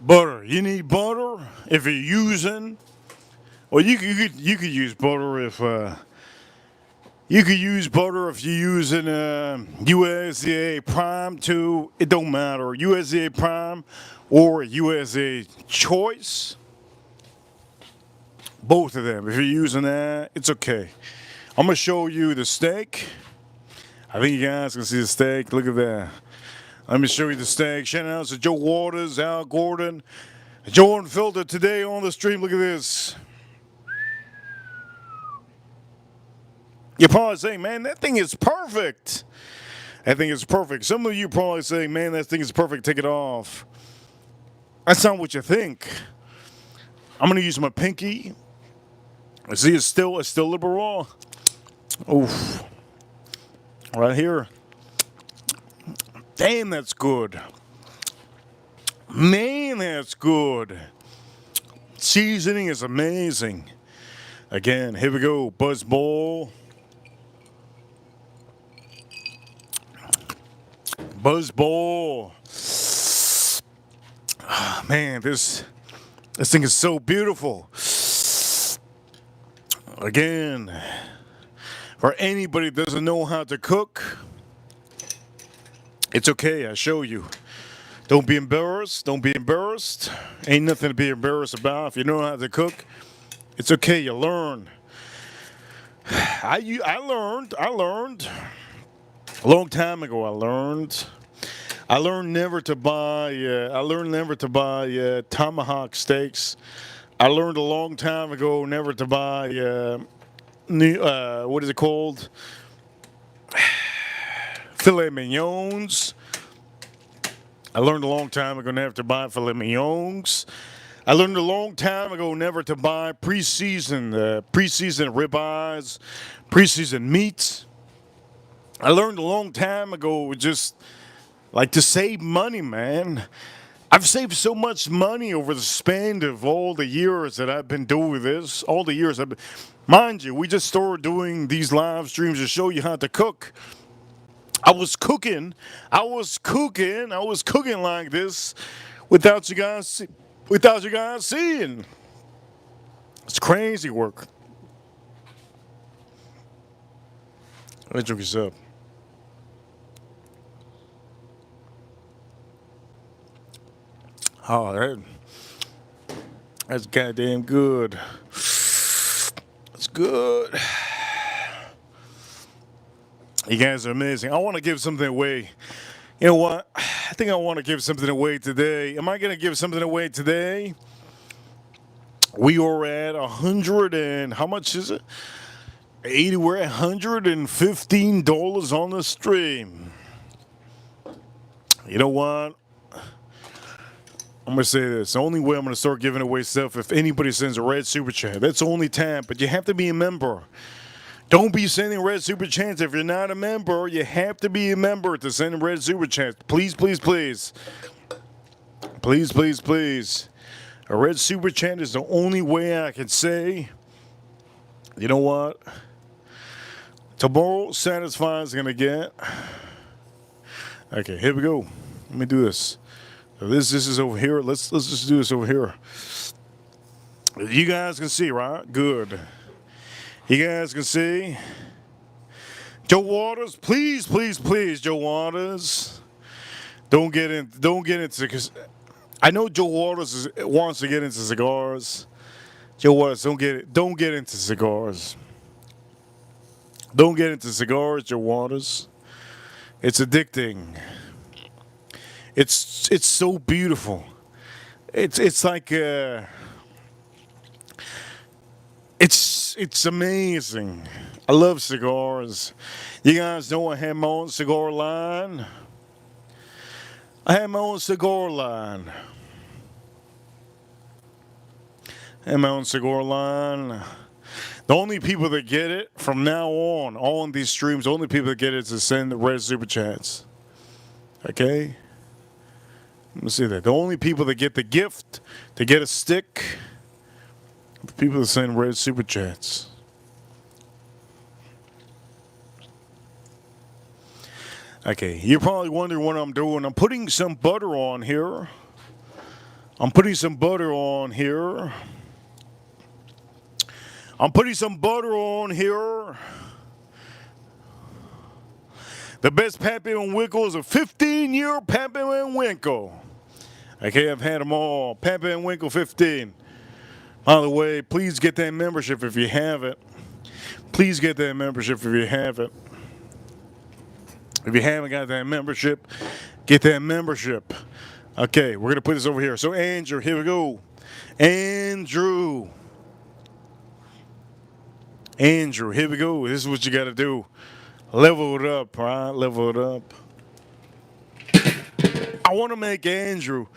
Butter. You need butter if you're using. Well, you could use butter if you could use butter if you're using USDA Prime too. It don't matter, USDA Prime or USDA Choice. Both of them. If you're using that, it's okay. I'm gonna show you the steak. I think you guys can see the steak. Look at that. Let me show you the steak. Shout out to Joe Waters, Al Gordon, Joe Unfiltered today on the stream. Look at this. You're probably saying, man, that thing is perfect. That thing is perfect. Some of you probably saying, man, that thing is perfect. Take it off. That's not what you think. I'm gonna use my pinky. See, it's still a little raw. Oof. Right here. Damn, that's good. Man, that's good. Seasoning is amazing. Again, here we go. Buzz Bowl. Buzz Bowl. Oh, man, this thing is so beautiful. Again, for anybody that doesn't know how to cook, it's okay. I show you. Don't be embarrassed. Don't be embarrassed. Ain't nothing to be embarrassed about. If you know how to cook, it's okay. You learn. I learned a long time ago. I learned never to buy. Tomahawk steaks. I learned a long time ago never to buy. What is it called? Filet mignons. I learned a long time ago never to buy filet mignons. I learned a long time ago never to buy pre-seasoned ribeyes, pre-seasoned meats. I learned a long time ago just like to save money, man. I've saved so much money over the span of all the years that I've been doing this. All the years mind you, we just started doing these live streams to show you how to cook. I was cooking like this without you guys seeing. It's crazy work. Let me drink this up. Oh, that's goddamn good. It's good. You guys are amazing. I want to give something away. You know what? I think I want to give something away today. Am I going to give something away today? We are at 100 and how much is it? 80. We're at $115 on the stream. You know what? I'm going to say this. The only way I'm going to start giving away stuff if anybody sends a red super chat. That's the only time. But you have to be a member. Don't be sending red super chats if you're not a member. You have to be a member to send red super chats. Please, please, please. Please, please, please. A red super chat is the only way I can say, you know what? Tomorrow Satisfy's going to get. Okay, here we go. Let me do this. So this is over here. Let's just do this over here. You guys can see, right? Good. You guys can see. Joe Waters, please, please, please, Joe Waters. Don't get into because I know Joe Waters wants to get into cigars. Joe Waters, don't get into cigars. Don't get into cigars, Joe Waters. It's addicting. It's so beautiful. It's like it's amazing. I love cigars. You guys know I have my own cigar line. The only people that get it from now on, all in these streams, the only people that get it is to send the red super chats. Okay? Let me see that. The only people that get the gift to get a stick, the people that send red super chats. Okay, you're probably wondering what I'm doing. I'm putting some butter on here. I'm putting some butter on here. I'm putting some butter on here. The best Pappy and Winkle is a 15-year Pappy and Winkle. Okay, I've had them all. Pappy and Winkle 15. By the way, please get that membership if you have it. Please get that membership if you have it. If you haven't got that membership, get that membership. Okay, we're going to put this over here. So, Andrew, here we go. Andrew, here we go. This is what you got to do. Level it up, all right? Level it up. I want to make Andrew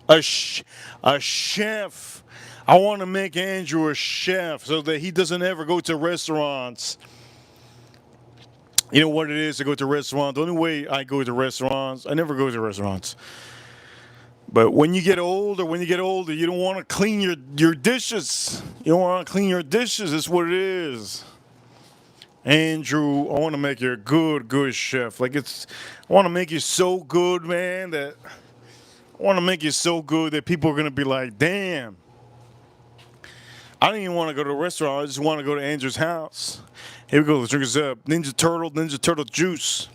a chef. I want to make Andrew a chef so that he doesn't ever go to restaurants. You know what it is to go to restaurants? The only way I go to restaurants, I never go to restaurants. But when you get older, you don't want to clean your dishes. You don't want to clean your dishes. That's what it is. Andrew, I want to make you a good chef. I want to make you so good, man, I want to make you so good that people are going to be like, damn. I don't even want to go to a restaurant. I just want to go to Andrew's house. Here we go. Let's drink this up. Ninja Turtle juice.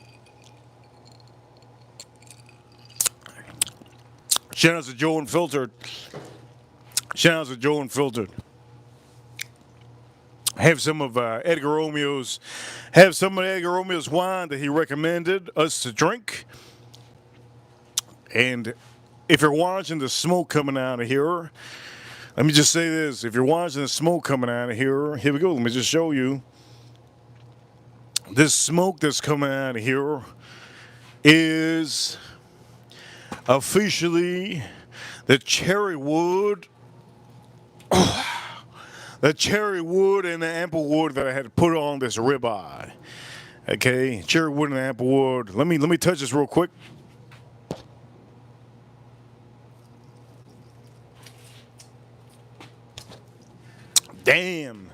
Shout out to Joe Unfiltered. Have some of Edgar Romeo's wine that he recommended us to drink. And if you're watching the smoke coming out of here, let me just say this. If you're watching the smoke coming out of here, here we go. Let me just show you. This smoke that's coming out of here is officially the cherry wood. The cherry wood and the ample wood that I had to put on this ribeye. Okay, cherry wood and ample wood. Let me touch this real quick. Damn.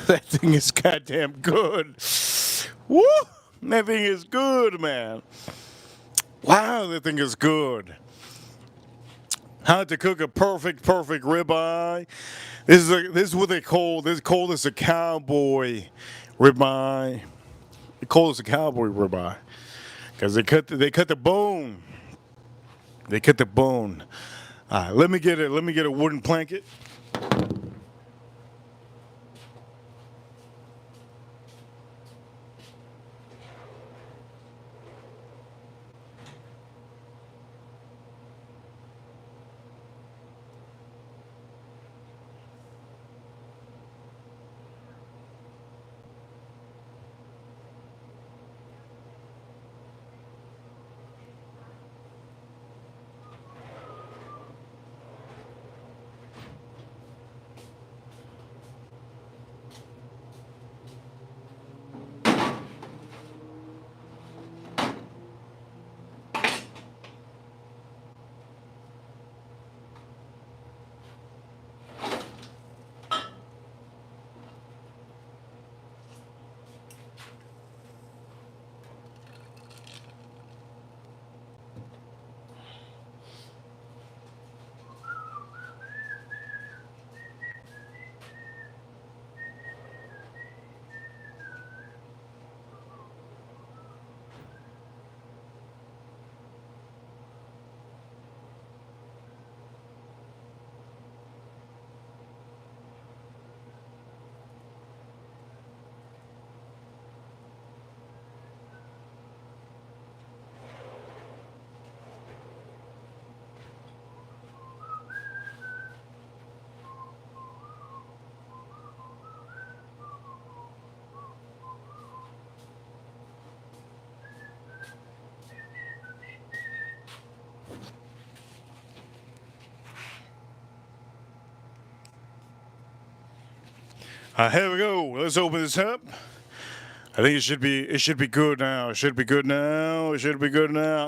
That thing is goddamn good. Woo! That thing is good, man. Wow, that thing is good. How to cook a perfect ribeye. This is what they call this a cowboy ribeye. They call this a cowboy ribeye because they cut the bone. They cut the bone. All right, let me get a wooden planket. Here we go. Let's open this up. I think it should be good now. It should be good now.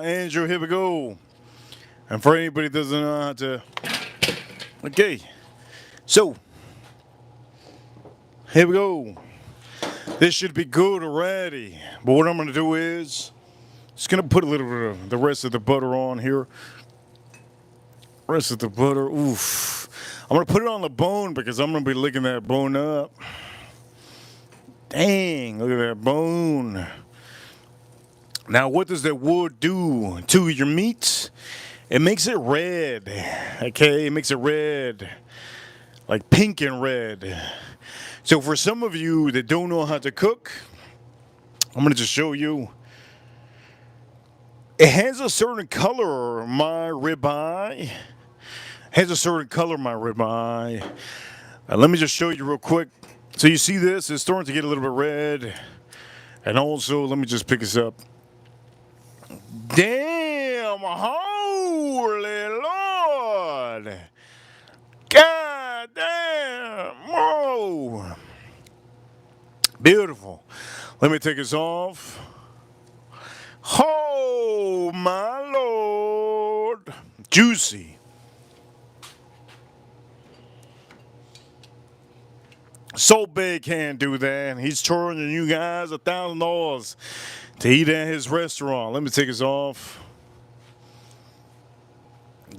Andrew, here we go. And for anybody that doesn't know how to, okay. So here we go. This should be good already. But what I'm going to do is Just gonna put a little bit of the rest of the butter on here. Rest of the butter. Oof. I'm gonna put it on the bone because I'm gonna be licking that bone up. Dang, look at that bone. Now, what does that wood do to your meat? It makes it red. Okay, it makes it red. Like pink and red. So for some of you that don't know how to cook, I'm gonna just show you. It has a certain color, my ribeye. Has a certain color, my ribeye. Let me just show you real quick. So you see this, it's starting to get a little bit red. And also, let me just pick this up. Damn, holy Lord. God damn. Oh. Beautiful. Let me take this off. Oh, my Lord. Juicy. So big can't do that. He's charging you guys $1,000 to eat at his restaurant. Let me take this off.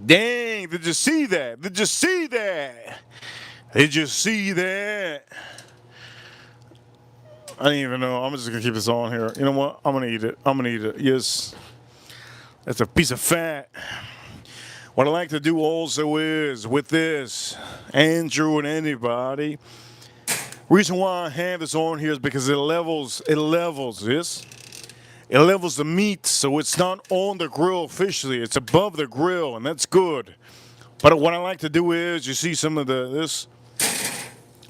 Dang, did you see that? Did you see that? Did you see that? I didn't even know. I'm just going to keep this on here. You know what? I'm going to eat it. I'm going to eat it. Yes. That's a piece of fat. What I like to do also is, with this, Andrew and anybody, reason why I have this on here is because it levels this. It levels the meat, so it's not on the grill officially. It's above the grill, and that's good. But what I like to do is, you see some of this,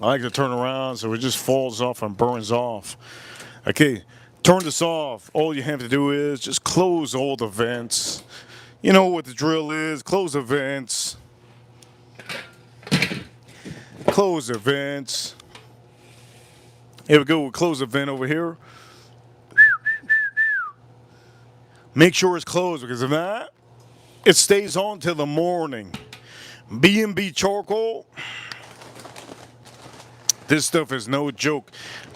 I like to turn around so it just falls off and burns off. Okay, turn this off. All you have to do is just close all the vents. You know what the drill is. Close the vents. Close the vents. Here we go. We'll close the vent over here. Make sure it's closed, because if not, it stays on till the morning. B&B charcoal. This stuff is no joke.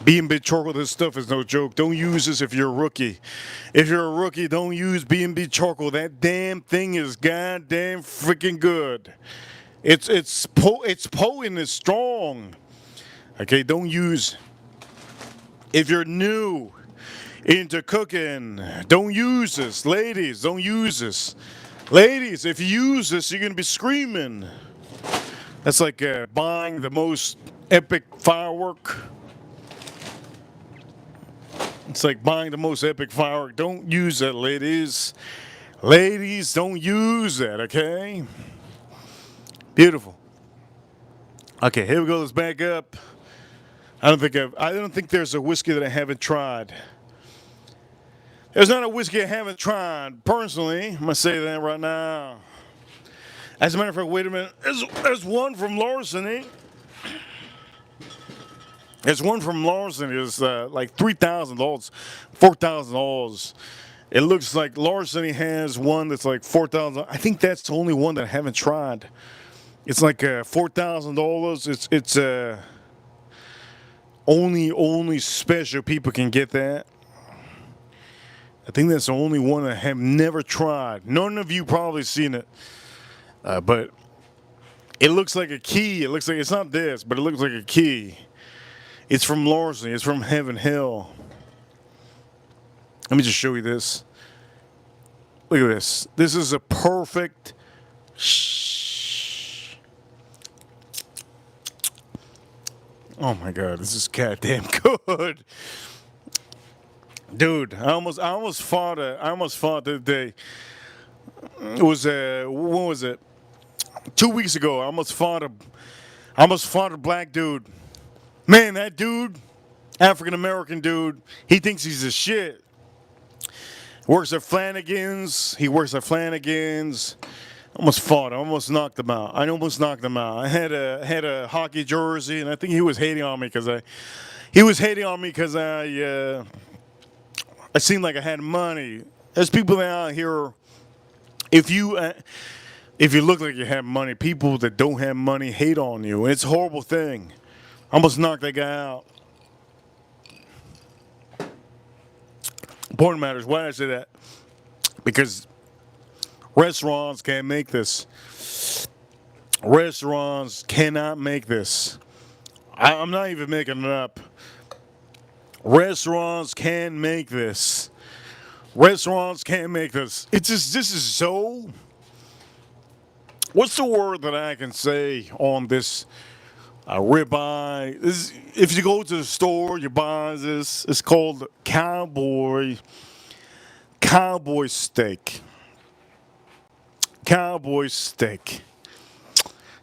B&B charcoal, this stuff is no joke. Don't use this if you're a rookie. If you're a rookie, don't use B&B charcoal. That damn thing is goddamn freaking good. It's potent, it's strong. Okay, don't use. If you're new into cooking, don't use this. Ladies, don't use this. Ladies, if you use this, you're gonna be screaming. That's like buying the most epic firework. It's like buying the most epic firework. Don't use that, ladies. Ladies, don't use that, okay? Beautiful. Okay, here we go. Let's back up. I don't think there's a whiskey that I haven't tried. There's not a whiskey I haven't tried. Personally, I'm gonna say that right now. As a matter of fact, wait a minute. There's one from Larceny. There's one from Larceny. It's like $3,000, $4,000. It looks like Larceny has one that's like $4,000. I think that's the only one that I haven't tried. It's like $4,000. It's only special people can get that. I think that's the only one I have never tried. None of you probably seen it. But it looks like a key. It looks like, it's not this, but it looks like a key. It's from Larceny. It's from Heaven Hill. Let me just show you this. Look at this. This is a perfect. Oh my God, this is goddamn good. Dude, I almost fought the other day. It was when was it? 2 weeks ago. I almost fought a black dude. Man, that dude, African American dude, he thinks he's a shit. Works at Flanagan's. He works at Flanagan's. Almost fought him. Almost knocked him out. I almost knocked him out. I had a hockey jersey, and I think he was hating on me because I seemed like I had money. There's people out here. If you look like you have money, people that don't have money hate on you, and it's a horrible thing. I almost knocked that guy out. Point of the matter is, why did I say that? Because restaurants can't make this. Restaurants cannot make this. I'm not even making it up. Restaurants can make this. Restaurants can't make this. It's just, this is so. What's the word that I can say on this ribeye? If you go to the store, you buy this. It's called cowboy steak. Cowboy steak.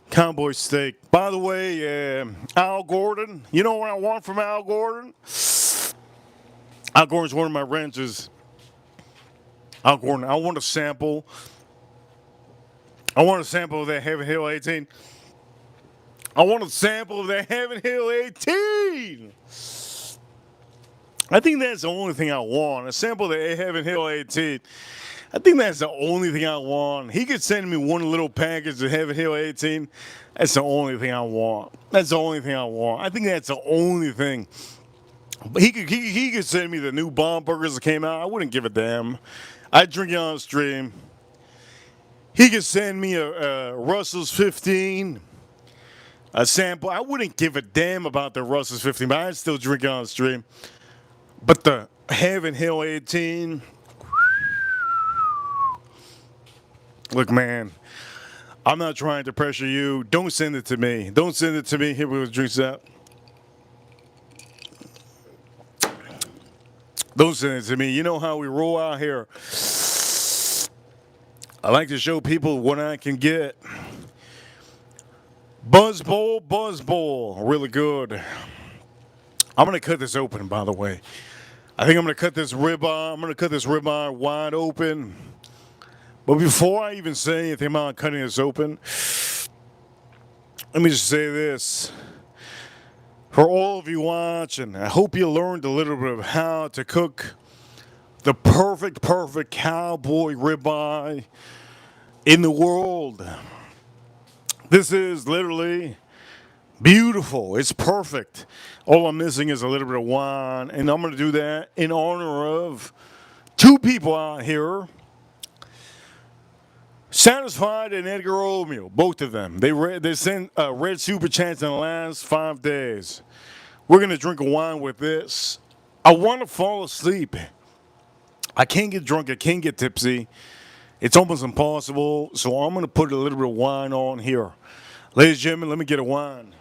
Cowboy steak. By the way, Al Gordon. You know what I want from Al Gordon? Al Gordon's one of my ranchers. Al Gordon, I want a sample. I want a sample of that Heaven Hill 18. I want a sample of that Heaven Hill 18. I think that's the only thing I want. A sample of the Heaven Hill 18. I think that's the only thing I want. He could send me one little package of Heaven Hill 18. That's the only thing I want. That's the only thing I want. I think that's the only thing. But he could send me the new bomb burgers that came out. I wouldn't give a damn. I'd drink it on stream. He could send me a Russell's 15, a sample. I wouldn't give a damn about the Russell's 15, but I'd still drink it on stream. But the Heaven Hill 18, look, man, I'm not trying to pressure you. Don't send it to me. Don't send it to me. Here we go, drinks out. Don't send it to me. You know how we roll out here. I like to show people what I can get. Buzz Bowl, really good. I'm gonna cut this open, by the way. I think I'm gonna cut this ribeye wide open. But before I even say anything about cutting this open, let me just say this. For all of you watching, I hope you learned a little bit of how to cook the perfect cowboy ribeye in the world. This is literally beautiful. It's perfect. All I'm missing is a little bit of wine, and I'm going to do that in honor of two people out here. Satisfied and Edgar Romeo, both of them. They sent red super chats in the last 5 days. We're going to drink a wine with this. I want to fall asleep. I can't get drunk. I can't get tipsy. It's almost impossible. So I'm going to put a little bit of wine on here. Ladies and gentlemen, let me get a wine.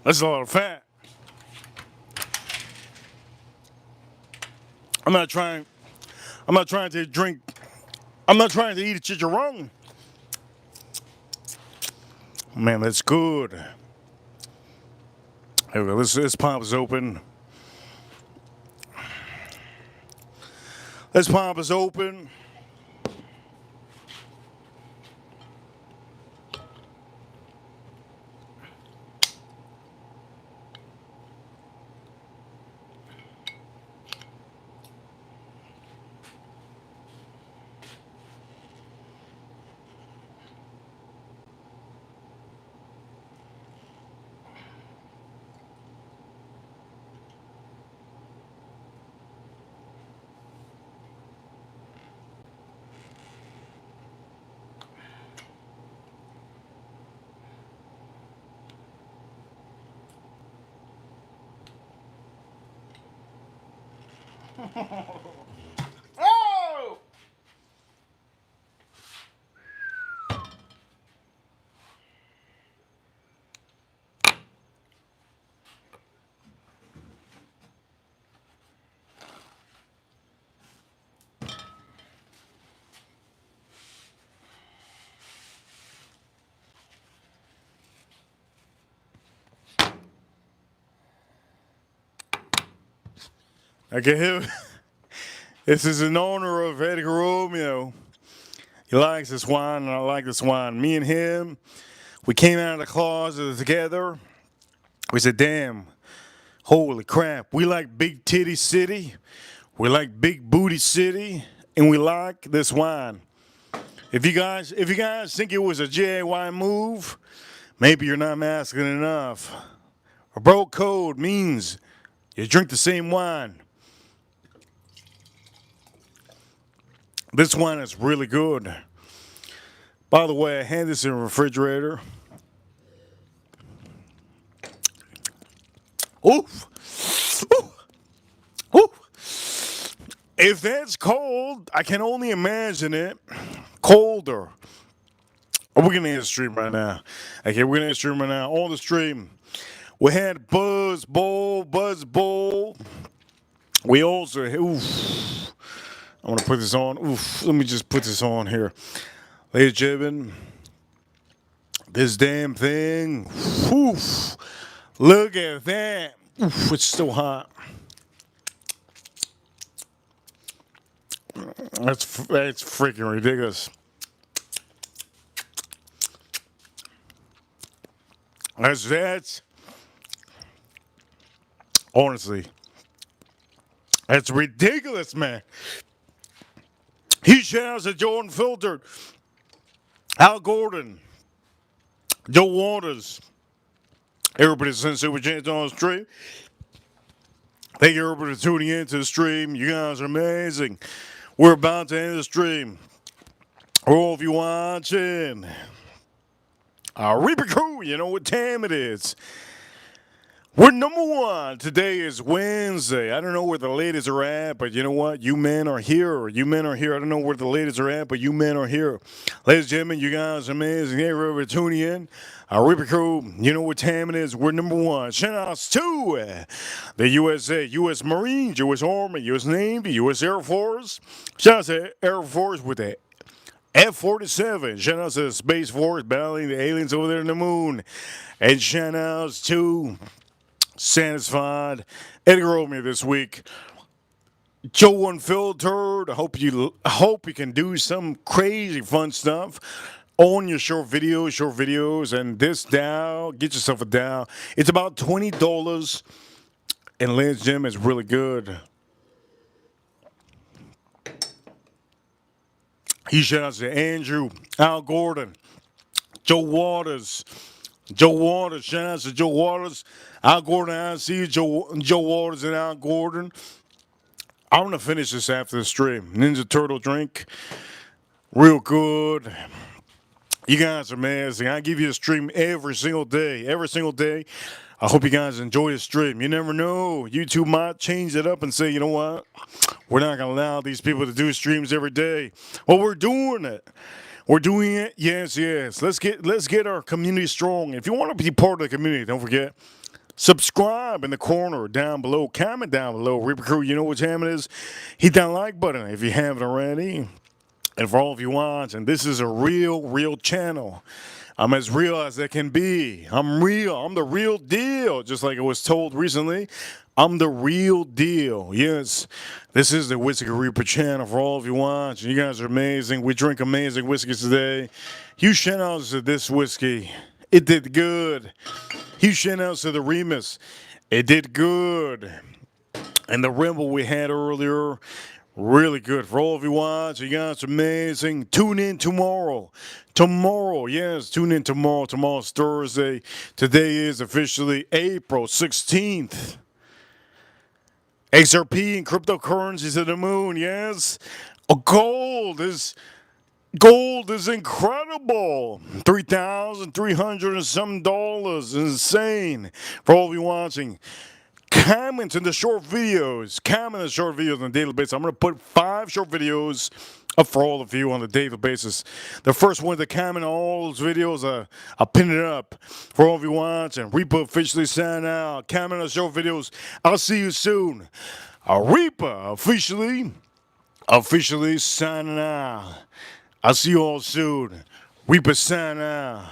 That's a lot of fat. I'm not trying to drink. I'm not trying to eat a chicharron. Man, that's good. Here we go. This pop is open. This pop is open. Oh! Okay, this is in honor of Edgar Romeo. He likes this wine, and I like this wine. Me and him, we came out of the closet together. We said, damn, holy crap, we like Big Titty City, we like Big Booty City, and we like this wine. If you guys think it was a JAY move, maybe you're not masculine enough. A bro code means you drink the same wine. This wine is really good. By the way, I had this in the refrigerator. Oof. Oof. Oof. If that's cold, I can only imagine it colder. Oh, we're going to hit the stream right now. Okay, we're going to hit the stream right now. On the stream, we had Buzz Bowl. We also, oof. I'm going to put this on. Oof. Let me just put this on here. Ladies and gentlemen, this damn thing. Oof. Look at that. Oof, it's so hot. That's freaking ridiculous. That's honestly, that's ridiculous, man. Huge shout outs to Jordan Filtered, Al Gordon, Joe Waters, everybody sent super chats on the stream. Thank you everybody for tuning in to the stream. You guys are amazing. We're about to end the stream. For all of you watching, Reaper Crew, you know what time it is. We're number one. Today is Wednesday. I don't know where the ladies are at, but you know what? You men are here. You men are here. I don't know where the ladies are at, but you men are here. Ladies and gentlemen, you guys are amazing. Hey, everybody tuning in. Reaper Crew, you know what time it is. We're number one. Shout outs to the USA, U.S. Marines, U.S. Army, U.S. Navy, U.S. Air Force. Shout outs to Air Force with the F-47. Shout outs to the Space Force battling the aliens over there in the moon. And shout outs to Satisfied Edgar Romeo this week. Joe Unfiltered. I hope you can do some crazy fun stuff on your short videos, and this DAO. Get yourself a DAO. It's about $20, and Lance Gym is really good. He shout outs to Andrew, Al Gordon, Joe Waters. Shout outs to Joe Waters, Al Gordon. I see you, Joe Waters and Al Gordon. I'm going to finish this after the stream. Ninja Turtle drink. Real good. You guys are amazing. I give you a stream every single day. I hope you guys enjoy the stream. You never know. YouTube might change it up and say, you know what? We're not going to allow these people to do streams every day. Well, we're doing it. We're doing it. Yes. Let's get our community strong. If you want to be part of the community, don't forget, subscribe in the corner down below. Comment down below. Reaper Crew, you know what time it is. Hit that like button if you haven't already. And for all of you watching, this is a real channel. I'm as real as I can be. I'm real. I'm the real deal. Just like it was told recently, I'm the real deal. Yes, this is the Whiskey Reaper channel for all of you watching. You guys are amazing. We drink amazing whiskeys today. Huge shout outs to this whiskey. It did good. Huge shout outs to the Remus. It did good. And the Rebel we had earlier, really good. For all of you watching, you guys are amazing. Tune in tomorrow. Yes, tune in tomorrow. Tomorrow's Thursday. Today is officially April 16th. XRP and cryptocurrencies to the moon, yes. Gold is incredible. $3,300 and some dollars. Insane. For all of you watching, comment in the short videos. On a daily basis. I'm going to put 5 short videos up for all of you on a daily basis. The first one to comment on all those videos, I'll pin it up for all of you watching. Reaper officially sign out. Comment on the short videos. I'll see you soon. Reaper officially signing out. I'll see you all soon. Reaper sign out.